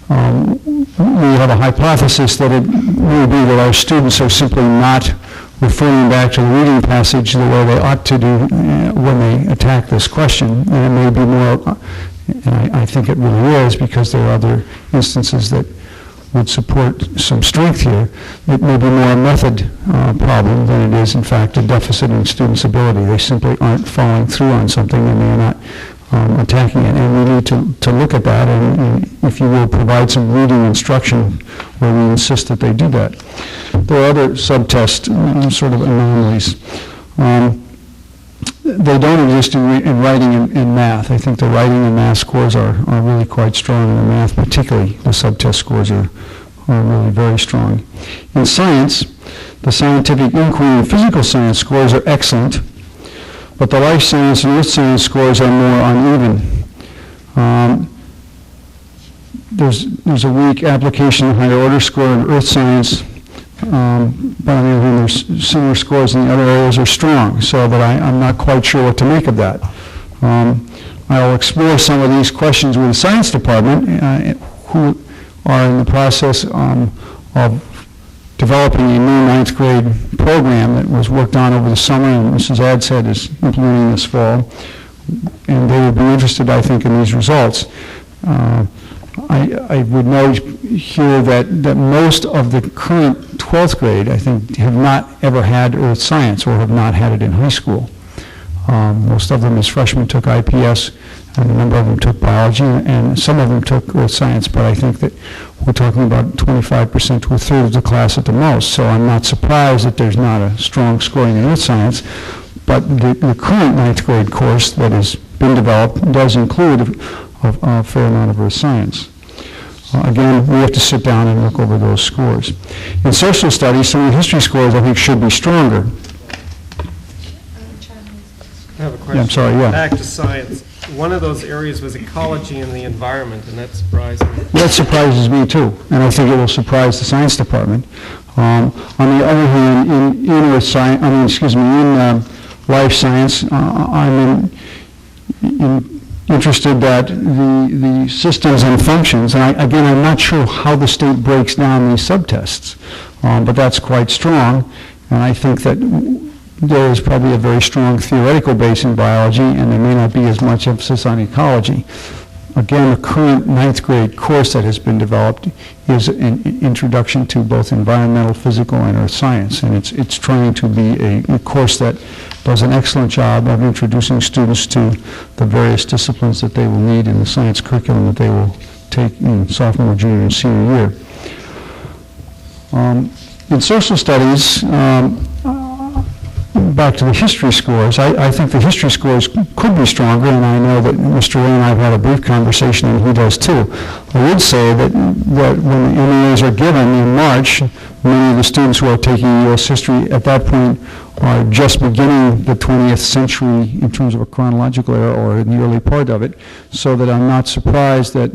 we have a hypothesis that it may be that our students are simply not referring back to the reading passage the way they ought to do when they attack this question. And it may be more, and I think it really is, because there are other instances that would support some strength here. It may be more a method problem than it is, in fact, a deficit in students' ability. They simply aren't following through on something, and they're not attacking it. And we need to look at that, and if you will, provide some reading instruction where we insist that they do that. There are other subtest sort of anomalies. They don't exist in writing and math. I think the writing and math scores are really quite strong, and the math particularly, the subtest scores are really very strong. In science, the scientific inquiry and physical science scores are excellent, but the life science and earth science scores are more uneven. There's a weak application of higher order score in earth science, but on the other hand, there's similar scores in the other areas are strong, so that I'm not quite sure what to make of that. I'll explore some of these questions with the science department, who are in the process of developing a new 9th grade program that was worked on over the summer, and Mrs. Adshead is implementing this fall, and they would be interested, I think, in these results. I would note here that most of the current 12th grade, I think, have not ever had earth science or have not had it in high school. Most of them as freshmen took IPS, and a number of them took biology, and some of them took earth science, but I think that we're talking about 25% to a third of the class at the most, so I'm not surprised that there's not a strong scoring in earth science, but the current 9th grade course that has been developed does include a fair amount of earth science. Again, we have to sit down and look over those scores. In social studies, some of the history scores, I think, should be stronger. I have a question. Yeah, I'm sorry, yeah. Back to science. One of those areas was ecology and the environment, and that surprised me. That surprises me too, and I think it will surprise the science department. On the other hand, in life science, I'm interested that the systems and functions, and again, I'm not sure how the state breaks down these subtests, but that's quite strong, and I think that there is probably a very strong theoretical base in biology, and there may not be as much emphasis on ecology. Again, the current 9th grade course that has been developed is an introduction to both environmental, physical, and earth science, and it's trying to be a course that does an excellent job of introducing students to the various disciplines that they will need in the science curriculum that they will take in sophomore, junior, and senior year. In social studies, back to the history scores, I think the history scores could be stronger, and I know that Mr. Ray and I have had a brief conversation, and he does too. I would say that when the MAs are given in March, many of the students who are taking U.S. history at that point are just beginning the 20th century in terms of a chronological era or in the early part of it, so that I'm not surprised that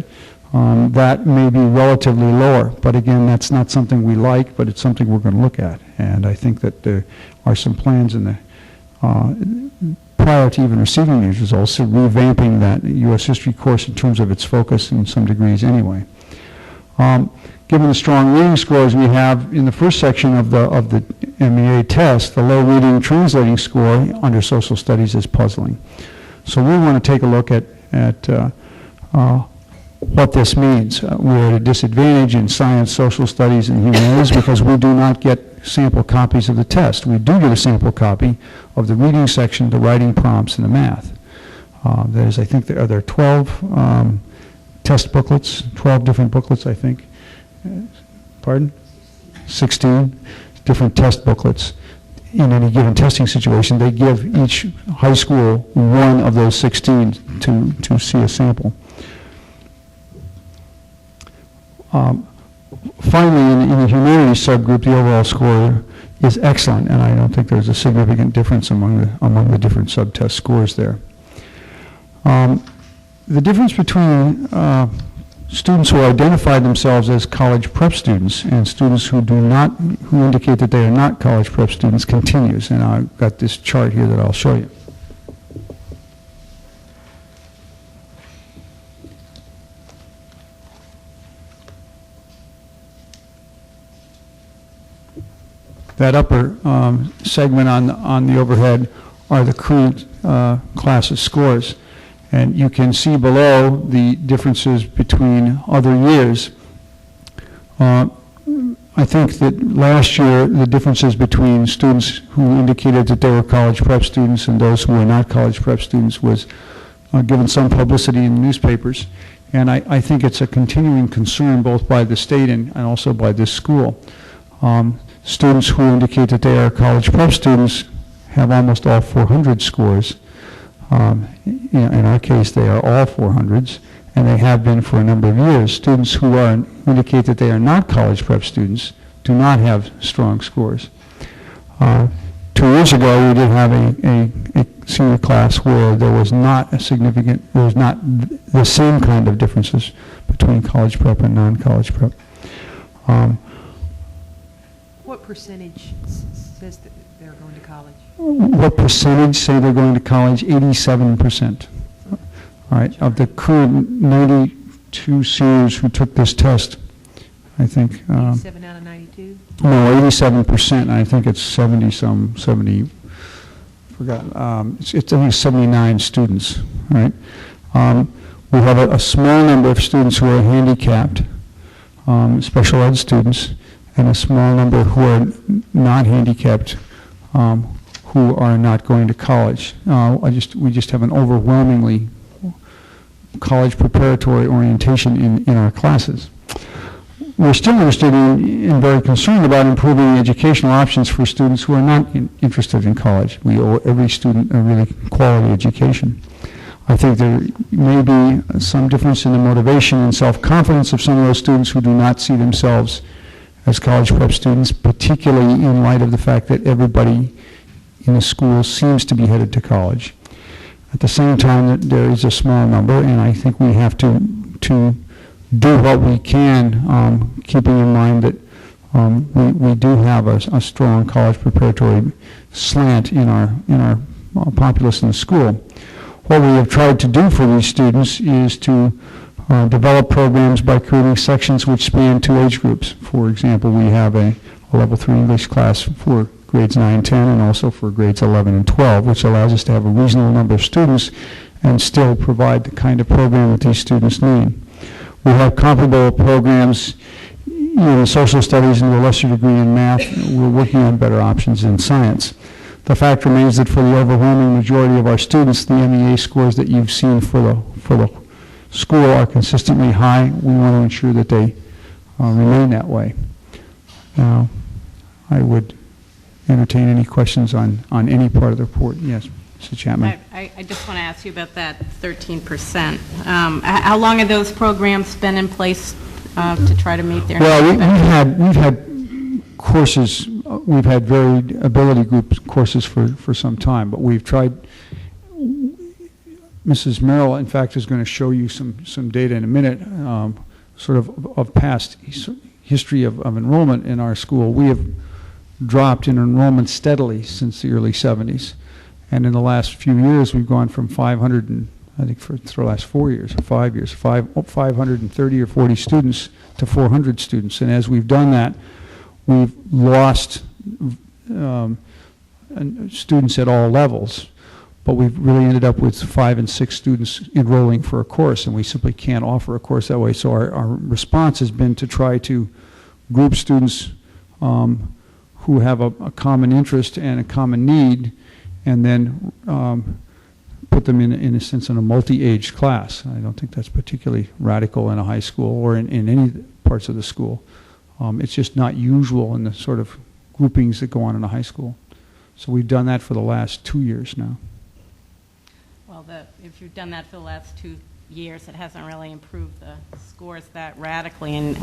that may be relatively lower. But again, that's not something we like, but it's something we're going to look at. And I think that there are some plans in prior to even receiving these results, so revamping that U.S. history course in terms of its focus in some degrees anyway. Given the strong reading scores we have in the first section of the MEA test, the low reading translating score under social studies is puzzling. So we want to take a look at what this means. We're at a disadvantage in science, social studies, and humanities because we do not get sample copies of the test. We do get a sample copy of the reading section, the writing prompts, and the math. There's, I think, there are 12 test booklets, 12 different booklets, I think. Pardon? 16 different test booklets. In any given testing situation, they give each high school one of those 16 to see a sample. Finally, in the humanities subgroup, the overall score is excellent, and I don't think there's a significant difference among the different subtest scores there. The difference between students who identify themselves as college prep students and students who indicate that they are not college prep students continues, and I've got this chart here that I'll show you. That upper segment on the overhead are the current classes scores. And you can see below the differences between other years. I think that last year, the differences between students who indicated that they were college prep students and those who were not college prep students was given some publicity in the newspapers. And I think it's a continuing concern both by the state and also by this school. Students who indicate that they are college prep students have almost all 400 scores. In our case, they are all 400s, and they have been for a number of years. Students who indicate that they are not college prep students do not have strong scores. 2 years ago, we did have a senior class where there was not the same kind of differences between college prep and non-college prep. What percentage says that they're going to college? What percentage say they're going to college? 87%. All right, of the current 92 seniors who took this test, I think. 87 out of 92? No, 87%. I think it's 70. Forgot. It's only 79 students. Right. We have a small number of students who are handicapped, special ed students, and a small number who are not handicapped, who are not going to college. We just have an overwhelmingly college preparatory orientation in our classes. We're still interested in and very concerned about improving the educational options for students who are not interested in college. We owe every student a really quality education. I think there may be some difference in the motivation and self-confidence of some of those students who do not see themselves as college prep students, particularly in light of the fact that everybody in the school seems to be headed to college. At the same time, there is a small number, and I think we have to do what we can, keeping in mind that we do have a strong college preparatory slant in our populace in the school. What we have tried to do for these students is to develop programs by creating sections which span 2 age groups. For example, we have a level 3 English class for grades 9, 10, and also for grades 11 and 12, which allows us to have a reasonable number of students and still provide the kind of program that these students need. We have comparable programs in social studies and to a lesser degree in math. We're working on better options in science. The fact remains that for the overwhelming majority of our students, the MEA scores that you've seen for the school are consistently high. We want to ensure that they remain that way. Now, I would entertain any questions on any part of the report. Yes, Mr. Chapman. I just want to ask you about that 13%. How long have those programs been in place to try to meet their Well, we've had courses, we've had varied ability group courses for some time, but we've tried. Mrs. Merrill, in fact, is going to show you some data in a minute, sort of past history of enrollment in our school. We have dropped in enrollment steadily since the early 70s, And in the last few years, we've gone from 500 and, I think for the last 4 years, or 5 years, 530 or 40 students to 400 students. And as we've done that, we've lost students at all levels, but we've really ended up with 5 and 6 students enrolling for a course, and we simply can't offer a course that way. So our response has been to try to group students who have a common interest and a common need, and then put them in a sense in a multi-age class. I don't think that's particularly radical in a high school or in any parts of the school. It's just not usual in the sort of groupings that go on in a high school. So we've done that for the last 2 years now. Well, if you've done that for the last 2 years, it hasn't really improved the scores that radically, and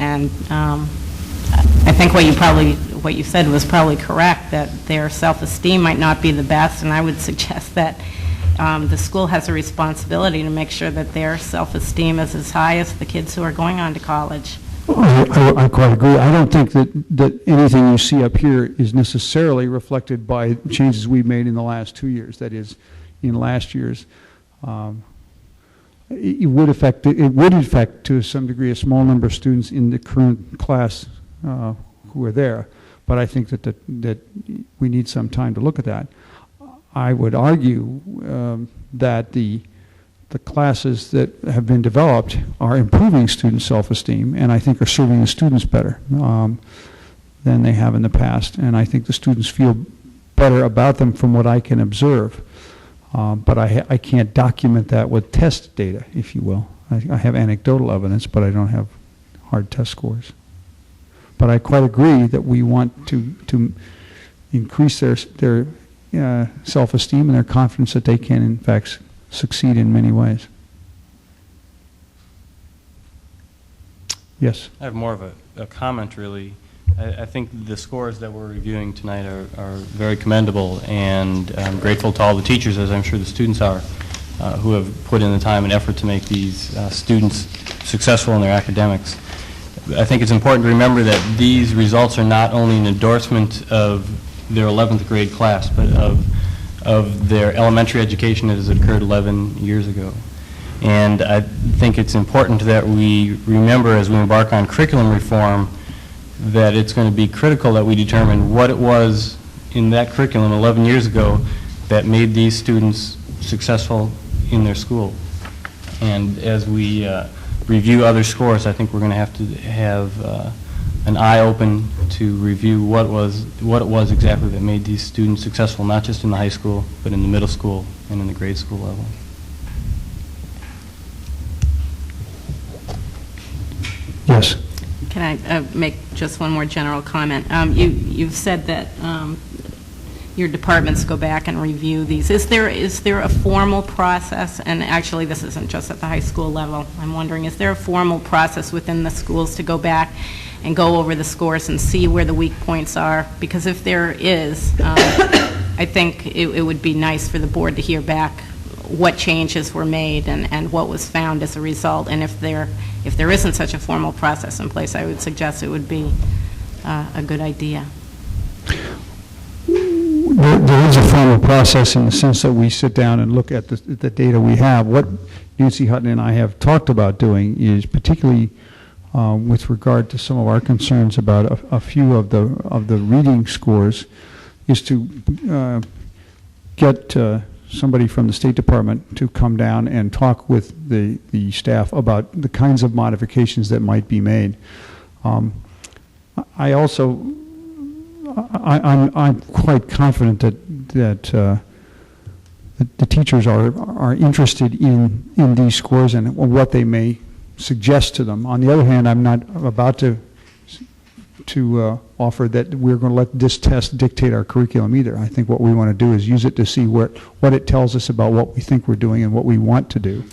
I think what you said was probably correct, that their self-esteem might not be the best, and I would suggest that the school has a responsibility to make sure that their self-esteem is as high as the kids who are going on to college. I quite agree. I don't think that anything you see up here is necessarily reflected by changes we've made in the last 2 years. That is, in last year's, it would affect to some degree a small number of students in the current class who are there. But I think that we need some time to look at that. I would argue that the classes that have been developed are improving student self-esteem, and I think are serving the students better than they have in the past. And I think the students feel better about them from what I can observe. But I can't document that with test data, if you will. I have anecdotal evidence, but I don't have hard test scores. But I quite agree that we want to increase their self-esteem and their confidence that they can, in fact, succeed in many ways. Yes? I have more of a comment, really. I think the scores that we're reviewing tonight are very commendable, and I'm grateful to all the teachers, as I'm sure the students are, who have put in the time and effort to make these students successful in their academics. I think it's important to remember that these results are not only an endorsement of their 11th grade class, but of their elementary education as it occurred 11 years ago. And I think it's important that we remember, as we embark on curriculum reform, that it's going to be critical that we determine what it was in that curriculum 11 years ago that made these students successful in their school. And as we review other scores, I think we're going to have an eye open to review what it was exactly that made these students successful, not just in the high school, but in the middle school and in the grade school level. Yes. Can I make just one more general comment? You've said that your departments go back and review these. Is there a formal process, and actually this isn't just at the high school level, I'm wondering, is there a formal process within the schools to go back and go over the scores and see where the weak points are? Because if there is, I think it would be nice for the board to hear back what changes were made and what was found as a result. And if there isn't such a formal process in place, I would suggest it would be a good idea. There is a formal process in the sense that we sit down and look at the data we have. What Nancy Hutton and I have talked about doing is, particularly with regard to some of our concerns about a few of the reading scores, is to get somebody from the State Department to come down and talk with the staff about the kinds of modifications that might be made. I'm quite confident that the teachers are interested in these scores and what they may suggest to them. On the other hand, I'm not about to offer that we're going to let this test dictate our curriculum either. I think what we want to do is use it to see what it tells us about what we think we're doing and what we want to do,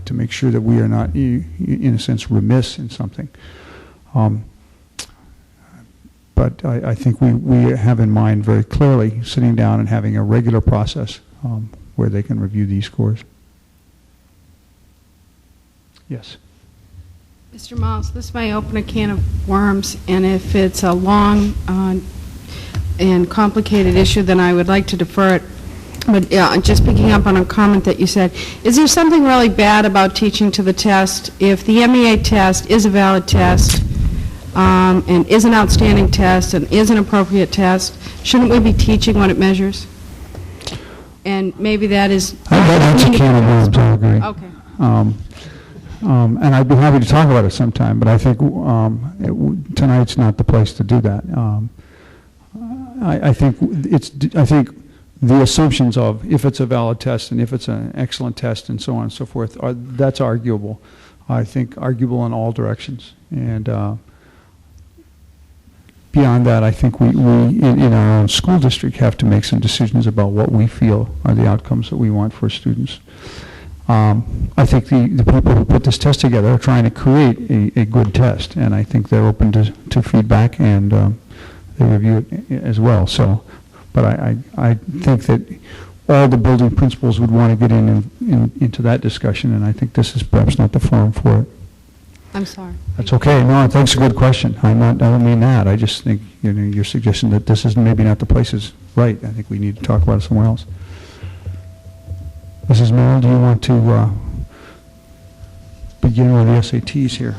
to make sure that we are not, in a sense, remiss in something. But I think we have in mind very clearly sitting down and having a regular process where they can review these scores. Yes. Mr. Miles, this may open a can of worms, and if it's a long and complicated issue, then I would like to defer it But, yeah, just picking up on a comment that you said, is there something really bad about teaching to the test? If the MEA test is a valid test, and is an outstanding test, and is an appropriate test, shouldn't we be teaching what it measures? And maybe that is... That's a can of worms, I agree. Okay. And I'd be happy to talk about it sometime, but I think tonight's not the place to do that. I think the assumptions of if it's a valid test and if it's an excellent test and so on and so forth, that's arguable. I think arguable in all directions. And beyond that, I think we in our own school district have to make some decisions about what we feel are the outcomes that we want for students. I think the people who put this test together are trying to create a good test, and I think they're open to feedback, and they review it as well. So, but I think that all the building principals would want to get into that discussion, and I think this is perhaps not the forum for it. I'm sorry. That's okay. No, that's a good question. I don't mean that. I just think, your suggestion that this is maybe not the place is right. I think we need to talk about it somewhere else. Mrs. Merrill, do you want to begin with the SATs here?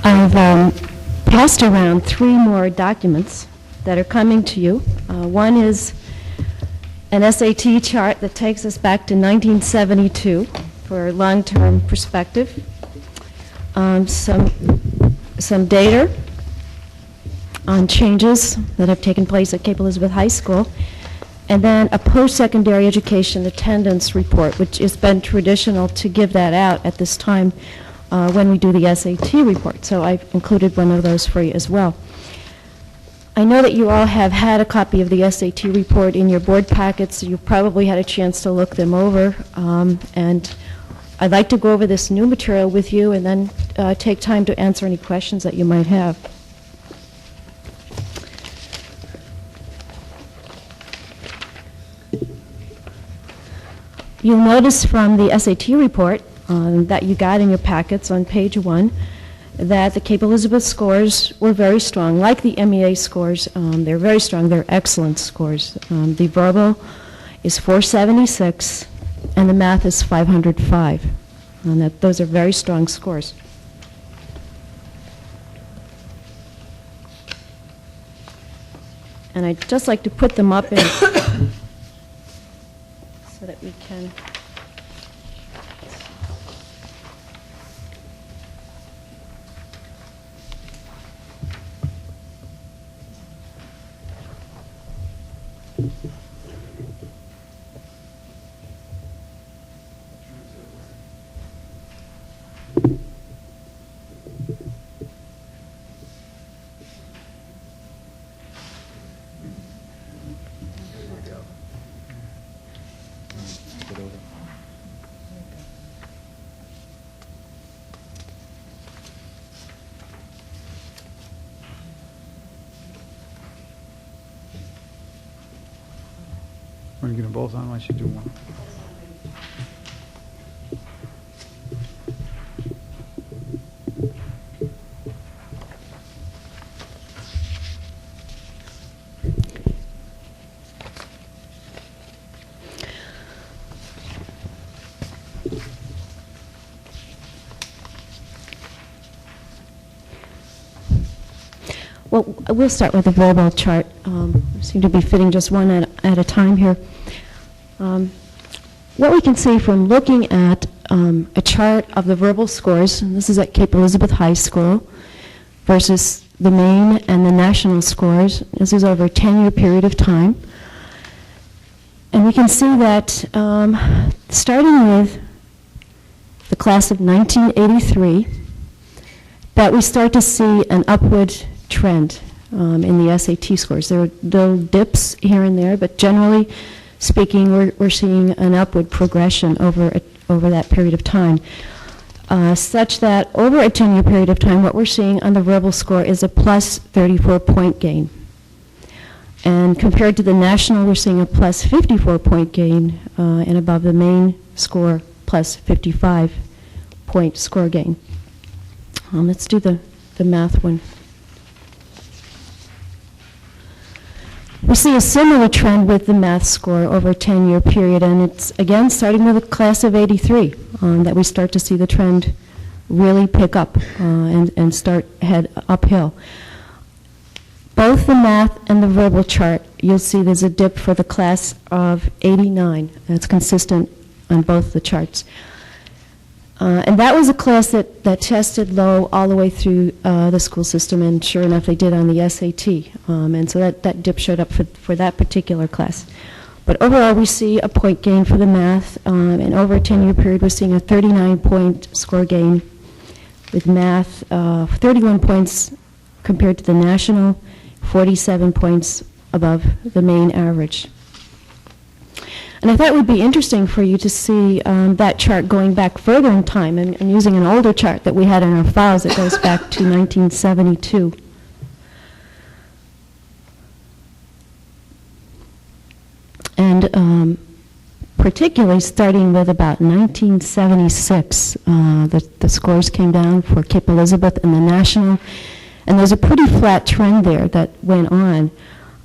I've passed around 3 more documents that are coming to you. One is an SAT chart that takes us back to 1972 for long-term perspective. Some data on changes that have taken place at Cape Elizabeth High School, and then a post-secondary education attendance report, which has been traditional to give that out at this time when we do the SAT report. So I've included one of those for you as well. I know that you all have had a copy of the SAT report in your board packets, so you've probably had a chance to look them over. And I'd like to go over this new material with you and then take time to answer any questions that you might have. You'll notice from the SAT report that you got in your packets on page 1 that the Cape Elizabeth scores were very strong. Like the MEA scores, they're very strong. They're excellent scores. The verbal is 476, and the math is 505. And those are very strong scores. And I'd just like to put them up in so that we can... Want to get them both on? Why should do one? Well, we'll start with the verbal chart. Seem to be fitting just one at a time here. What we can see from looking at a chart of the verbal scores, and this is at Cape Elizabeth High School, versus the main and the national scores. This is over a 10-year period of time. And we can see that starting with the class of 1983, that we start to see an upward trend in the SAT scores. There are little dips here and there, but generally speaking, we're seeing an upward progression over that period of time, such that over a 10-year period of time, what we're seeing on the verbal score is a plus 34-point gain. And compared to the national, we're seeing a plus 54-point gain, and above the main score, plus 55-point score gain. Let's do the math one. We see a similar trend with the math score over a 10-year period, and it's, again, starting with a class of 83, that we start to see the trend really pick up and start head uphill. Both the math and the verbal chart, you'll see there's a dip for the class of 89. That's consistent on both the charts. And that was a class that tested low all the way through the school system, and sure enough, they did on the SAT. And so that dip showed up for that particular class. But overall, we see a point gain for the math, and over a 10-year period, we're seeing a 39-point score gain with math, 31 points compared to the national, 47 points above the main average. And I thought it would be interesting for you to see that chart going back further in time and using an older chart that we had in our files that goes back to 1972. And particularly starting with about 1976, the scores came down for Cape Elizabeth and the national. And there's a pretty flat trend there that went on.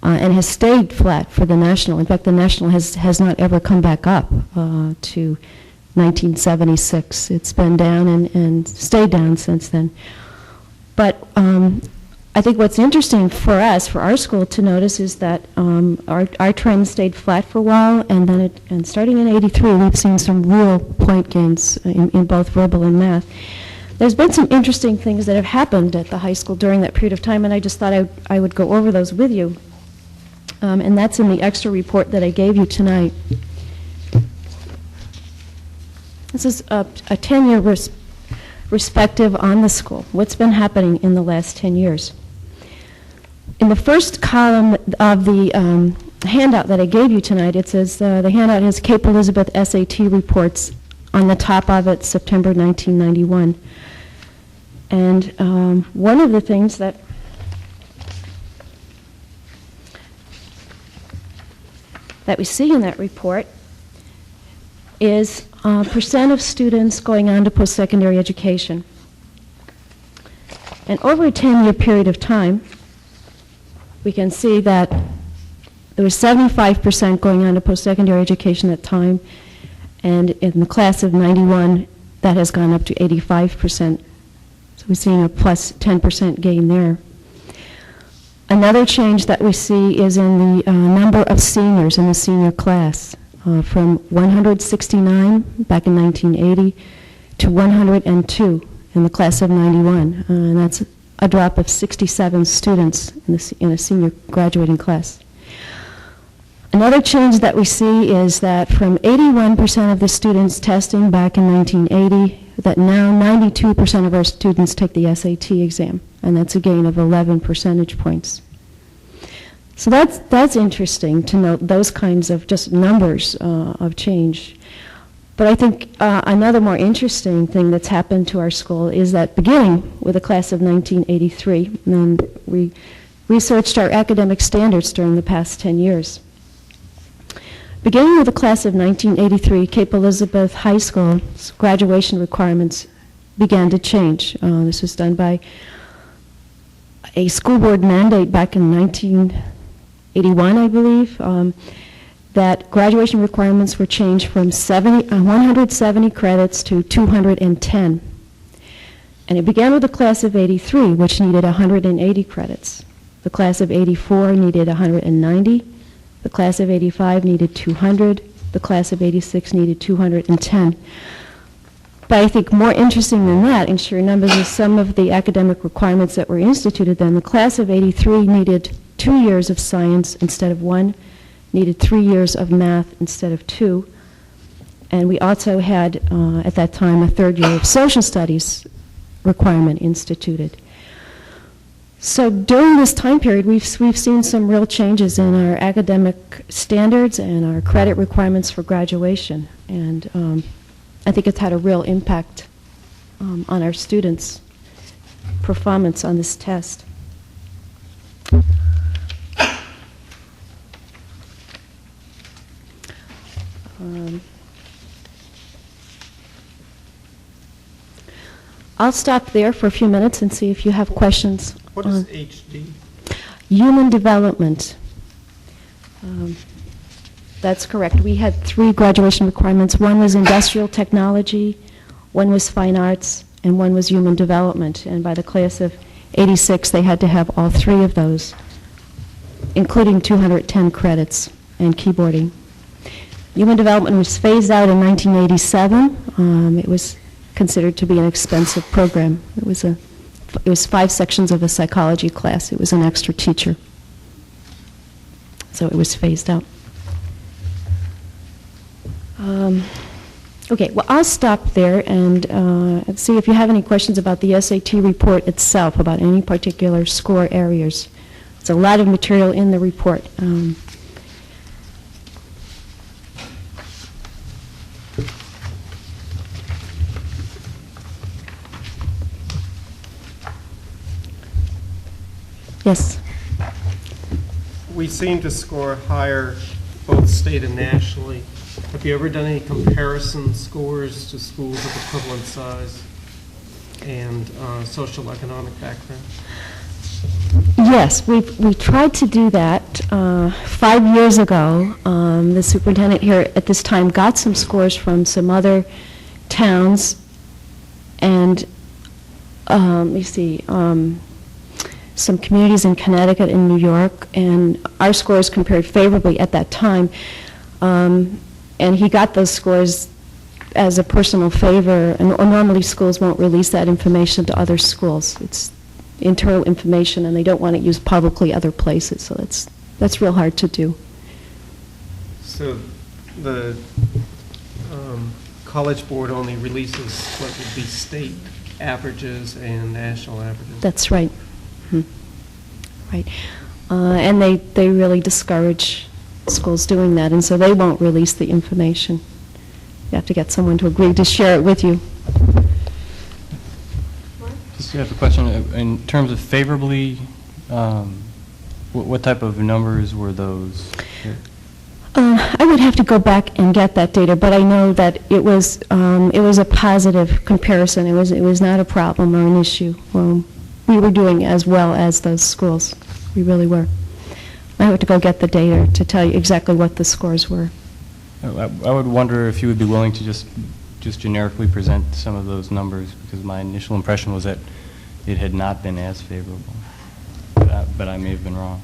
And has stayed flat for the national. In fact, the national has not ever come back up to 1976. It's been down and stayed down since then. But I think what's interesting for us, for our school to notice, is that our trend stayed flat for a while, and then starting in '83, we've seen some real point gains in both verbal and math. There's been some interesting things that have happened at the high school during that period of time, and I just thought I would go over those with you. And that's in the extra report that I gave you tonight. This is a 10-year perspective on the school. What's been happening in the last 10 years? In the first column of the handout that I gave you tonight, it says the handout has Cape Elizabeth SAT reports. On the top of it, September 1991. And one of the things that we see in that report is percent of students going on to post-secondary education. And over a 10-year period of time, we can see that there was 75% going on to post-secondary education at the time, and in the class of 91, that has gone up to 85%. So we're seeing a plus 10% gain there. Another change that we see is in the number of seniors in the senior class, from 169 back in 1980 to 102 in the class of 91. And that's a drop of 67 students in a senior graduating class. Another change that we see is that from 81% of the students testing back in 1980, that now 92% of our students take the SAT exam, and that's a gain of 11 percentage points. So that's interesting to note those kinds of just numbers of change. But I think another more interesting thing that's happened to our school is that beginning with the class of 1983, and we researched our academic standards during the past 10 years. Beginning with the class of 1983, Cape Elizabeth High School's graduation requirements began to change. This was done by a school board mandate back in 1981, I believe, that graduation requirements were changed from 170 credits to 210. And it began with the class of 83, which needed 180 credits. The class of 84 needed 190. The class of 85 needed 200. The class of 86 needed 210. But I think more interesting than that, in sheer numbers, is some of the academic requirements that were instituted then. The class of 83 needed 2 years of science instead of 1, needed 3 years of math instead of 2. And we also had, at that time, a 3rd year of social studies requirement instituted. So during this time period, we've seen some real changes in our academic standards and our credit requirements for graduation. And I think it's had a real impact on our students' performance on this test. I'll stop there for a few minutes and see if you have questions. What is HD? Human development. That's correct. We had 3 graduation requirements. One was industrial technology, one was fine arts, and one was human development. And by the class of '86, they had to have all 3 of those, including 210 credits and keyboarding. Human development was phased out in 1987. It was considered to be an expensive program. It was 5 sections of a psychology class. It was an extra teacher. So it was phased out. Okay, well, I'll stop there and see if you have any questions about the SAT report itself, about any particular score areas. There's a lot of material in the report. Yes. We seem to score higher both state and nationally. Have you ever done any comparison scores to schools of equivalent size and social economic background? Yes, we tried to do that 5 years ago. The superintendent here at this time got some scores from some other towns, and let me see, some communities in Connecticut and New York, and our scores compared favorably at that time. And he got those scores as a personal favor, and normally schools won't release that information to other schools. It's internal information, and they don't want it used publicly other places, so that's real hard to do. So the College Board only releases what would be state averages and national averages? That's right. Right. And they really discourage schools doing that, and so they won't release the information. You have to get someone to agree to share it with you. Just have a question. In terms of favorably, what type of numbers were those? I would have to go back and get that data, but I know that it was a positive comparison. It was not a problem or an issue. We were doing as well as those schools. We really were. I have to go get the data to tell you exactly what the scores were. I would wonder if you would be willing to just generically present some of those numbers, because my initial impression was that it had not been as favorable, but I may have been wrong.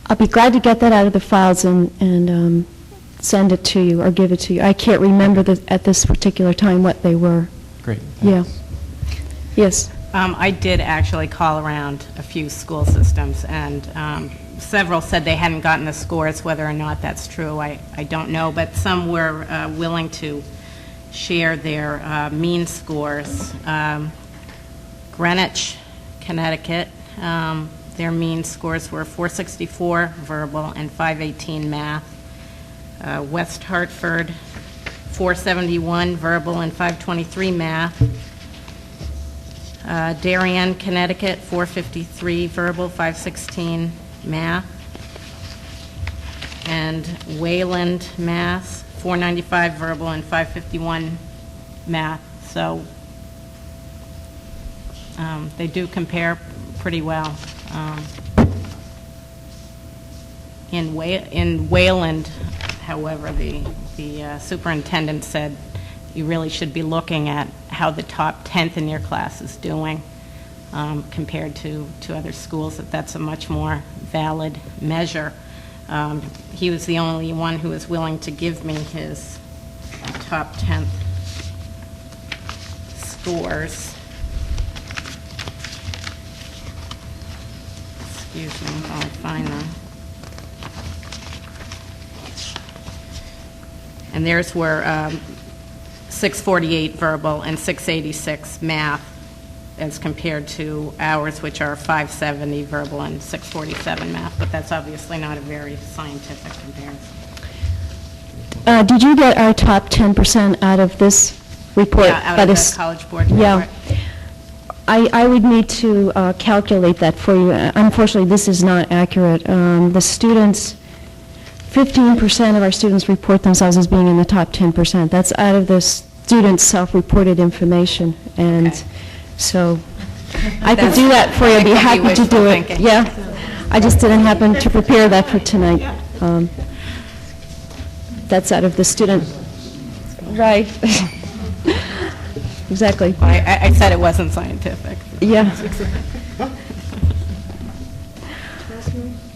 I'll be glad to get that out of the files and send it to you or give it to you. I can't remember at this particular time what they were. Great. Yeah. Yes. I did actually call around a few school systems, and several said they hadn't gotten the scores. Whether or not that's true, I don't know, but some were willing to share their mean scores. Greenwich, Connecticut, their mean scores were 464 verbal and 518 math. West Hartford, 471 verbal and 523 math. Darien, Connecticut, 453 verbal, 516 math. And Wayland, Mass, 495 verbal and 551 math. So they do compare pretty well. In Wayland, however, the superintendent said you really should be looking at how the top 10th in your class is doing compared to other schools, that's a much more valid measure. He was the only one who was willing to give me his top 10th scores. Excuse me while I find them. and theirs were 648 verbal and 686 math, as compared to ours, which are 570 verbal and 647 math, but that's obviously not a very scientific comparison. Did you get our top 10% out of this report? Yeah, out of the College Board report. Yeah. I would need to calculate that for you. Unfortunately, this is not accurate. The students, 15% of our students report themselves as being in the top 10%. That's out of the students' self-reported information. And so I could do that for you. I'd be happy to do it. Yeah. I just didn't happen to prepare that for tonight. That's out of the student. Right. Exactly. I said it wasn't scientific. Yeah.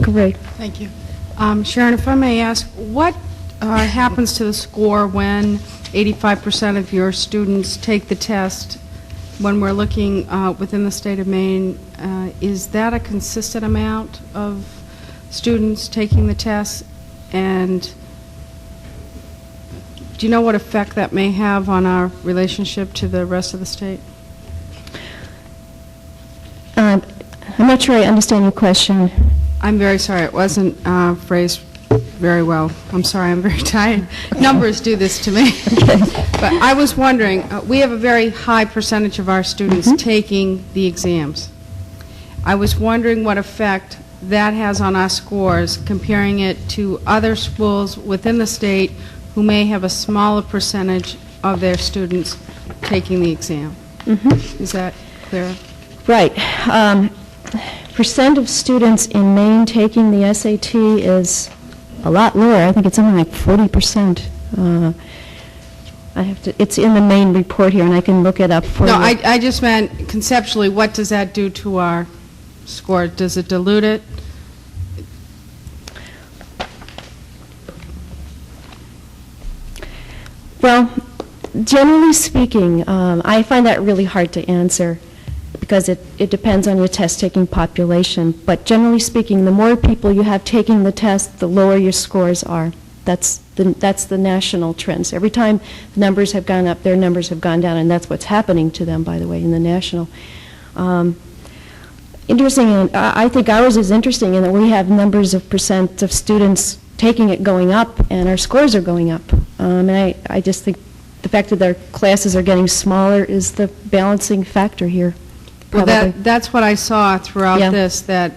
Great. Thank you. Sharon, if I may ask, what happens to the score when 85% of your students take the test? When we're looking within the state of Maine, is that a consistent amount of students taking the test? And do you know what effect that may have on our relationship to the rest of the state? I'm not sure I understand your question. I'm very sorry. It wasn't phrased very well. I'm sorry. I'm very tired. Numbers do this to me. But I was wondering, we have a very high percentage of our students taking the exams. I was wondering what effect that has on our scores, comparing it to other schools within the state who may have a smaller percentage of their students taking the exam. Is that clear? Right. Percent of students in Maine taking the SAT is a lot lower. I think it's something like 40%. It's in the Maine report here, and I can look it up for you. No, I just meant conceptually, what does that do to our score? Does it dilute it? Well, generally speaking, I find that really hard to answer because it depends on your test-taking population. But generally speaking, the more people you have taking the test, the lower your scores are. That's the national trends. Every time the numbers have gone up, their numbers have gone down, and that's what's happening to them, by the way, in the national. Interesting, and I think ours is interesting in that we have numbers of percent of students taking it going up, and our scores are going up. And I just think the fact that their classes are getting smaller is the balancing factor here. Well, that's what I saw throughout this, that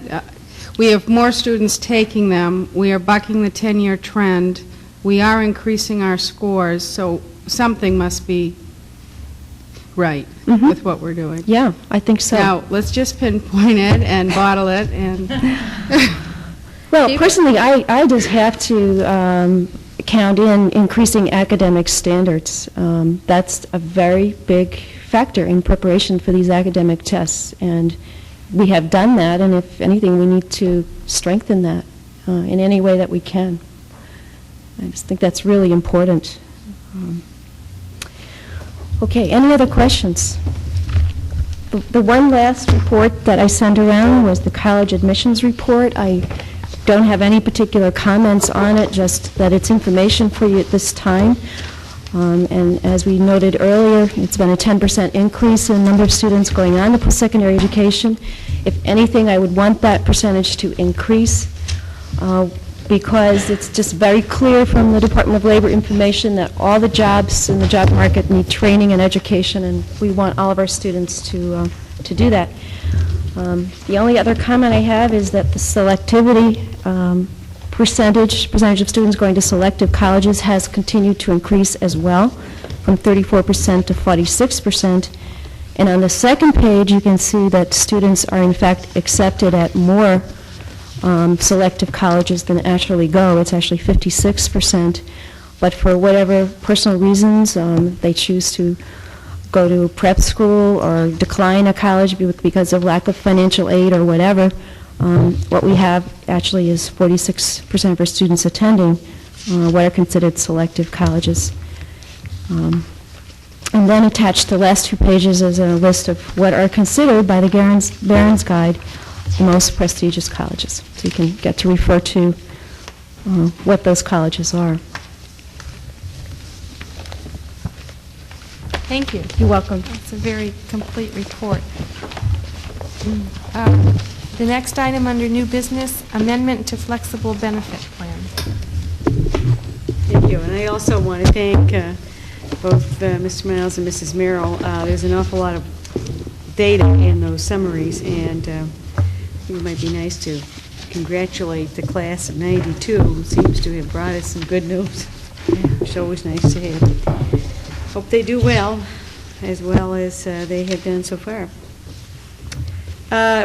we have more students taking them. We are bucking the 10-year trend. We are increasing our scores, so something must be right with what we're doing. Yeah, I think so. Now, let's just pinpoint it and bottle it. And well, personally, I just have to count in increasing academic standards. That's a very big factor in preparation for these academic tests, and we have done that, and if anything, we need to strengthen that in any way that we can. I just think that's really important. Okay, any other questions? The one last report that I sent around was the college admissions report. I don't have any particular comments on it, just that it's information for you at this time. And as we noted earlier, it's been a 10% increase in the number of students going on to post-secondary education. If anything, I would want that percentage to increase because it's just very clear from the Department of Labor information that all the jobs in the job market need training and education, and we want all of our students to do that. The only other comment I have is that the selectivity percentage of students going to selective colleges has continued to increase as well, from 34% to 46%. And on the second page, you can see that students are in fact accepted at more selective colleges than actually go. It's actually 56%. But for whatever personal reasons, they choose to go to prep school or decline a college because of lack of financial aid or whatever. What we have actually is 46% of our students attending what are considered selective colleges. And then attached to the last 2 pages is a list of what are considered by the Barron's Guide the most prestigious colleges. So you can get to refer to what those colleges are. Thank you. You're welcome. It's a very complete report. The next item under new business, amendment to flexible benefit plan. Thank you. And I also want to thank both Mr. Miles and Mrs. Merrill. There's an awful lot of data in those summaries, and I think it might be nice to congratulate the class of '92, who seems to have brought us some good news, which is always nice to have. Hope they do well as they have done so far.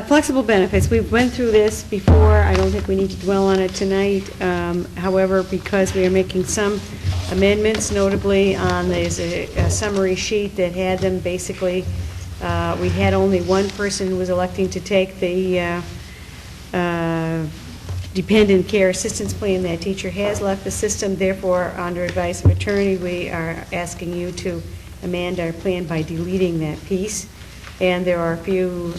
Flexible benefits, we went through this before. I don't think we need to dwell on it tonight. However, because we are making some amendments, notably there's a summary sheet that had them basically, we had only one person who was electing to take the dependent care assistance plan. That teacher has left the system. Therefore, under advice of attorney, we are asking you to amend our plan by deleting that piece. And there are a few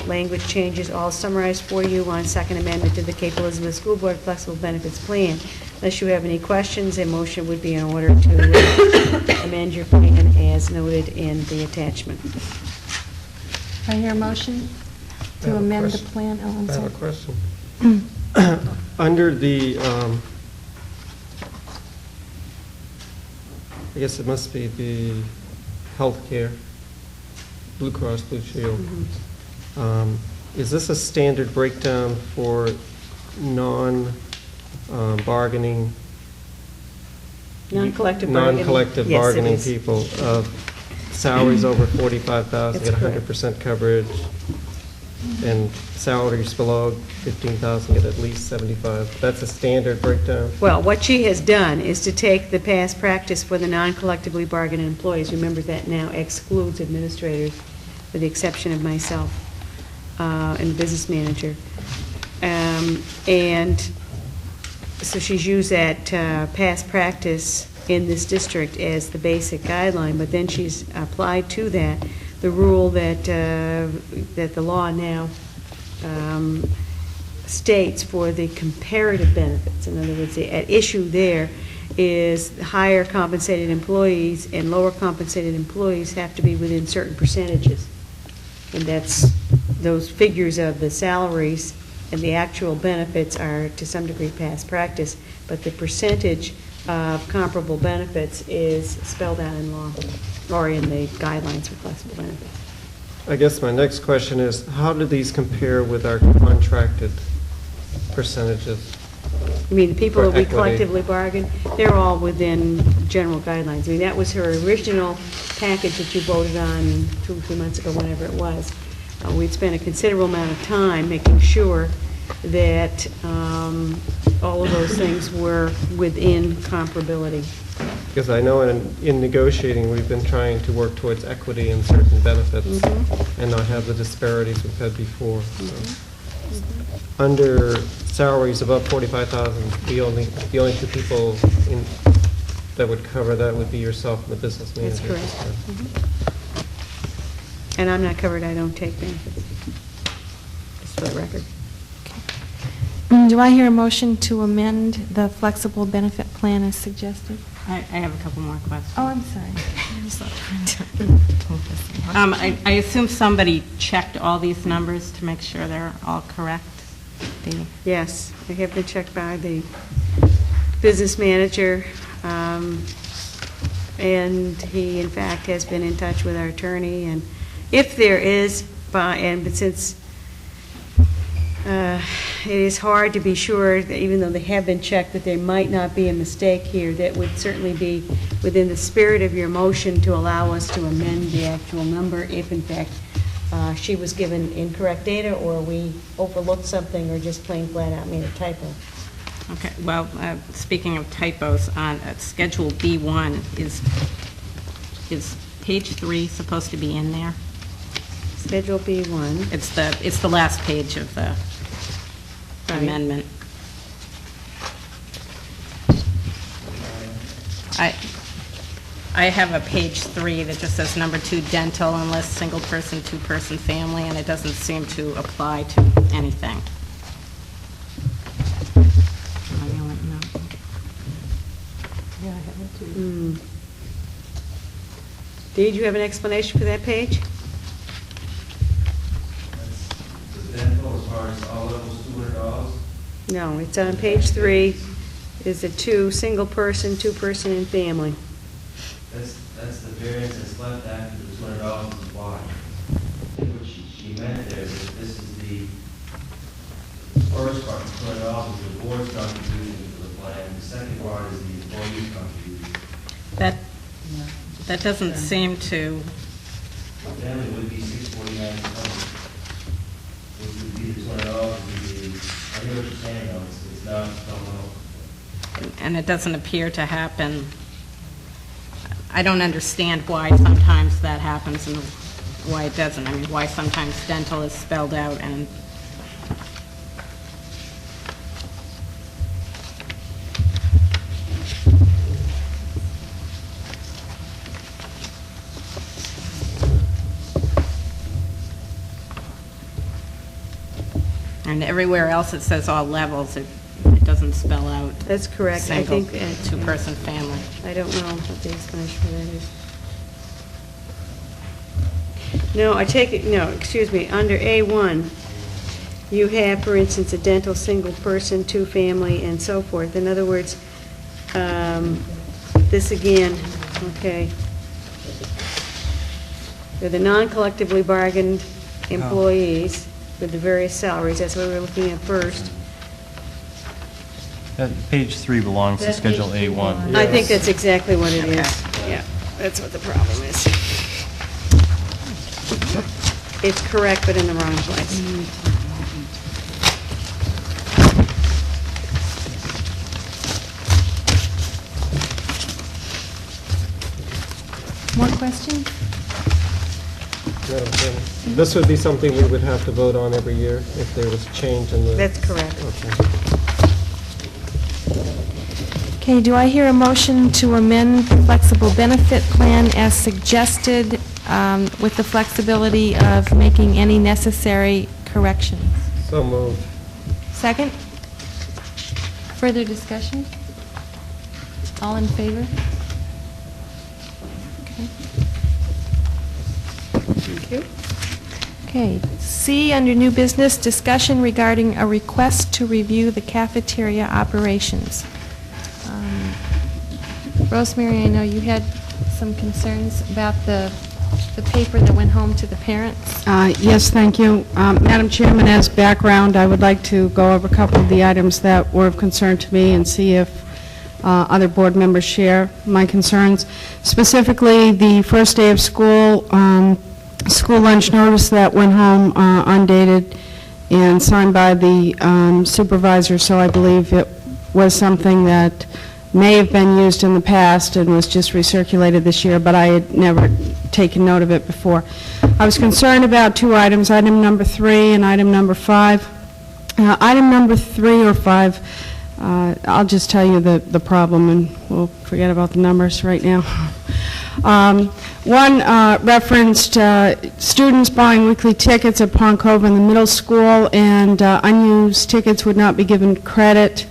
language changes all summarized for you on second amendment to the Cape Elizabeth School Board Flexible Benefits Plan. Unless you have any questions, a motion would be in order to amend your plan as noted in the attachment. I hear a motion to amend the plan. Oh, I'm I have sorry. a question. Under the, I guess it must be the healthcare, Blue Cross Blue Shield. Is this a standard breakdown for non-bargaining? Non-collective bargaining. Non-collective Yes, it bargaining is. people. Salaries over 45,000 get That's correct. 100% coverage, and salaries below 15,000 get at least 75. That's a standard breakdown? Well, what she has done is to take the past practice for the non-collectively bargained employees. Remember, that now excludes administrators, with the exception of myself and the business manager. And so she's used that past practice in this district as the basic guideline, but then she's applied to that the rule that the law now states for the comparative benefits. In other words, at issue there is higher compensated employees and lower compensated employees have to be within certain percentages. And that's those figures of the salaries and the actual benefits are to some degree past practice, but the percentage of comparable benefits is spelled out in law or in the guidelines for flexible benefits. I guess my next question is, how do these compare with our contracted percentages? I mean, the people For that we equity. collectively bargained, they're all within general guidelines. I mean, that was her original package that you voted on 2 or 3 months ago, whenever it was. We'd spent a considerable amount of time making sure that all of those things were within comparability. Because I know in negotiating, we've been trying to work towards equity in certain benefits and not have the disparities we've had before. So. Under salaries above 45,000, the only two people that would cover that would be yourself and the business manager. That's correct. And I'm not covered, I don't take benefits, just for the record. Do I hear a motion to amend the flexible benefit plan as suggested? I have a couple more questions. Oh, I'm sorry. I assume somebody checked all these numbers to make sure they're all correct? Yes, they have been checked by the business manager, and he, in fact, has been in touch with our attorney. And if there is, but since it is hard to be sure, that even though they have been checked, that there might not be a mistake here, that would certainly be within the spirit of your motion to allow us to amend the actual number if, in fact, she was given incorrect data, or we overlooked something, or just plain flat out made a typo. Okay, well, speaking of typos, on Schedule B1, is page 3 supposed to be in there? Schedule B1. It's the last page of the amendment. I have a page 3 that just says number 2, dental, unless single person, 2-person family, and it doesn't seem to apply to anything. Dee, do you have an explanation for that page? The dental, as far as all levels, $200? No, it's on page 3. Is it single person, two-person, and family? That's the variance that's left after the $200 is applied. What she meant there is that this is the first part, the $200 is the board's contribution to the plan. The second part is the employee's contribution. That doesn't seem to, The family would be $649, which would be the $200 would be, I hear what you're saying though, it's not, and it doesn't appear to happen. I don't understand why sometimes that happens and why it doesn't. I mean, why sometimes dental is spelled out and everywhere else it says all levels. It doesn't spell out. That's correct. Single, I think two-person family. I don't know what the explanation for that is. No, I take it, no, excuse me, under A1, you have, for instance, a dental single person, two-family, and so forth. In other words, this again, okay, they're the non-collectively bargained employees with the various salaries. That's what we're looking at first. Page 3 belongs to Schedule A1. I think that's exactly what it is. Yeah, that's what the problem is. It's correct, but in the wrong place. More questions? Madam Chairman, this would be something we would have to vote on every year if there was a change in the... That's correct. Okay. Okay, do I hear a motion to amend the flexible benefit plan as suggested with the flexibility of making any necessary corrections? So moved. Second? Further discussion? All in favor? Okay. Thank you. Okay. C, under new business, discussion regarding a request to review the cafeteria operations. Rosemary, I know you had some concerns about the paper that went home to the parents. Yes, thank you. Madam Chairman, as background, I would like to go over a couple of the items that were of concern to me and see if other board members share my concerns. Specifically, the first day of school, school lunch notice that went home undated and signed by the supervisor, so I believe it was something that may have been used in the past and was just recirculated this year, but I had never taken note of it before. I was concerned about two items, item number 3 and item number 5. Item number 3 or 5, I'll just tell you the problem and we'll forget about the numbers right now. One referenced students buying weekly tickets at Pond Cove in the middle school, and unused tickets would not be given credit.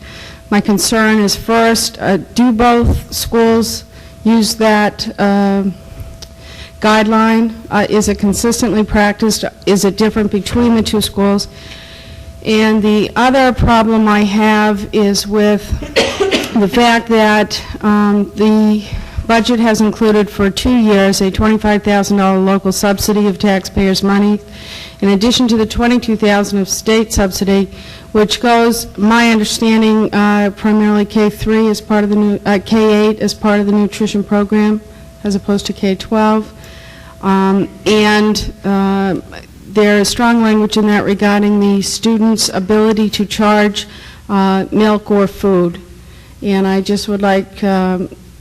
My concern is, first, do both schools use that guideline? Is it consistently practiced? Is it different between the two schools? And the other problem I have is with the fact that the budget has included for 2 years a $25,000 local subsidy of taxpayers' money, in addition to the $22,000 of state subsidy, which goes, my understanding, primarily K3 as part of the new, K8 as part of the nutrition program, as opposed to K12. There is strong language in that regarding the students' ability to charge milk or food. And I just would like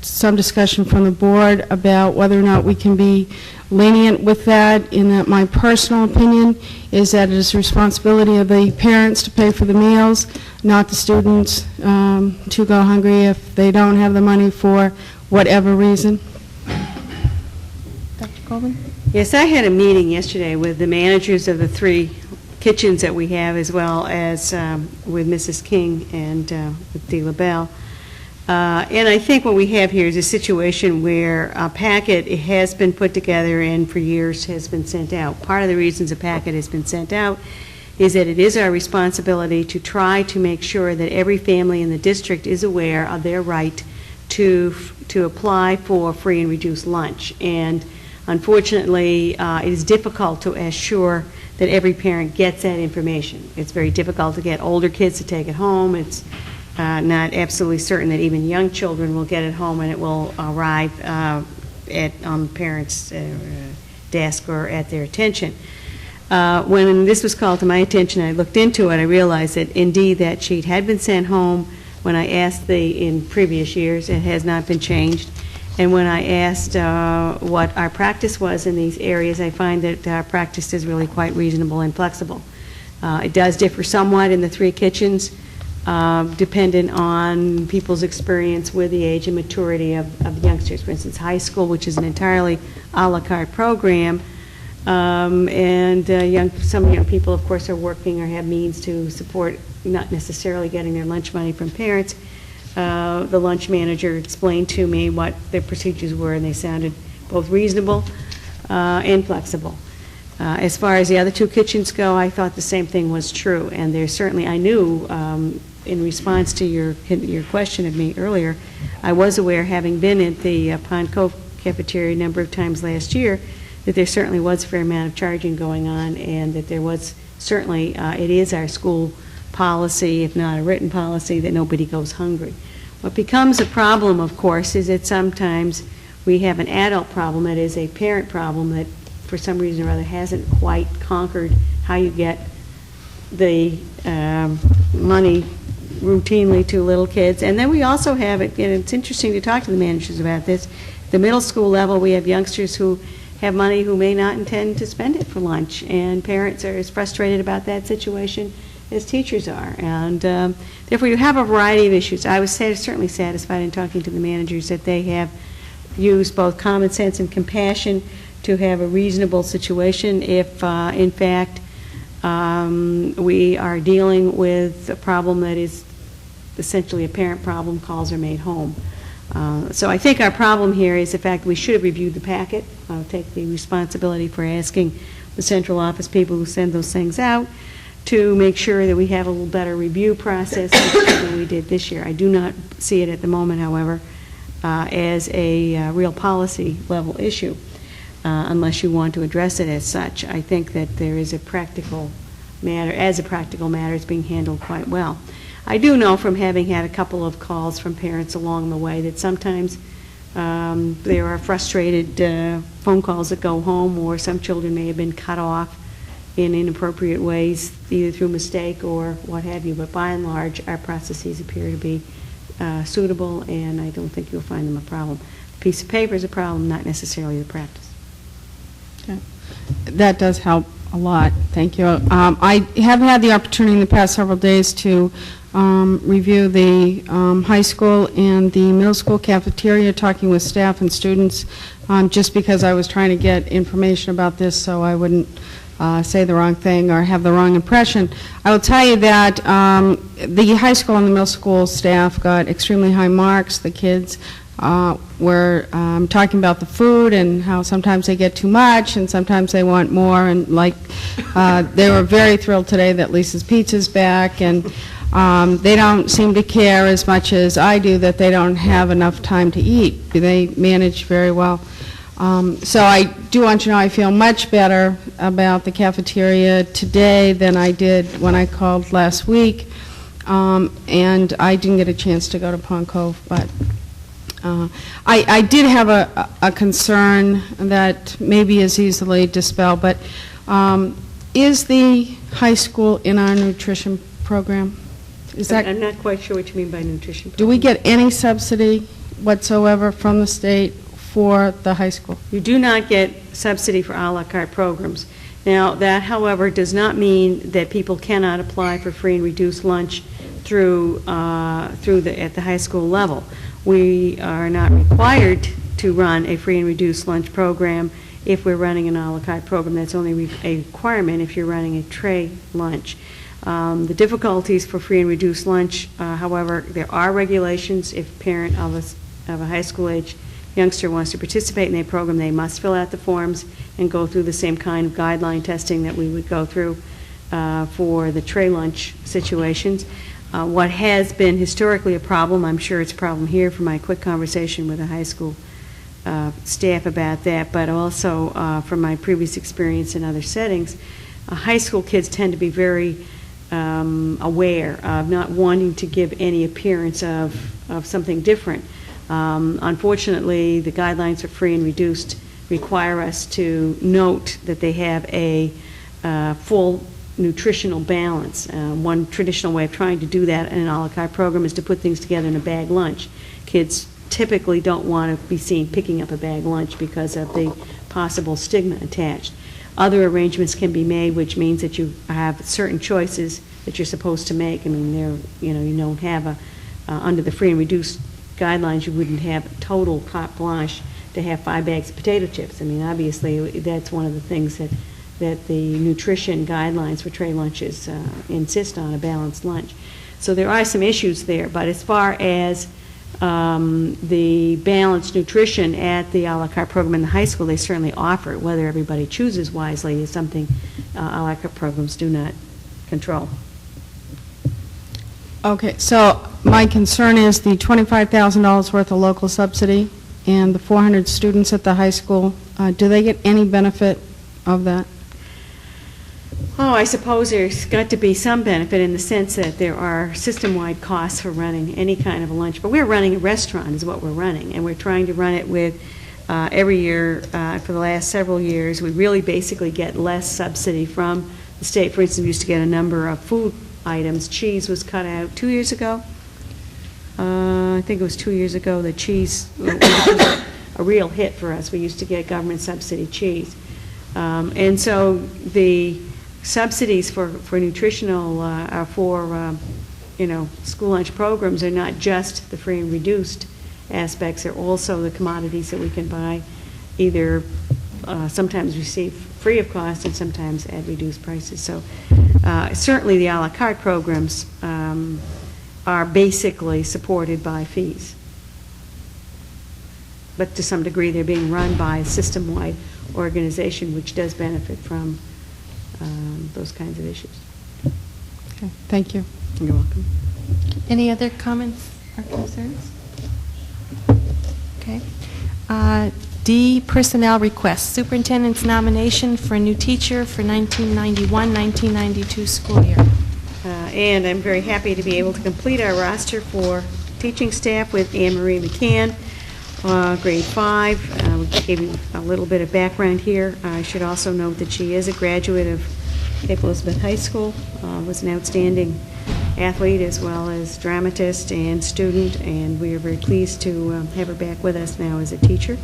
some discussion from the board about whether or not we can be lenient with that, in that my personal opinion is that it is the responsibility of the parents to pay for the meals, not the students to go hungry if they don't have the money for whatever reason. Dr. Coleman? Yes, I had a meeting yesterday with the managers of the 3 kitchens that we have, as well as with Mrs. King and with Dee LaBelle. And I think what we have here is a situation where a packet has been put together and for years has been sent out. Part of the reasons a packet has been sent out is that it is our responsibility to try to make sure that every family in the district is aware of their right to apply for free and reduced lunch. And unfortunately, it is difficult to assure that every parent gets that information. It's very difficult to get older kids to take it home. It's not absolutely certain that even young children will get it home and it will arrive on the parents' desk or at their attention. When this was called to my attention, I looked into it, I realized that indeed that sheet had been sent home. When I asked in previous years, it has not been changed. And when I asked what our practice was in these areas, I find that our practice is really quite reasonable and flexible. It does differ somewhat in the three kitchens, dependent on people's experience with the age and maturity of the youngsters. For instance, high school, which is an entirely a la carte program, and some young people, of course, are working or have means to support not necessarily getting their lunch money from parents. The lunch manager explained to me what their procedures were, and they sounded both reasonable and flexible. As far as the other two kitchens go, I thought the same thing was true, and there's certainly, I knew, in response to your question of me earlier, I was aware, having been at the Pond Cove cafeteria a number of times last year, that there certainly was a fair amount of charging going on, and that there was certainly, it is our school policy, if not a written policy, that nobody goes hungry. What becomes a problem, of course, is that sometimes we have an adult problem that is a parent problem that for some reason or other hasn't quite conquered how you get the money routinely to little kids. And then we also have, and it's interesting to talk to the managers about this, the middle school level we have youngsters who have money who may not intend to spend it for lunch, and parents are as frustrated about that situation as teachers are. And therefore you have a variety of issues. I was certainly satisfied in talking to the managers that they have used both common sense and compassion to have a reasonable situation if in fact we are dealing with a problem that is essentially a parent problem, calls are made home. So I think our problem here is the fact that we should have reviewed the packet. I'll take the responsibility for asking the central office people who send those things out to make sure that we have a little better review process than we did this year. I do not see it at the moment, however, as a real policy level issue, unless you want to address it as such. I think that there is a practical matter, as a practical matter, it's being handled quite well. I do know from having had a couple of calls from parents along the way that sometimes there are frustrated phone calls that go home, or some children may have been cut off in inappropriate ways, either through mistake or what have you. But by and large, our processes appear to be suitable, and I don't think you'll find them a problem. A piece of paper is a problem, not necessarily the practice. Okay. That does help a lot. Thank you. I have had the opportunity in the past several days to review the high school and the middle school cafeteria, talking with staff and students, just because I was trying to get information about this so I wouldn't say the wrong thing or have the wrong impression. I will tell you that the high school and the middle school staff got extremely high marks. The kids were talking about the food and how sometimes they get too much and sometimes they want more, and they were very thrilled today that Lisa's Pizza's back, and they don't seem to care as much as I do that they don't have enough time to eat. They manage very well. So I do want you to know I feel much better about the cafeteria today than I did when I called last week, and I didn't get a chance to go to Pond Cove, but I did have a concern that maybe is easily dispelled, but is the high school in our nutrition program? I'm not quite sure what you mean by nutrition program. Do we get any subsidy whatsoever from the state for the high school? You do not get subsidy for a la carte programs. Now, that, however, does not mean that people cannot apply for free and reduced lunch at the high school level. We are not required to run a free and reduced lunch program if we're running an a la carte program. That's only a requirement if you're running a tray lunch. The difficulties for free and reduced lunch, however, there are regulations. If a parent of a high school age youngster wants to participate in their program, they must fill out the forms and go through the same kind of guideline testing that we would go through for the tray lunch situations. What has been historically a problem, I'm sure it's a problem here from my quick conversation with the high school staff about that, but also from my previous experience in other settings, high school kids tend to be very aware of not wanting to give any appearance of something different. Unfortunately, the guidelines for free and reduced require us to note that they have a full nutritional balance. One traditional way of trying to do that in an a la carte program is to put things together in a bag lunch. Kids typically don't want to be seen picking up a bag lunch because of the possible stigma attached. Other arrangements can be made, which means that you have certain choices that you're supposed to make. I mean, you don't have under the free and reduced guidelines, you wouldn't have total carte blanche to have 5 bags of potato chips. I mean, obviously, that's one of the things that the nutrition guidelines for tray lunches insist on, a balanced lunch. So there are some issues there, but as far as the balanced nutrition at the a la carte program in the high school, they certainly offer it. Whether everybody chooses wisely is something a la carte programs do not control. Okay, so my concern is the $25,000 worth of local subsidy and the 400 students at the high school. Do they get any benefit of that? Oh, I suppose there's got to be some benefit in the sense that there are system-wide costs for running any kind of a lunch. But we're running a restaurant is what we're running, and we're trying to run it with every year for the last several years. We really basically get less subsidy from the state. For instance, we used to get a number of food items. Cheese was cut out 2 years ago. I think it was 2 years ago that cheese was a real hit for us. We used to get government subsidy cheese. And so the subsidies for nutritional, school lunch programs are not just the free and reduced aspects. They're also the commodities that we can buy, either sometimes receive free of cost and sometimes at reduced prices. So certainly the a la carte programs are basically supported by fees. But to some degree they're being run by a system-wide organization which does benefit from those kinds of issues. Okay, thank you. You're welcome. Any other comments or concerns? Okay. D, personnel requests. Superintendent's nomination for a new teacher for 1991-1992 school year. And I'm very happy to be able to complete our roster for teaching staff with Anne Marie McCann, grade 5. We gave you a little bit of background here. I should also note that she is a graduate of Cape Elizabeth High School, was an outstanding athlete as well as dramatist and student, and we are very pleased to have her back with us now as a teacher.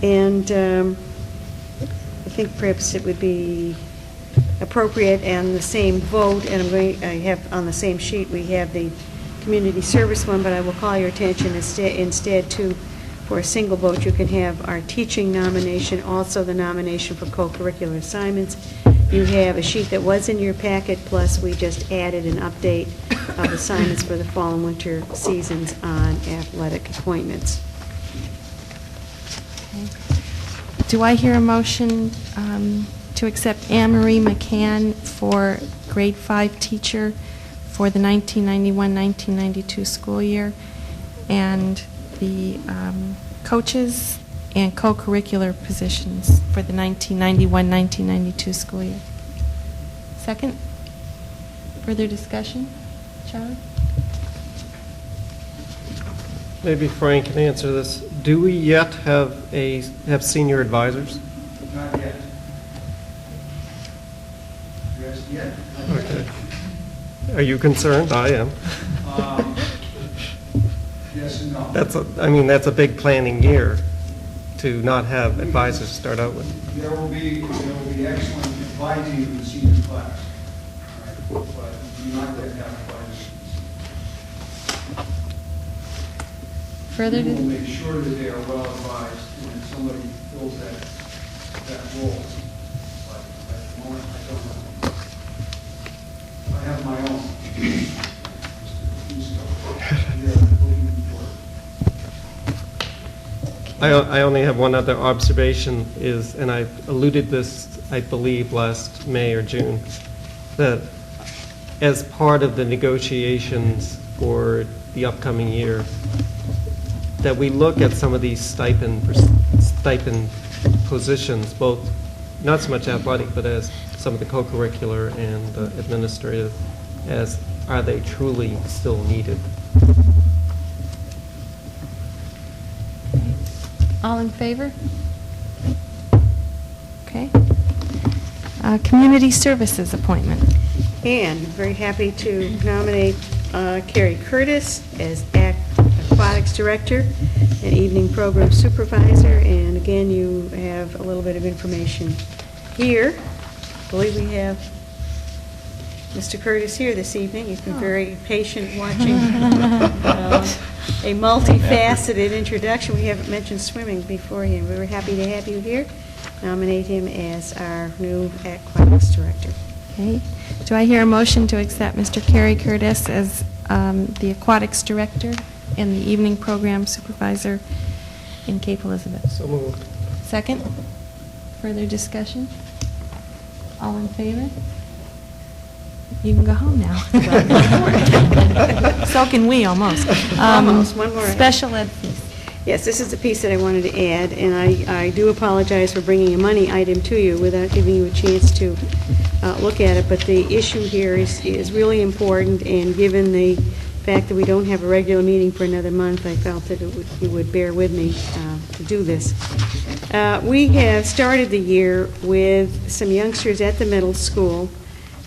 And I think perhaps it would be appropriate and the same vote, and I have on the same sheet, we have the community service one, but I will call your attention instead to, for a single vote, you can have our teaching nomination, also the nomination for co-curricular assignments. You have a sheet that was in your packet, plus we just added an update of assignments for the fall and winter seasons on athletic appointments. Okay. Do I hear a motion to accept Anne Marie McCann for grade 5 teacher for the 1991-1992 school year, and the coaches and co-curricular positions for the 1991-1992 school year? Second? Further discussion? Charlie? Maybe Frank can answer this. Do we yet have senior advisors? Not yet. Yes, yet. Okay. Are you concerned? I am. Yes and no. That's a big planning year to not have advisors to start out with. There will be excellent advising in the senior class, all right, but we do not yet have advisors. Further? We will make sure that they are well advised and that somebody fills that role. But at the moment, I don't know. have my own. I only have one other observation is, and I alluded this, I believe, last May or June, that as part of the negotiations for the upcoming year, that we look at some of these stipend positions, both, not so much athletic, but as some of the co-curricular and administrative, as are they truly still needed? All in favor? Okay. Community Services appointment. And very happy to nominate Carrie Curtis as Aquatics Director and Evening Program Supervisor. And again, you have a little bit of information here. I believe we have Mr. Curtis here this evening. He's been very patient watching a multifaceted introduction. We haven't mentioned swimming before him. We were happy to have you here. Nominate him as our new Aquatics Director. Okay. Do I hear a motion to accept Mr. Kerry Curtis as the Aquatics Director and the Evening Program Supervisor in Cape Elizabeth? So moved. Second? Further discussion? All in favor? You can go home now. So can we, almost. Almost. One more. Special ed fees. Yes, this is the piece that I wanted to add, and I do apologize for bringing a money item to you without giving you a chance to look at it, but the issue here is really important, and given the fact that we don't have a regular meeting for another month, I felt that you would bear with me to do this. We have started the year with some youngsters at the middle school,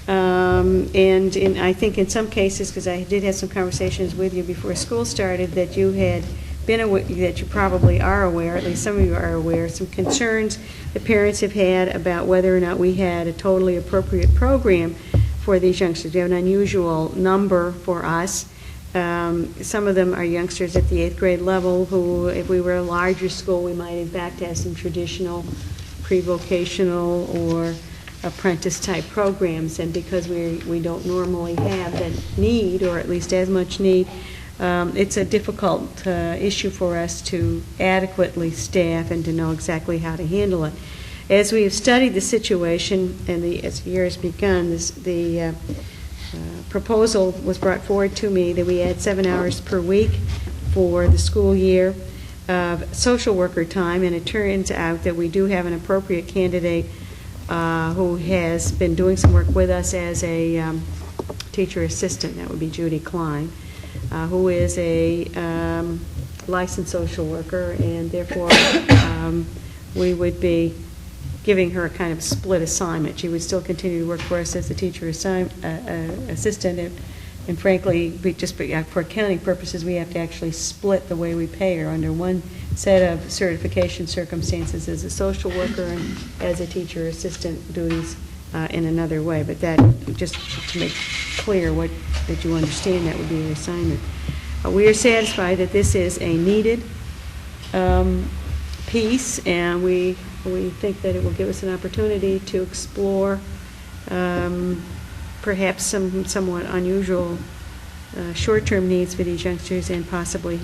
and I think in some cases, because I did have some conversations with you before school started, that you had been aware, that you probably are aware, at least some of you are aware, some concerns the parents have had about whether or not we had a totally appropriate program for these youngsters. We have an unusual number for us. Some of them are youngsters at the 8th grade level who, if we were a larger school, we might in fact have some traditional pre-vocational or apprentice-type programs, and because we don't normally have that need, or at least as much need, it's a difficult issue for us to adequately staff and to know exactly how to handle it. As we have studied the situation and as the year has begun, the proposal was brought forward to me that we add 7 hours per week for the school year of social worker time, and it turns out that we do have an appropriate candidate who has been doing some work with us as a teacher assistant. That would be Judy Klein, who is a licensed social worker, and therefore we would be giving her a kind of split assignment. She would still continue to work for us as a teacher assistant, and frankly, for accounting purposes, we have to actually split the way we pay her under one set of certification circumstances as a social worker and as a teacher assistant duties in another way. But that, just to make clear that you understand, that would be the assignment. We are satisfied that this is a needed piece, and we think that it will give us an opportunity to explore perhaps some somewhat unusual short-term needs for these youngsters, and possibly,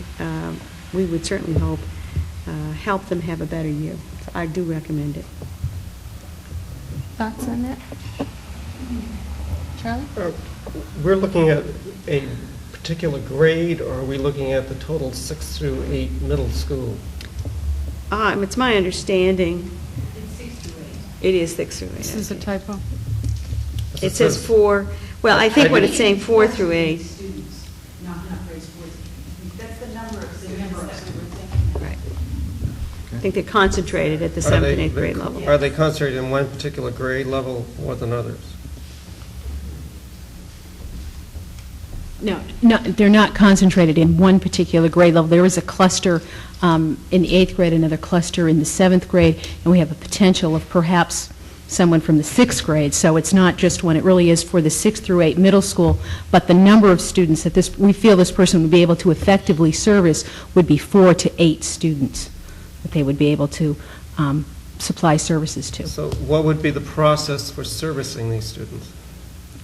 we would certainly hope, help them have a better year. So I do recommend it. Thoughts on that? Charlie? We're looking at a particular grade, or are we looking at the total 6 through 8 middle school? It's my understanding. It's 6 through 8. It is 6 through 8. This is a typo. It says 4, well, I think what it's saying 4 through 8. Students, not grades 4. That's the number of students that we were thinking. Right. I think they're concentrated at the 7th and 8th grade level. Are they concentrated in one particular grade level more than others? No, they're not concentrated in one particular grade level. There is a cluster in the 8th grade, another cluster in the 7th grade, and we have a potential of perhaps someone from the 6th grade. So it's not just one. It really is for the 6 through 8 middle school, but the number of students that we feel this person would be able to effectively service would be 4 to 8 students that they would be able to supply services to. So what would be the process for servicing these students?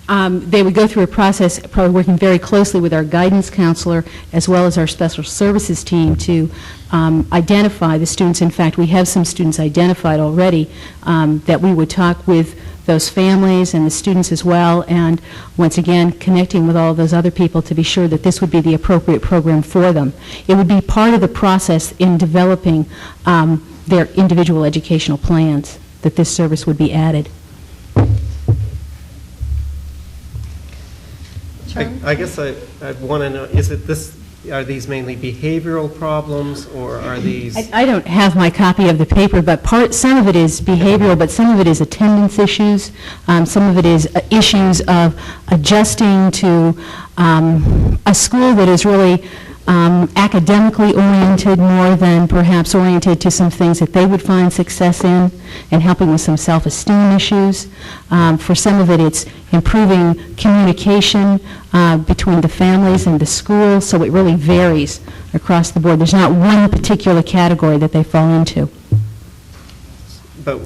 They would go through a process, probably working very closely with our guidance counselor as well as our special services team to identify the students. In fact, we have some students identified already that we would talk with those families and the students as well, and once again, connecting with all of those other people to be sure that this would be the appropriate program for them. It would be part of the process in developing their individual educational plans that this service would be added. I guess I want to know, are these mainly behavioral problems, or are these? I don't have my copy of the paper, but some of it is behavioral, but some of it is attendance issues. Some of it is issues of adjusting to a school that is really academically oriented more than perhaps oriented to some things that they would find success in, and helping with some self-esteem issues. For some of it, it's improving communication between the families and the school, so it really varies across the board. There's not one particular category that they fall into. But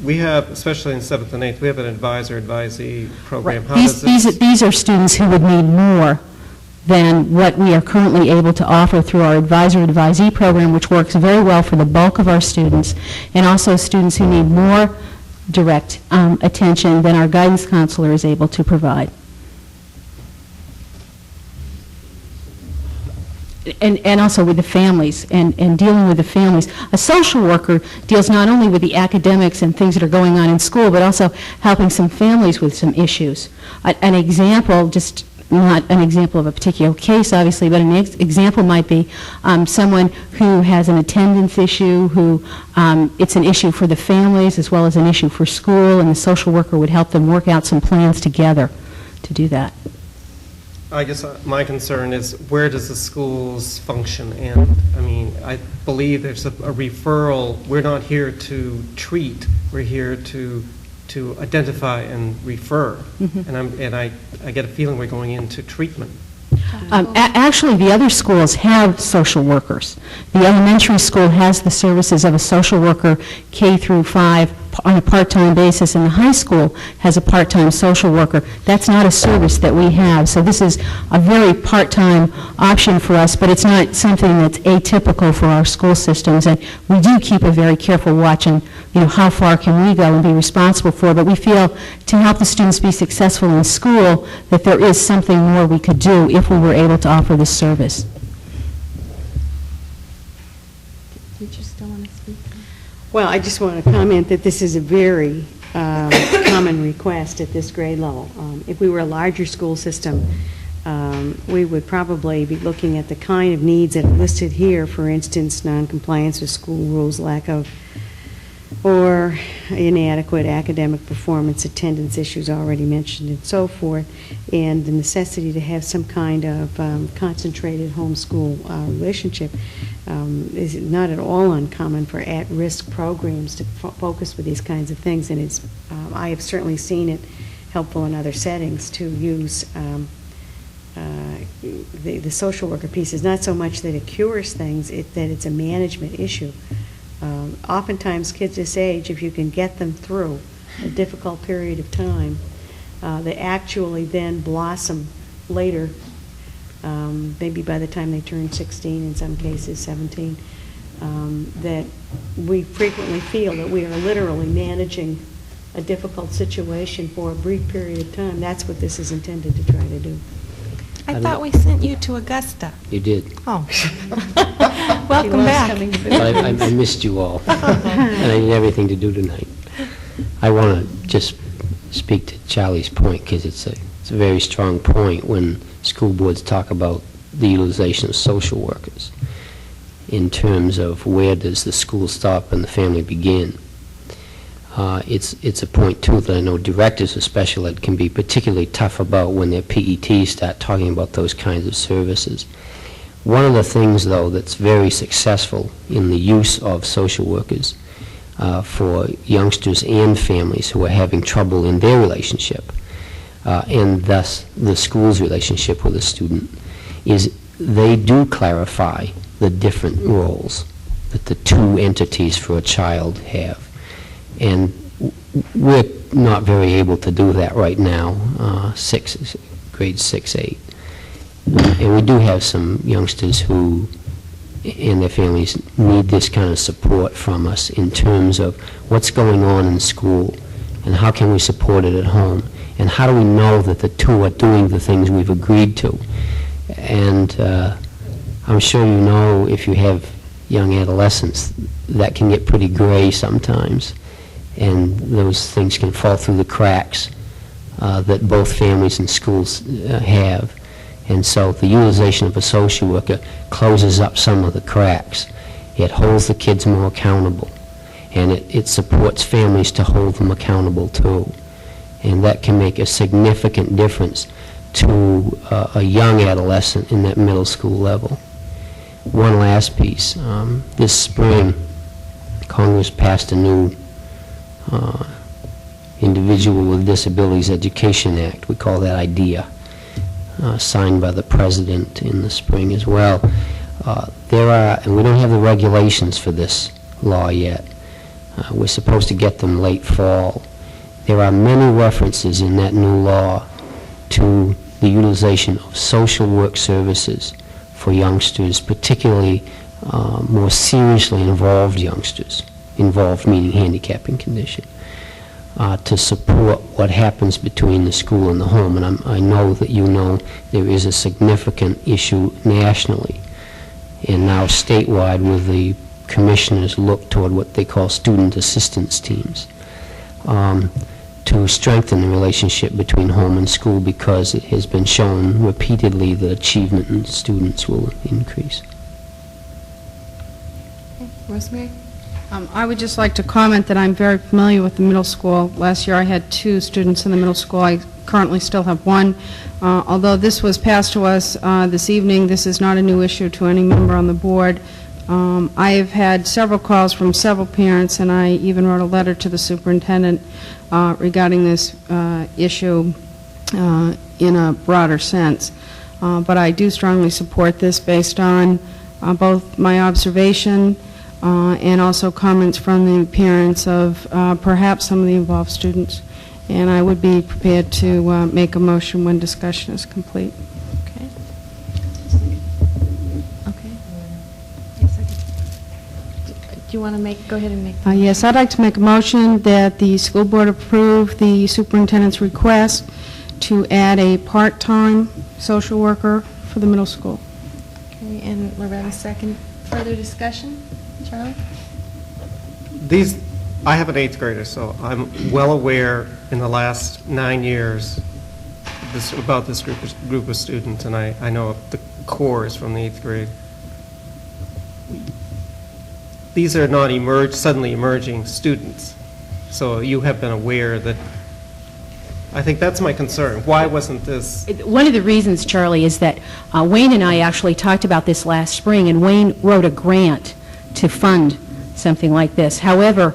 we have, especially in 7th and 8th, we have an advisor-advisee program. How These are students who would need more than what we are currently able to offer through our advisor-advisee program, which works very well for the bulk of our students, and also students who need more direct attention than our guidance counselor is able to provide. And also with the families, and dealing with the families. A social worker deals not only with the academics and things that are going on in school, but also helping some families with some issues. An example, just not an example of a particular case, obviously, but an example might be someone who has an attendance issue, who it's an issue for the families as well as an issue for school, and the social worker would help them work out some plans together to do that. I guess my concern is, where does the schools function end? I mean, I believe there's a referral. We're not here to treat. We're here to identify and refer. Mm-hmm. And I get a feeling we're going into treatment. Actually, the other schools have social workers. The elementary school has the services of a social worker K through 5 on a part-time basis, and the high school has a part-time social worker. That's not a service that we have, so this is a very part-time option for us, but it's not something that's atypical for our school systems, and we do keep a very careful watch on, how far can we go and be responsible for, but we feel to help the students be successful in school that there is something more we could do if we were able to offer this service. Did you still want to speak? Well, I just want to comment that this is a very common request at this grade level. If we were a larger school system, we would probably be looking at the kind of needs that are listed here, for instance, noncompliance with school rules, lack of or inadequate academic performance, attendance issues already mentioned, and so forth, and the necessity to have some kind of concentrated homeschool relationship is not at all uncommon for at-risk programs to focus with these kinds of things, and it's I have certainly seen it helpful in other settings to use the social worker piece. Is not so much that it cures things, that it's a management issue. Oftentimes kids this age, if you can get them through a difficult period of time, they actually then blossom later, maybe by the time they turn 16, in some cases 17, that we frequently feel that we are literally managing a difficult situation for a brief period of time. That's what this is intended to try to do. I thought we sent you to Augusta. You did. Oh. Welcome back. I missed you all, and I didn't have anything to do tonight. I want to just speak to Charlie's point, because it's a very strong point when school boards talk about the utilization of social workers in terms of where does the school stop and the family begin. It's a point, too, that I know directors of special ed can be particularly tough about when their PETs start talking about those kinds of services. One of the things, though, that's very successful in the use of social workers for youngsters and families who are having trouble in their relationship, and thus the school's relationship with a student, is they do clarify the different roles that the two entities for a child have. And we're not very able to do that right now, grades 6, 8. And we do have some youngsters who and their families need this kind of support from us in terms of what's going on in school and how can we support it at home and how do we know that the two are doing the things we've agreed to. And I'm sure you know, if you have young adolescents, that can get pretty gray sometimes, and those things can fall through the cracks that both families and schools have. And so the utilization of a social worker closes up some of the cracks. It holds the kids more accountable, and it supports families to hold them accountable too. And that can make a significant difference to a young adolescent in that middle school level. One last piece. This spring, Congress passed a new Individual with Disabilities Education Act. We call that IDEA. Signed by the President in the spring as well. There are, and we don't have the regulations for this law yet. We're supposed to get them late fall. There are many references in that new law to the utilization of social work services for youngsters, particularly more seriously involved youngsters, involved meaning handicapping condition, to support what happens between the school and the home. And I know that you know there is a significant issue nationally and now statewide with the commissioners look toward what they call student assistance teams to strengthen the relationship between home and school, because it has been shown repeatedly that achievement in students will increase. Rosemary? I would just like to comment that I'm very familiar with the middle school. Last year I had 2 students in the middle school. I currently still have 1. Although this was passed to us this evening, this is not a new issue to any member on the board. I have had several calls from several parents, and I even wrote a letter to the superintendent regarding this issue in a broader sense. But I do strongly support this based on both my observation and also comments from the parents of perhaps some of the involved students. And I would be prepared to make a motion when discussion is complete. Okay. Okay. Yes, do you want to go ahead and make the Yes, I'd like to make a motion that the school board approve the superintendent's request to add a part-time social worker for the middle school. Okay, and Loretta, second. Further discussion? Charlie? I have an 8th grader, so I'm well aware in the last 9 years about this group of students, and I know the core is from the 8th grade. These are not suddenly emerging students, so you have been aware that. I think that's my concern. Why wasn't this? One of the reasons, Charlie, is that Wayne and I actually talked about this last spring, and Wayne wrote a grant to fund something like this. However,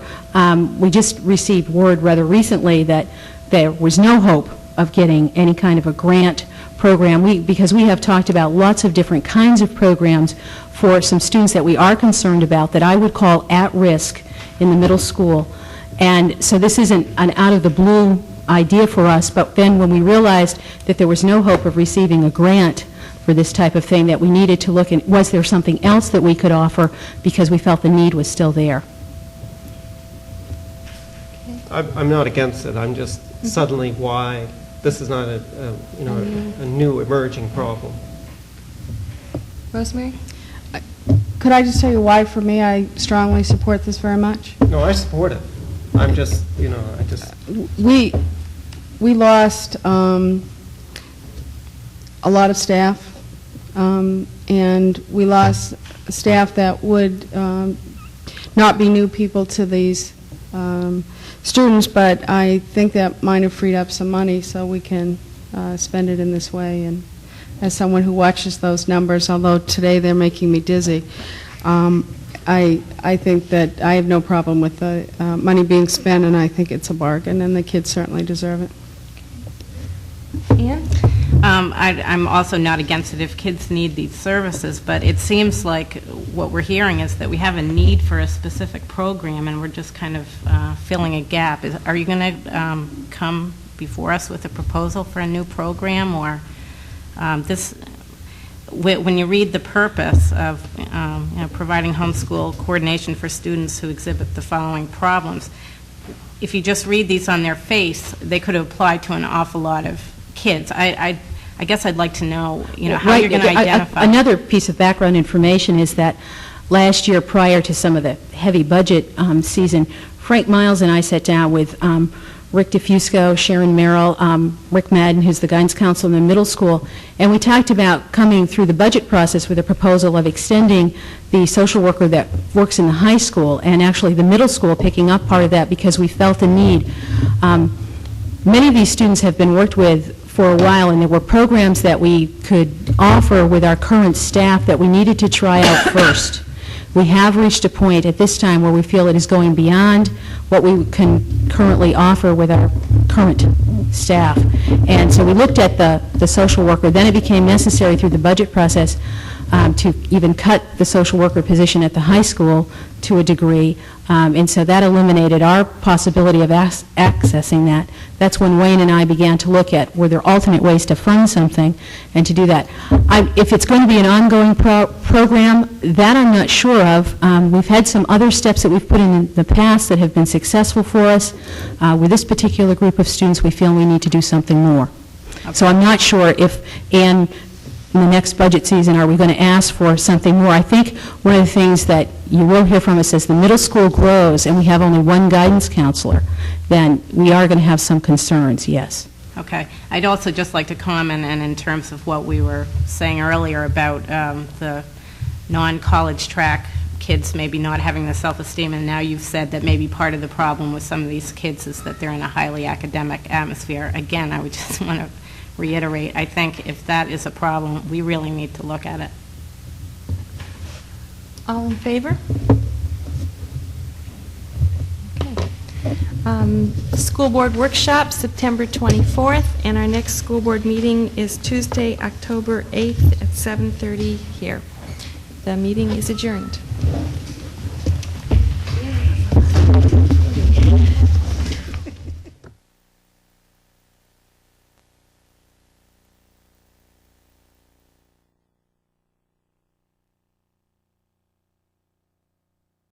we just received word rather recently that there was no hope of getting any kind of a grant program, because we have talked about lots of different kinds of programs for some students that we are concerned about that I would call at risk in the middle school. And so this isn't an out-of-the-blue idea for us, but then when we realized that there was no hope of receiving a grant for this type of thing, that we needed to look at, was there something else that we could offer, because we felt the need was still there. I'm not against it. I'm just suddenly why this is not a new emerging problem. Rosemary? Could I just tell you why, for me, I strongly support this very much? No, I support it. I'm just, We lost a lot of staff, and we lost staff that would not be new people to these students, but I think that might have freed up some money so we can spend it in this way. And as someone who watches those numbers, although today they're making me dizzy, I think that I have no problem with the money being spent, and I think it's a bargain, and the kids certainly deserve it. Ann? I'm also not against it if kids need these services, but it seems like what we're hearing is that we have a need for a specific program, and we're just kind of filling a gap. Are you going to come before us with a proposal for a new program, or when you read the purpose of providing homeschool coordination for students who exhibit the following problems, if you just read these on their face, they could apply to an awful lot of kids. I guess I'd like to know, how you're going to identify. Another piece of background information is that last year, prior to some of the heavy budget season, Frank Miles and I sat down with Rick DeFusco, Sharon Merrill, Rick Madden, who's the guidance counselor in the middle school, and we talked about coming through the budget process with a proposal of extending the social worker that works in the high school, and actually the middle school picking up part of that because we felt the need. Many of these students have been worked with for a while, and there were programs that we could offer with our current staff that we needed to try out first. We have reached a point at this time where we feel it is going beyond what we can currently offer with our current staff. And so we looked at the social worker. Then it became necessary through the budget process to even cut the social worker position at the high school to a degree. And so that eliminated our possibility of accessing that. That's when Wayne and I began to look at, were there alternate ways to fund something and to do that. If it's going to be an ongoing program, that I'm not sure of. We've had some other steps that we've put in the past that have been successful for us. With this particular group of students, we feel we need to do something more. Okay. So I'm not sure if, in the next budget season, are we going to ask for something more? I think one of the things that you will hear from us as the middle school grows and we have only one guidance counselor, then we are going to have some concerns, yes. Okay. I'd also just like to comment, and in terms of what we were saying earlier about the non-college track kids maybe not having the self-esteem, and now you've said that maybe part of the problem with some of these kids is that they're in a highly academic atmosphere. Again, I would just want to reiterate, I think if that is a problem, we really need to look at it. All in favor? School board workshop, September 24th, and our next school board meeting is Tuesday, October 8th at 7:30 here. The meeting is adjourned.